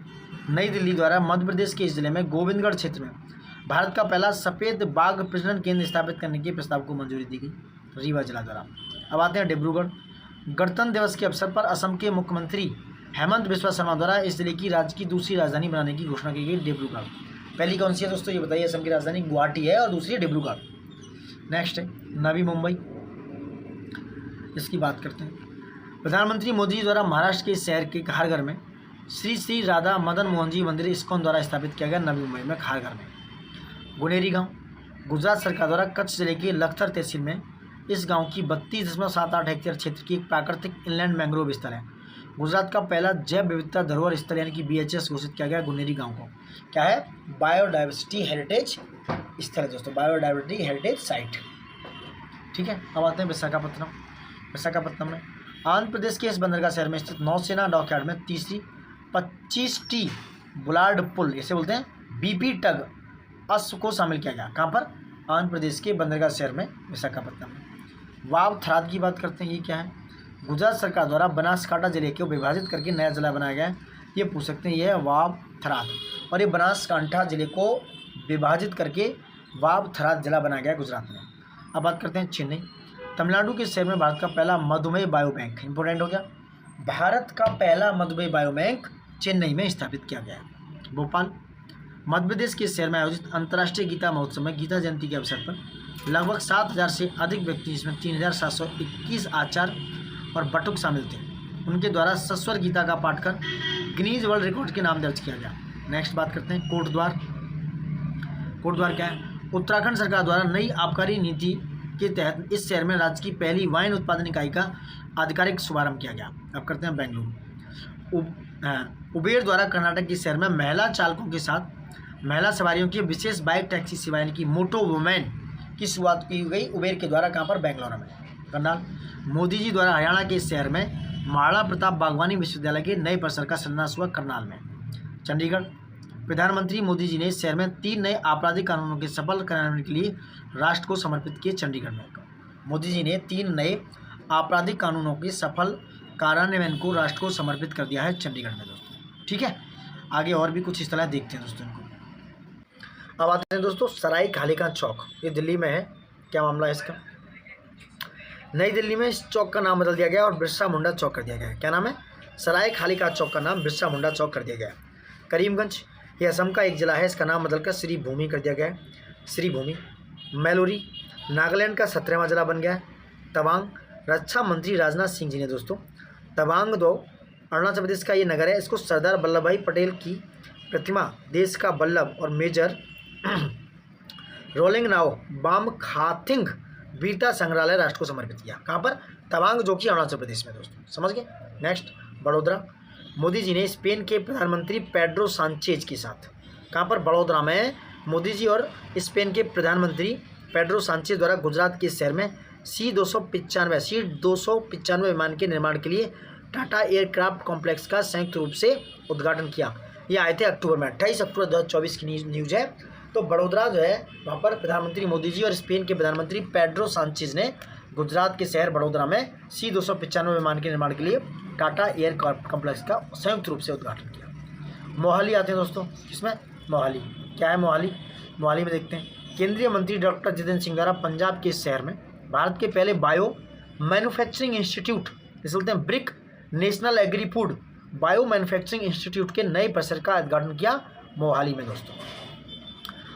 नई दिल्ली द्वारा मध्य प्रदेश के इस जिले में गोविंदगढ़ क्षेत्र में भारत का पहला सफ़ेद बाघ प्रजनन केंद्र स्थापित करने के प्रस्ताव को मंजूरी दी गई रीवा जिला द्वारा। अब आते हैं डिब्रूगढ़। गणतंत्र दिवस के अवसर पर असम के मुख्यमंत्री हेमंत बिस्वा शर्मा द्वारा इस जिले की राज्य की दूसरी राजधानी बनाने की घोषणा की गई डिब्रूगढ़। पहली कौन सी है दोस्तों, ये बताइए। असम की राजधानी गुवाहाटी है और दूसरी है डिब्रूगढ़। नेक्स्ट है नवी मुंबई, इसकी बात करते हैं। प्रधानमंत्री मोदी जी द्वारा महाराष्ट्र के इस शहर के हर घर में श्री श्री राधा मदन मोहन जी मंदिर इस्कॉन द्वारा स्थापित किया गया नवी मुंबई में खारघर में। गुनेरी गांव गुजरात सरकार द्वारा कच्छ जिले के लखतर तहसील में इस गांव की 32.78 हेक्टेयर क्षेत्र की एक प्राकृतिक इनलैंड मैंग्रोव स्थल है। गुजरात का पहला जैव विविधता धरोहर स्थल यानी कि BHS घोषित किया गया गुनेरी गांव को। क्या है? बायोडाइवर्सिटी हेरिटेज स्थल है दोस्तों, बायोडाइवर्सिटी हेरिटेज साइट। ठीक है, अब आते हैं विशाखापट्टनम। विशाखापट्टनम में आंध्र प्रदेश के इस बंदरगाह शहर में स्थित नौसेना डॉकयार्ड में तीसरी 25T बुलार्ड पुल, इसे बोलते हैं BP टग अस को शामिल किया गया। कहाँ पर? आंध्र प्रदेश के बंदरगाह शहर में विशाखापट्टनम में। वाव थराद की बात करते हैं, ये क्या है? गुजरात सरकार द्वारा बनासकांठा जिले को विभाजित करके नया जिला बनाया गया है। ये पूछ सकते हैं, ये है वाव थराद, और ये बनासकांठा जिले को विभाजित करके वाव थराद जिला बनाया गया है गुजरात में। अब बात करते हैं चेन्नई। तमिलनाडु के शहर में भारत का पहला मधुमेह बायो बैंक, इंपॉर्टेंट हो गया, भारत का पहला मधुमेह बायो बैंक चेन्नई में स्थापित किया गया है। भोपाल मध्य प्रदेश के शहर में आयोजित अंतर्राष्ट्रीय गीता महोत्सव में गीता जयंती के अवसर पर लगभग 7,000 से अधिक व्यक्ति, जिसमें 3,721 आचार्य और बटुक शामिल थे, उनके द्वारा सस्वर गीता का पाठ कर गिनीज वर्ल्ड रिकॉर्ड के नाम दर्ज किया गया। नेक्स्ट बात करते हैं कोटद्वार। कोटद्वार क्या है? उत्तराखंड सरकार द्वारा नई आबकारी नीति के तहत इस शहर में राज्य की पहली वाइन उत्पादन इकाई का आधिकारिक शुभारंभ किया गया। अब करते हैं बेंगलुरु। उबेर द्वारा कर्नाटक के शहर में महिला चालकों के साथ महिला सवारियों की विशेष बाइक टैक्सी सेवा यानी कि मोटो वुमेन की शुरुआत की गई उबेर के द्वारा। कहाँ पर? बेंगलुरु में। करनाल मोदी जी द्वारा हरियाणा के शहर में महाराणा प्रताप बागवानी विश्वविद्यालय के नए परिसर का शिलान्यास हुआ करनाल में। चंडीगढ़ प्रधानमंत्री मोदी जी ने इस शहर में 3 नए आपराधिक कानूनों के सफल कार्यान्वयन के लिए राष्ट्र को समर्पित किए। चंडीगढ़ में मोदी जी ने 3 नए आपराधिक कानूनों के सफल कार्यान्वयन को राष्ट्र को समर्पित कर दिया है चंडीगढ़ में दोस्तों। ठीक है, आगे और भी कुछ स्थल देखते हैं दोस्तों इनको। अब आते हैं दोस्तों सराय खाली खां चौक, ये दिल्ली में है। क्या मामला है इसका? नई दिल्ली में इस चौक का नाम बदल दिया गया और बिरसा मुंडा चौक कर दिया गया है। क्या नाम है? सराय खाली खां चौक का नाम बिरसा मुंडा चौक कर दिया गया है। करीमगंज ये असम का एक जिला है, इसका नाम बदलकर श्री भूमि कर दिया गया है, श्री भूमि। मैलोरी नागालैंड का 17वां जिला बन गया है। तवांग रक्षा मंत्री राजनाथ सिंह जी ने दोस्तों तवांग दो अरुणाचल प्रदेश का ये नगर है, इसको सरदार वल्लभ भाई पटेल की प्रतिमा, देश का वल्लभ और मेजर रोलिंग नाव बाम खाथिंग वीरता संग्रहालय राष्ट्र को समर्पित किया। कहाँ पर? तवांग, जो कि अरुणाचल प्रदेश में दोस्तों। समझ गए? नेक्स्ट बड़ोदरा मोदी जी ने स्पेन के प्रधानमंत्री पेड्रो सांचेज के साथ, कहाँ पर? बड़ोदरा में मोदी जी और स्पेन के प्रधानमंत्री पेड्रो सांचेज द्वारा गुजरात के शहर में C-295 विमान के निर्माण के लिए टाटा एयरक्राफ्ट कॉम्प्लेक्स का संयुक्त रूप से उद्घाटन किया। ये आए थे अक्टूबर में, 28 अक्टूबर 2024 की न्यूज़ है। तो बड़ोदरा जो है वहाँ पर प्रधानमंत्री मोदी जी और स्पेन के प्रधानमंत्री पेड्रो सांचेज ने गुजरात के शहर बड़ोदरा में C-295 विमान के निर्माण के लिए टाटा एयरक्राफ्ट कॉम्प्लेक्स का संयुक्त रूप से उद्घाटन किया। मोहाली आते हैं दोस्तों, किसमें? मोहाली। क्या है मोहाली? मोहाली में देखते हैं केंद्रीय मंत्री डॉक्टर जितेंद्र सिंह द्वारा पंजाब के शहर में भारत के पहले बायो मैन्युफैक्चरिंग इंस्टीट्यूट, जिसे बोलते हैं brick national agri food bio manufacturing institute के नए परिसर का उद्घाटन किया मोहाली में दोस्तों।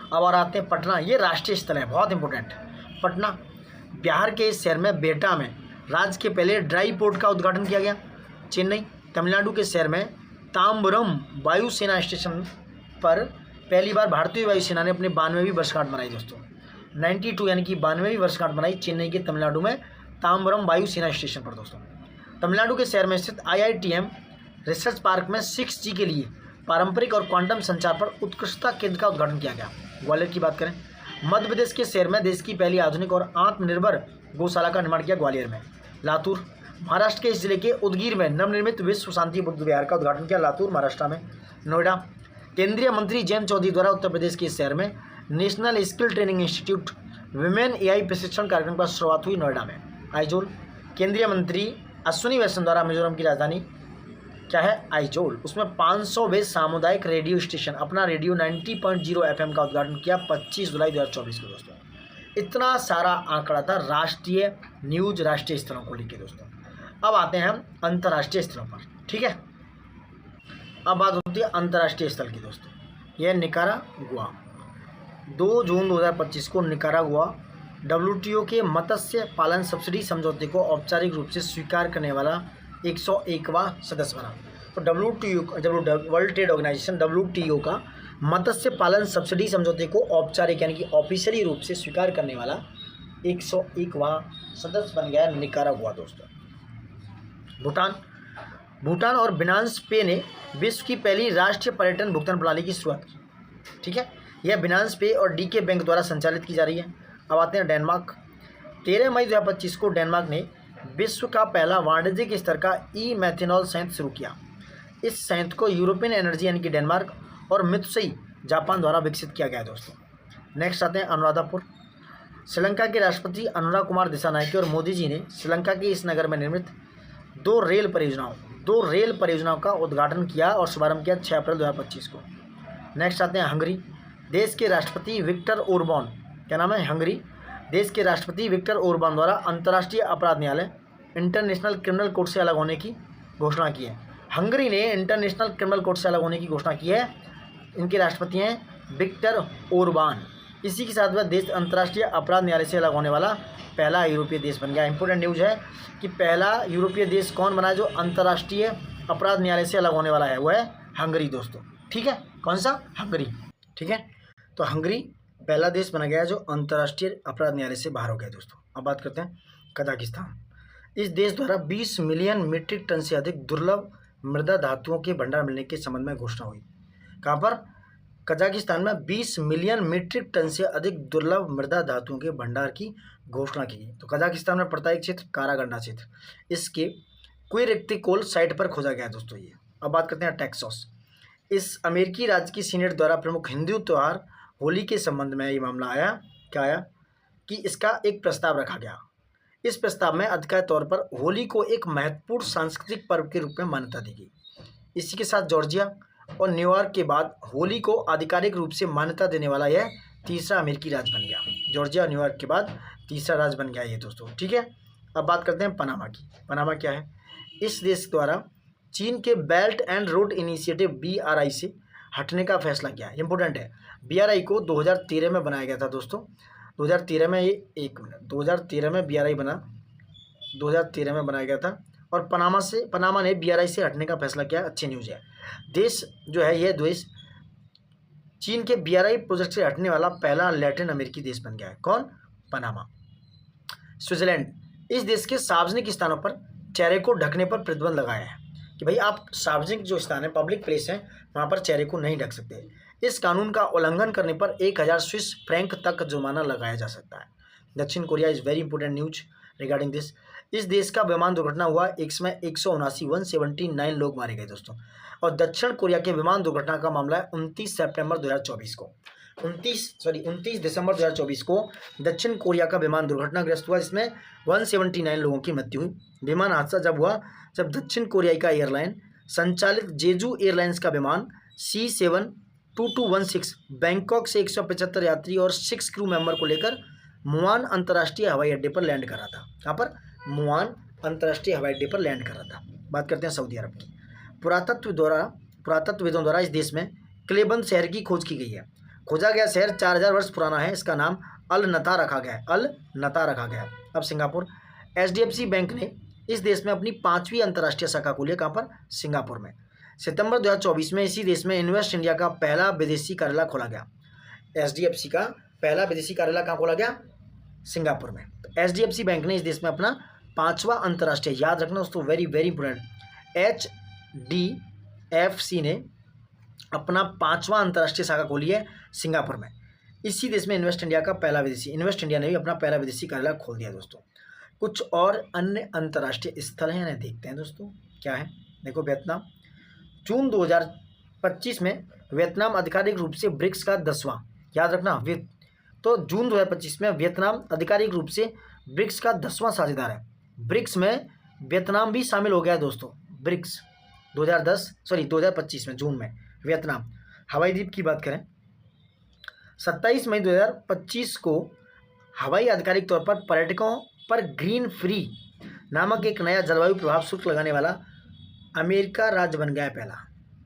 अब और आते हैं पटना, ये राष्ट्रीय स्थल है, बहुत इंपॉर्टेंट। पटना बिहार के इस शहर में बेटा में राज्य के पहले ड्राई पोर्ट का उद्घाटन किया गया। चेन्नई तमिलनाडु के शहर में ताम्बरम वायुसेना स्टेशन पर पहली बार भारतीय वायुसेना ने अपनी 92वीं वर्षगांठ मनाई दोस्तों। 92 यानी कि 92वीं वर्षगांठ मनाई चेन्नई के तमिलनाडु में ताम्बरम वायुसेना स्टेशन पर दोस्तों। तमिलनाडु के शहर में स्थित IITM रिसर्च पार्क में 6G के लिए पारंपरिक और क्वांटम संचार पर उत्कृष्टता केंद्र का उद्घाटन किया गया। ग्वालियर की बात करें, मध्य प्रदेश के शहर में देश की पहली आधुनिक और आत्मनिर्भर गौशाला का निर्माण किया ग्वालियर में। लातूर महाराष्ट्र के इस जिले के उदगीर में नवनिर्मित विश्व शांति बुद्ध विहार का उद्घाटन किया लातूर महाराष्ट्र में। नोएडा केंद्रीय मंत्री जयंत चौधरी द्वारा उत्तर प्रदेश के इस शहर में national skill training institute women AI प्रशिक्षण कार्यक्रम का शुरुआत हुई नोएडा में। आइजोल केंद्रीय मंत्री अश्विनी वैष्णव द्वारा मिजोरम की राजधानी क्या है? आइजोल, उसमें 500वें सामुदायिक रेडियो स्टेशन अपना रेडियो 90.0 FM का उद्घाटन किया 25 जुलाई 2024 को दोस्तों। इतना सारा आंकड़ा था राष्ट्रीय न्यूज, राष्ट्रीय स्थलों को लेकर दोस्तों। अब आते हैं हम अंतर्राष्ट्रीय स्थलों पर, ठीक है। अब बात होती है अंतर्राष्ट्रीय स्थल की दोस्तों। यह निकारागुआ, 2 जून 2025 को निकारागुआ WTO के मत्स्य पालन सब्सिडी समझौते को औपचारिक रूप से स्वीकार करने वाला 101वां सदस्य बना। तो वर्ल्ड ट्रेड ऑर्गेनाइजेशन WTO का मत्स्य पालन सब्सिडी समझौते को औपचारिक यानी कि ऑफिशियली रूप से स्वीकार करने वाला 101वां सदस्य बन गया निकारागुआ दोस्तों। भूटान और बिनांस पे ने विश्व की पहली राष्ट्रीय पर्यटन भुगतान प्रणाली की शुरुआत की। ठीक है, यह बिनांस पे और DK बैंक द्वारा संचालित की जा रही है। अब आते हैं डेनमार्क। 13 मई 2025 को डेनमार्क ने विश्व का पहला वाणिज्यिक स्तर का ई-मैथेनॉल संयंत्र शुरू किया। इस संयंत्र को यूरोपियन एनर्जी यानी कि डेनमार्क और मित्सुई जापान द्वारा विकसित किया गया है दोस्तों। नेक्स्ट आते हैं अनुराधापुर। श्रीलंका के राष्ट्रपति अनुरा कुमार दिसानायके और मोदी जी ने श्रीलंका के इस नगर में निर्मित दो रेल परियोजनाओं का उद्घाटन किया और शुभारंभ किया 6 अप्रैल 2025 को। नेक्स्ट आते हैं हंगरी। देश के राष्ट्रपति विक्टर ओरबान, क्या नाम है, हंगरी। देश के राष्ट्रपति विक्टर ओरबान द्वारा अंतर्राष्ट्रीय अपराध न्यायालय इंटरनेशनल क्रिमिनल कोर्ट से अलग होने की घोषणा की है। हंगरी ने इंटरनेशनल क्रिमिनल कोर्ट से अलग होने की घोषणा की है। इनके राष्ट्रपति हैं विक्टर ओरबान। इसी के साथ वह देश अंतर्राष्ट्रीय अपराध न्यायालय से अलग होने वाला पहला यूरोपीय देश बन गया। इंपॉर्टेंट न्यूज़ है कि पहला यूरोपीय देश कौन बना है जो अंतर्राष्ट्रीय अपराध न्यायालय से अलग होने वाला है, वो है हंगरी दोस्तों। ठीक है, कौन सा, हंगरी। ठीक है, तो हंगरी पहला देश बना गया जो अंतर्राष्ट्रीय अपराध न्यायालय से बाहर हो गया दोस्तों। अब बात करते हैं कजाकिस्तान। इस देश द्वारा 20 मिलियन मीट्रिक टन से अधिक दुर्लभ मृदा धातुओं के भंडार मिलने के संबंध में घोषणा हुई। कहाँ पर, कजाकिस्तान में 20 मिलियन मीट्रिक टन से अधिक दुर्लभ मृदा धातुओं के भंडार की घोषणा की गई। तो कजाकिस्तान में पड़ता है एक क्षेत्र कारागंडा क्षेत्र, इसके क्विरिक्तिकोल साइट पर खोजा गया है दोस्तों ये। अब बात करते हैं टेक्सास। इस अमेरिकी राज्य की सीनेट द्वारा प्रमुख हिंदू त्यौहार होली के संबंध में ये मामला आया, क्या आया कि इसका एक प्रस्ताव रखा गया। इस प्रस्ताव में आधिकारिक तौर पर होली को एक महत्वपूर्ण सांस्कृतिक पर्व के रूप में मान्यता दी गई। इसी के साथ जॉर्जिया और न्यूयॉर्क के बाद होली को आधिकारिक रूप से मान्यता देने वाला यह तीसरा अमेरिकी राज्य बन गया। जॉर्जिया और न्यूयॉर्क के बाद तीसरा राज्य बन गया ये दोस्तों। ठीक है, अब बात करते हैं पनामा की। पनामा क्या है, इस देश द्वारा चीन के belt and road initiative BRI से हटने का फैसला किया है। इंपॉर्टेंट है, BRI को 2013 में बनाया गया था दोस्तों। 2013 में ये 2013 में BRI बना, 2013 में बनाया गया था और पनामा ने BRI से हटने का फैसला किया। अच्छी न्यूज़ है। देश जो है यह देश चीन के BRI प्रोजेक्ट से हटने वाला पहला लैटिन अमेरिकी देश बन गया है। कौन, पनामा। स्विट्जरलैंड, इस देश के सार्वजनिक स्थानों पर चेहरे को ढकने पर प्रतिबंध लगाया है कि भाई आप सार्वजनिक जो स्थान है, पब्लिक प्लेस है, वहाँ पर चेहरे को नहीं ढक सकते। इस कानून का उल्लंघन करने पर 1000 स्विस फ्रैंक तक जुर्माना लगाया जा सकता है। दक्षिण Korea is very important news regarding this. इस देश का विमान दुर्घटना हुआ, इसमें 179 लोग मारे गए दोस्तों। और दक्षिण कोरिया के विमान दुर्घटना का मामला है 29 सितंबर 2024 को 29 दिसंबर 2024 को दक्षिण कोरिया का विमान दुर्घटनाग्रस्त हुआ, जिसमें 179 लोगों की मृत्यु हुई। विमान हादसा जब हुआ जब दक्षिण कोरियाई का एयरलाइन संचालित जेजू एयरलाइंस का विमान C72216 बैंकॉक से 175 यात्री और 6 क्रू मेंबर को लेकर मुआन अंतर्राष्ट्रीय हवाई अड्डे पर लैंड कर रहा था। यहाँ पर मुआन अंतर्राष्ट्रीय हवाई अड्डे पर लैंड कर रहा था। बात करते हैं सऊदी अरब की। पुरातत्वविदों द्वारा इस देश में क्लेबन शहर की खोज की गई है। खोजा गया शहर 4000 वर्ष पुराना है। इसका नाम अल नता रखा गया है। अब सिंगापुर, HDFC बैंक ने इस देश में अपनी 5वीं अंतर्राष्ट्रीय शाखा खोली है। कहाँ पर, सिंगापुर में। सितंबर 2024 में इसी देश में इन्वेस्ट इंडिया का पहला विदेशी कार्यालय खोला गया। HDFC का पहला विदेशी कार्यालय कहाँ खोला गया, सिंगापुर में। HDFC बैंक ने इस देश में अपना 5वां अंतर्राष्ट्रीय, याद रखना दोस्तों, वेरी वेरी इंपॉर्टेंट, HDFC ने अपना 5वां अंतर्राष्ट्रीय शाखा खोली है सिंगापुर में। इसी देश में इन्वेस्ट इंडिया ने भी अपना पहला विदेशी कार्यालय खोल दिया दोस्तों। कुछ और अन्य अंतर्राष्ट्रीय स्थल हैं, इन्हें देखते हैं दोस्तों। क्या है, देखो, वियतनाम। जून 2025 में वियतनाम आधिकारिक रूप से ब्रिक्स का 10वां, याद रखना, तो जून 2025 में वियतनाम आधिकारिक रूप से ब्रिक्स का 10वां साझेदार है। ब्रिक्स में वियतनाम भी शामिल हो गया है दोस्तों। ब्रिक्स 2025 में जून में वियतनाम। हवाई द्वीप की बात करें, 27 मई 2025 को हवाई आधिकारिक तौर पर पर्यटकों पर ग्रीन फ्री नामक एक नया जलवायु प्रभाव शुल्क लगाने वाला अमेरिका राज्य बन गया है पहला।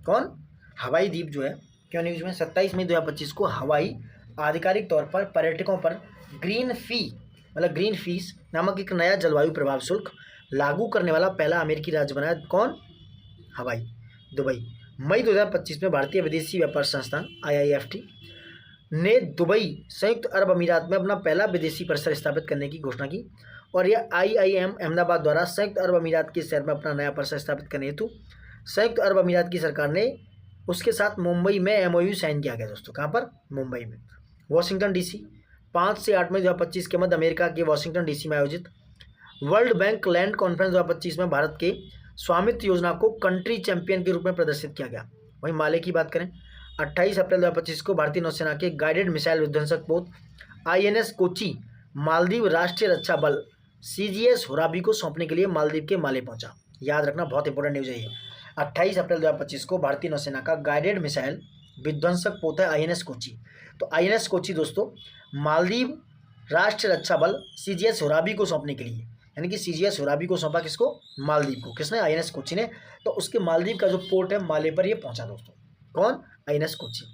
कौन, हवाई द्वीप जो है, क्यों न्यूज़ में 27 मई 2025 को हवाई आधिकारिक तौर पर पर्यटकों पर ग्रीन फीस नामक एक नया जलवायु प्रभाव शुल्क लागू करने वाला पहला अमेरिकी राज्य बना है। कौन, हवाई। दुबई। मई 2025 में भारतीय विदेशी व्यापार संस्थान IIFT ने दुबई संयुक्त अरब अमीरात में अपना पहला विदेशी परिसर स्थापित करने की घोषणा की और यह IIM अहमदाबाद द्वारा संयुक्त अरब अमीरात के शहर में अपना नया परिसर स्थापित करने हेतु संयुक्त अरब अमीरात की सरकार ने उसके साथ मुंबई में MOU साइन किया गया दोस्तों। कहाँ पर? मुंबई में। वॉशिंगटन DC 5 से 8 मई 2025 के मध्य अमेरिका के वॉशिंगटन DC में आयोजित वर्ल्ड बैंक लैंड कॉन्फ्रेंस 2025 में भारत के स्वामित्व योजना को कंट्री चैंपियन के रूप में प्रदर्शित किया गया। वहीं माले की बात करें, 28 अप्रैल 2025 को भारतीय नौसेना के गाइडेड मिसाइल विध्वंसक पोत INS कोची मालदीव राष्ट्रीय रक्षा बल CGS होराबी को सौंपने के लिए मालदीव के माले पहुंचा। याद रखना, बहुत इंपॉर्टेंट न्यूज है ये। 28 अप्रैल 2025 को भारतीय नौसेना का गाइडेड मिसाइल विध्वंसक पोत है INS कोची। तो INS कोची दोस्तों मालदीव राष्ट्रीय रक्षा बल CGS होराबी को सौंपने के लिए, यानी कि CGS होराबी को सौंपा किसको? मालदीव को। किसने? INS कोची ने। तो उसके मालदीव का जो पोर्ट है माले पर ये पहुंचा दोस्तों। कौन? INS कोची।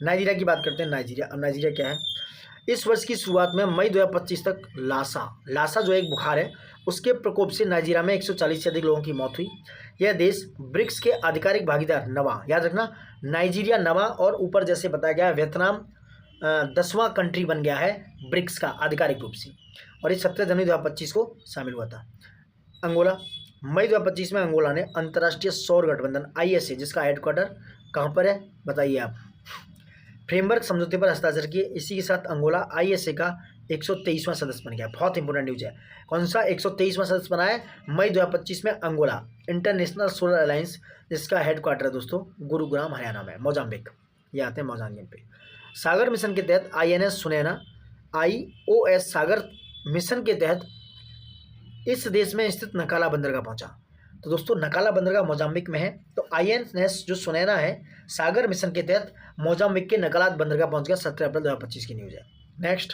नाइजीरिया की बात करते हैं। नाइजीरिया, अब नाइजीरिया क्या है? इस वर्ष की शुरुआत में मई 2025 तक लासा जो एक बुखार है उसके प्रकोप से नाइजीरिया में 140 से अधिक लोगों की मौत हुई। यह देश ब्रिक्स के आधिकारिक भागीदार नवा, याद रखना, नाइजीरिया नवा और ऊपर जैसे बताया गया वियतनाम 10वां कंट्री बन गया है ब्रिक्स का आधिकारिक रूप से, और ये 17 जनवरी 2025 को शामिल हुआ था। अंगोला, मई 2025 में अंगोला ने अंतर्राष्ट्रीय सौर गठबंधन ISA जिसका हेडक्वार्टर कहाँ पर है बताइए आप, फ्रेमवर्क समझौते पर हस्ताक्षर किए। इसी के साथ अंगोला ISA का 123वां सदस्य बन गया। बहुत इंपॉर्टेंट न्यूज है। कौन सा 123वां सदस्य बना है? मई 2025 में अंगोला इंटरनेशनल सोलर अलायंस जिसका हेडक्वार्टर है दोस्तों गुरुग्राम हरियाणा में, मोजाम्बिक। ये आते हैं मोजाम्बिक पे। सागर मिशन के तहत INS सुनैना IOS सागर मिशन के तहत इस देश में स्थित नकाला बंदरगाह पहुंचा। तो दोस्तों नकाला बंदरगाह मोजाम्बिक में है। तो INS जो सुनैना है सागर मिशन के तहत मोजाम्बिक के नकाला बंदरगाह पहुंच गया। 17 अप्रैल 2025 की न्यूज़ है। नेक्स्ट,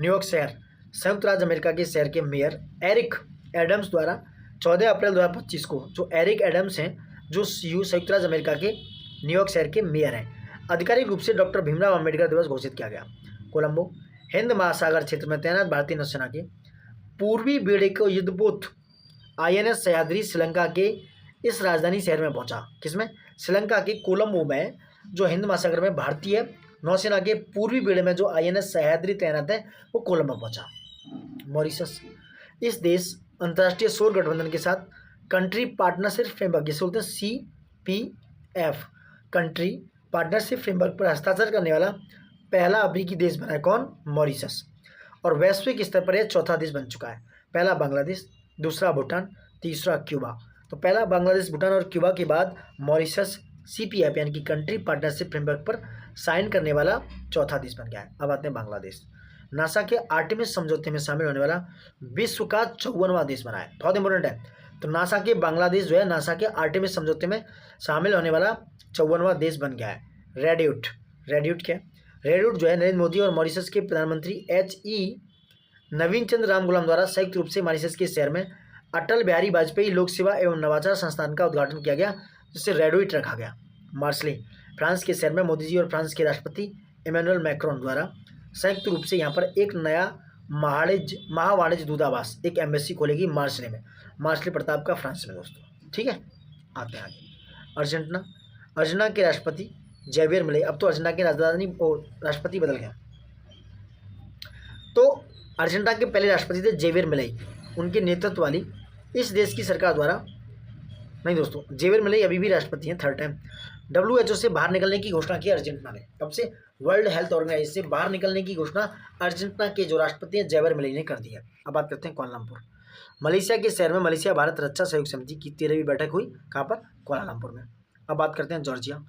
न्यूयॉर्क शहर, संयुक्त राज्य अमेरिका के शहर के मेयर एरिक एडम्स द्वारा 14 अप्रैल 2025 को, जो एरिक एडम्स हैं जो संयुक्त राज्य अमेरिका के न्यूयॉर्क शहर के मेयर हैं, आधिकारिक रूप से डॉक्टर भीमराव अम्बेडकर दिवस घोषित किया गया। कोलंबो, हिंद महासागर क्षेत्र में तैनात भारतीय नौसेना के पूर्वी बेड़े को युद्धपोत INS सह्याद्री श्रीलंका के इस राजधानी शहर में पहुंचा। किसमें? श्रीलंका के कोलंबो में, जो हिंद महासागर में भारतीय नौसेना के पूर्वी बेड़े में जो INS सह्याद्री तैनात है वो कोलंबो पहुंचा। मॉरिशस, इस देश अंतर्राष्ट्रीय सौर गठबंधन के साथ कंट्री पार्टनरशिप फ्रेमवर्क, जिसे बोलते हैं CPF, कंट्री पार्टनरशिप फ्रेमवर्क पर हस्ताक्षर करने वाला पहला अफ्रीकी देश बना है। कौन? मॉरिशस। और वैश्विक स्तर पर यह चौथा देश बन चुका है। पहला बांग्लादेश, दूसरा भूटान, तीसरा क्यूबा। तो पहला बांग्लादेश, भूटान और क्यूबा के बाद मॉरिशस CPF यानी कि कंट्री पार्टनरशिप फ्रेमवर्क पर साइन करने वाला चौथा देश बन गया है। अब आते हैं बांग्लादेश। नासा के आर्टेमिस समझौते में शामिल होने वाला विश्व का 54वां देश बना है। बहुत इंपॉर्टेंट है। तो नासा के बांग्लादेश जो है नासा के आर्टेमिस समझौते में शामिल होने वाला 54वां देश बन गया है। रेड्यूट क्या? रेड्यूट जो है नरेंद्र मोदी और मॉरिशस के प्रधानमंत्री HE नवीन चंद्र रामगुलाम द्वारा संयुक्त रूप से मॉरिशस के शहर में अटल बिहारी वाजपेयी लोक सेवा एवं नवाचार संस्थान का उद्घाटन किया गया, जिसे रेड्यूट रखा गया। मार्सले, फ्रांस के शहर में मोदी जी और फ्रांस के राष्ट्रपति इमैनुअल मैक्रोन द्वारा संयुक्त रूप से यहाँ पर एक नया महावाणिज्य दूतावास, एक एम्बेसी खोलेगी मार्सले में। मार्सले प्रताप का फ्रांस में दोस्तों। ठीक है, आते हैं आगे। अर्जेंटीना के राष्ट्रपति जेवियर मिले। अब तो अर्जेंटीना के राजधानी और राष्ट्रपति बदल गया। तो अर्जेंटीना के पहले राष्ट्रपति थे जेवियर मिले, उनके नेतृत्व वाली इस देश की सरकार द्वारा, नहीं दोस्तों, जेवियर मिले अभी भी राष्ट्रपति हैं, थर्ड टाइम। WHO से बाहर निकलने की घोषणा की अर्जेंटीना ने। कब से? वर्ल्ड हेल्थ ऑर्गेनाइजेशन से बाहर निकलने की घोषणा अर्जेंटीना के जो राष्ट्रपति हैं जेवियर मिले ने कर दी है। अब बात करते हैं कुआलालंपुर। मलेशिया के शहर में मलेशिया भारत रक्षा सहयोग समिति की 13वीं बैठक हुई। कहाँ पर? कुआलालंपुर में। अब बात करते हैं जॉर्जिया।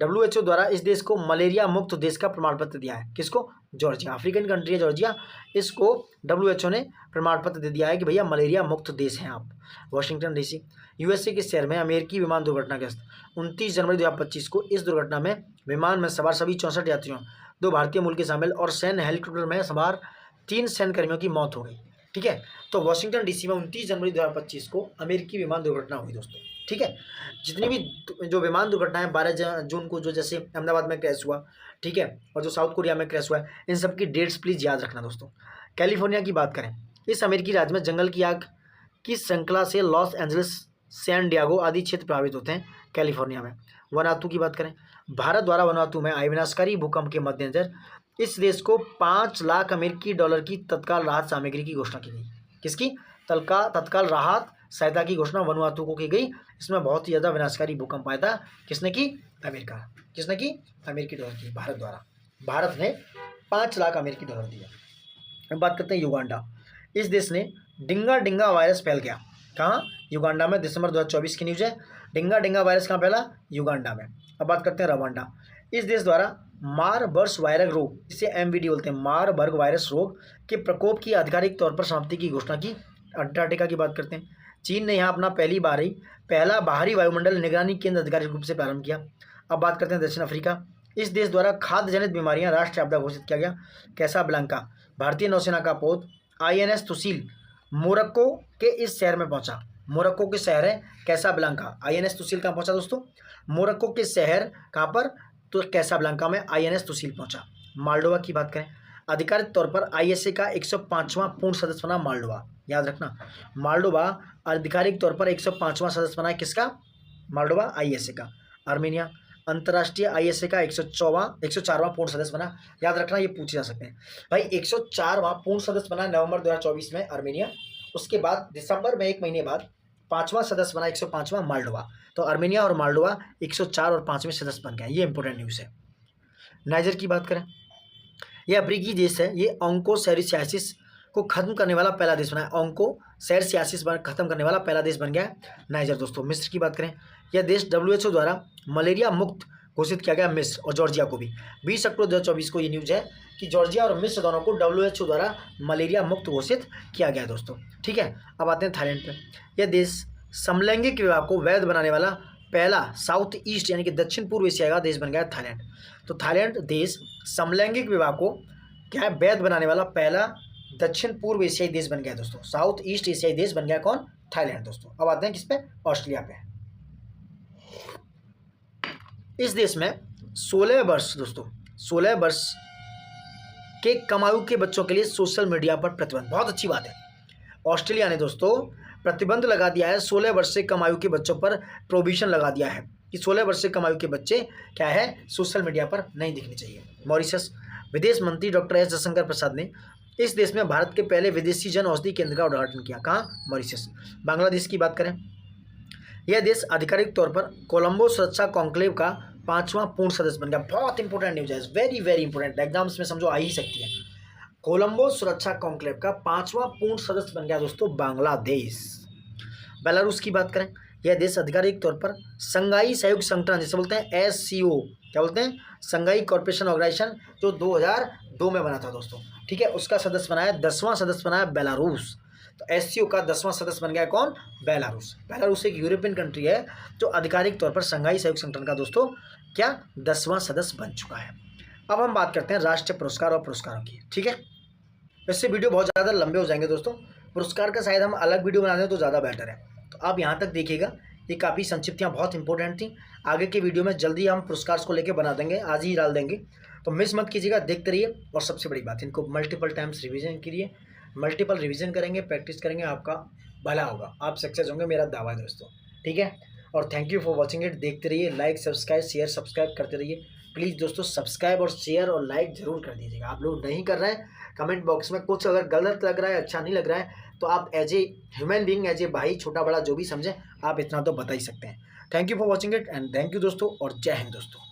WHO द्वारा इस देश को मलेरिया मुक्त देश का प्रमाण पत्र दिया है। किसको? जॉर्जिया, अफ्रीकन कंट्री है जॉर्जिया। इसको WHO ने प्रमाण पत्र दे दिया है कि भैया मलेरिया मुक्त देश हैं आप। वॉशिंगटन DC, USA के शहर में अमेरिकी विमान दुर्घटनाग्रस्त। 29 जनवरी 2025 को इस दुर्घटना में विमान में सवार सभी 64 यात्रियों, 2 भारतीय मूल के शामिल और सैन्य हेलीकॉप्टर में सवार 3 सैन्य कर्मियों की मौत हो गई। ठीक है, तो वॉशिंगटन DC में 29 जनवरी 2025 को अमेरिकी विमान दुर्घटना हुई दोस्तों। ठीक है, जितनी भी जो विमान दुर्घटनाएं 12 जून को जो जैसे अहमदाबाद में क्रैश हुआ, ठीक है, और जो साउथ कोरिया में क्रैश हुआ है, इन सब की डेट्स प्लीज़ याद रखना दोस्तों। कैलिफोर्निया की बात करें, इस अमेरिकी राज्य में जंगल की आग की श्रृंखला से लॉस एंजलिस सैन डियागो आदि क्षेत्र प्रभावित होते हैं कैलिफोर्निया में। वनातु की बात करें, भारत द्वारा वनातु में आए विनाशकारी भूकंप के मद्देनजर इस देश को 5 लाख अमेरिकी डॉलर की तत्काल राहत सामग्री की घोषणा की गई। किसकी? तत्काल राहत सहायता की घोषणा वनुआतु को की गई। इसमें बहुत ही ज़्यादा विनाशकारी भूकंप आया था। किसने की? अमेरिका। किसने की? अमेरिकी डॉलर की, भारत द्वारा। भारत ने 5 लाख अमेरिकी डॉलर दिया। अब बात करते हैं युगांडा। इस देश ने डिंगा वायरस फैल गया। कहाँ? युगांडा में। दिसंबर 2024 की न्यूज़ है। डिंगा वायरस कहाँ फैला? युगांडा में। अब बात करते हैं रवांडा। इस देश द्वारा मारबर्ग वायरस रोग, जिसे MVD बोलते हैं, मारबर्ग वायरस रोग के प्रकोप की आधिकारिक तौर पर समाप्ति की घोषणा की। अंटार्कटिका की बात करते हैं। चीन ने यहाँ अपना पहला बाहरी वायुमंडल निगरानी केंद्र आधिकारिक रूप से प्रारंभ किया। अब बात करते हैं दक्षिण अफ्रीका। इस देश द्वारा खाद्य जनित बीमारियां राष्ट्रीय आपदा घोषित किया गया। कैसाब्लांका। भारतीय नौसेना का पोत INS तुसील मोरक्को के इस शहर में पहुंचा। मोरक्को के शहर है कैसाब्लांका। INS तुसील कहाँ पहुंचा दोस्तों? मोरक्को के शहर कहाँ पर? तो कैसाब्लांका में INS तुसील पहुंचा। माल्डोवा की बात करें, आधिकारिक तौर पर ISA का 105वां पूर्ण सदस्य बना माल्डोवा। याद रखना, माल्डोवा आधिकारिक तौर पर 105वां सदस्य बना है। किसका? माल्डोवा, ISA का। आर्मेनिया अंतर्राष्ट्रीय ISA का 104वां पूर्ण सदस्य बना। याद रखना, ये पूछे जा सकते हैं भाई। 104वां पूर्ण सदस्य बना नवंबर 2024 में आर्मेनिया। उसके बाद दिसंबर में 1 महीने बाद 5वां सदस्य बना 105वां माल्डोवा। तो आर्मेनिया और माल्डोवा 104 और 5वें सदस्य बन गए। ये इंपॉर्टेंट न्यूज़ है। नाइजर की बात करें, यह अफ्रीकी देश है। ये ऑन्कोसेरियासिस को खत्म करने वाला पहला देश बना है। ऑन्कोसेरियासिस खत्म करने वाला पहला देश बन गया है नाइजर दोस्तों। मिस्र की बात करें, यह देश WHO द्वारा मलेरिया मुक्त घोषित किया गया। मिस्र और जॉर्जिया को भी 20 अक्टूबर 2024 को ये न्यूज़ है कि जॉर्जिया और मिस्र दोनों को WHO द्वारा मलेरिया मुक्त घोषित किया गया दोस्तों। ठीक है। अब आते हैं थाईलैंड पे। यह देश समलैंगिक विवाह को वैध बनाने वाला पहला साउथ ईस्ट यानी कि दक्षिण पूर्व एशिया का देश बन गया थाईलैंड। तो थाईलैंड देश समलैंगिक विवाह को क्या है? वैध बनाने वाला पहला दक्षिण पूर्व एशियाई देश बन गया दोस्तों। साउथ ईस्ट एशियाई देश बन गया कौन? थाईलैंड दोस्तों। अब आते हैं किस पे? ऑस्ट्रेलिया पे। इस देश में 16 वर्ष दोस्तों, 16 वर्ष के कम आयु के बच्चों के लिए सोशल मीडिया पर प्रतिबंध। बहुत अच्छी बात है। ऑस्ट्रेलिया ने दोस्तों प्रतिबंध लगा दिया है। 16 वर्ष से कम आयु के बच्चों पर प्रोहिबिशन लगा दिया है कि 16 वर्ष से कम आयु के बच्चे क्या है? सोशल मीडिया पर नहीं दिखने चाहिए। मॉरिशस। विदेश मंत्री डॉक्टर एस जयशंकर प्रसाद ने इस देश में भारत के पहले विदेशी जन औषधि केंद्र का उद्घाटन किया। कहाँ? मॉरिशस। बांग्लादेश की बात करें, यह देश आधिकारिक तौर पर कोलंबो सुरक्षा कॉन्क्लेव का 5वां पूर्ण सदस्य बन गया। बहुत इंपॉर्टेंट न्यूज है, वेरी इंपॉर्टेंट, एग्जाम्स में समझो आ ही सकती है। कोलंबो सुरक्षा कॉन्क्लेव का 5वां पूर्ण सदस्य बन गया दोस्तों बांग्लादेश। बेलारूस की बात करें, यह देश आधिकारिक तौर पर संघाई सहयोग संगठन जिसे बोलते हैं SCO, क्या बोलते हैं? संघाई कॉर्पोरेशन ऑर्गेनाइजेशन, जो 2002 में बना था दोस्तों। ठीक है, उसका सदस्य बनाया, 10वां सदस्य बनाया बेलारूस। तो SCO का 10वां सदस्य बन गया कौन? बेलारूस। बेलारूस एक यूरोपियन कंट्री है जो आधिकारिक तौर पर संघाई सहयोग संगठन का दोस्तों क्या 10वां सदस्य बन चुका है। अब हम बात करते हैं राष्ट्रीय पुरस्कार और पुरस्कारों की। ठीक है, इससे वीडियो बहुत ज़्यादा लंबे हो जाएंगे दोस्तों। पुरस्कार का शायद हम अलग वीडियो बना दें तो ज़्यादा बेटर है। तो आप यहाँ तक देखिएगा, ये काफ़ी संक्षिप्तियाँ बहुत इंपॉर्टेंट थी। आगे के वीडियो में जल्दी हम पुरस्कार को लेकर बना देंगे, आज ही डाल देंगे, तो मिस मत कीजिएगा, देखते रहिए। और सबसे बड़ी बात, इनको मल्टीपल टाइम्स रिवीजन करिए। मल्टीपल रिवीजन करेंगे, प्रैक्टिस करेंगे, आपका भला होगा, आप सक्सेस होंगे, मेरा दावा है दोस्तों। ठीक है, और thank you for watching it. देखते रहिए, लाइक सब्सक्राइब शेयर सब्सक्राइब करते रहिए प्लीज़ दोस्तों। सब्सक्राइब और शेयर और लाइक जरूर कर दीजिएगा। आप लोग नहीं कर रहे हैं, कमेंट बॉक्स में कुछ अगर गलत लग रहा है, अच्छा नहीं लग रहा है, तो आप as a human being, as a भाई, छोटा बड़ा जो भी समझें, आप इतना तो बता ही सकते हैं। Thank you for watching it and thank you दोस्तों, और जय हिंद दोस्तों।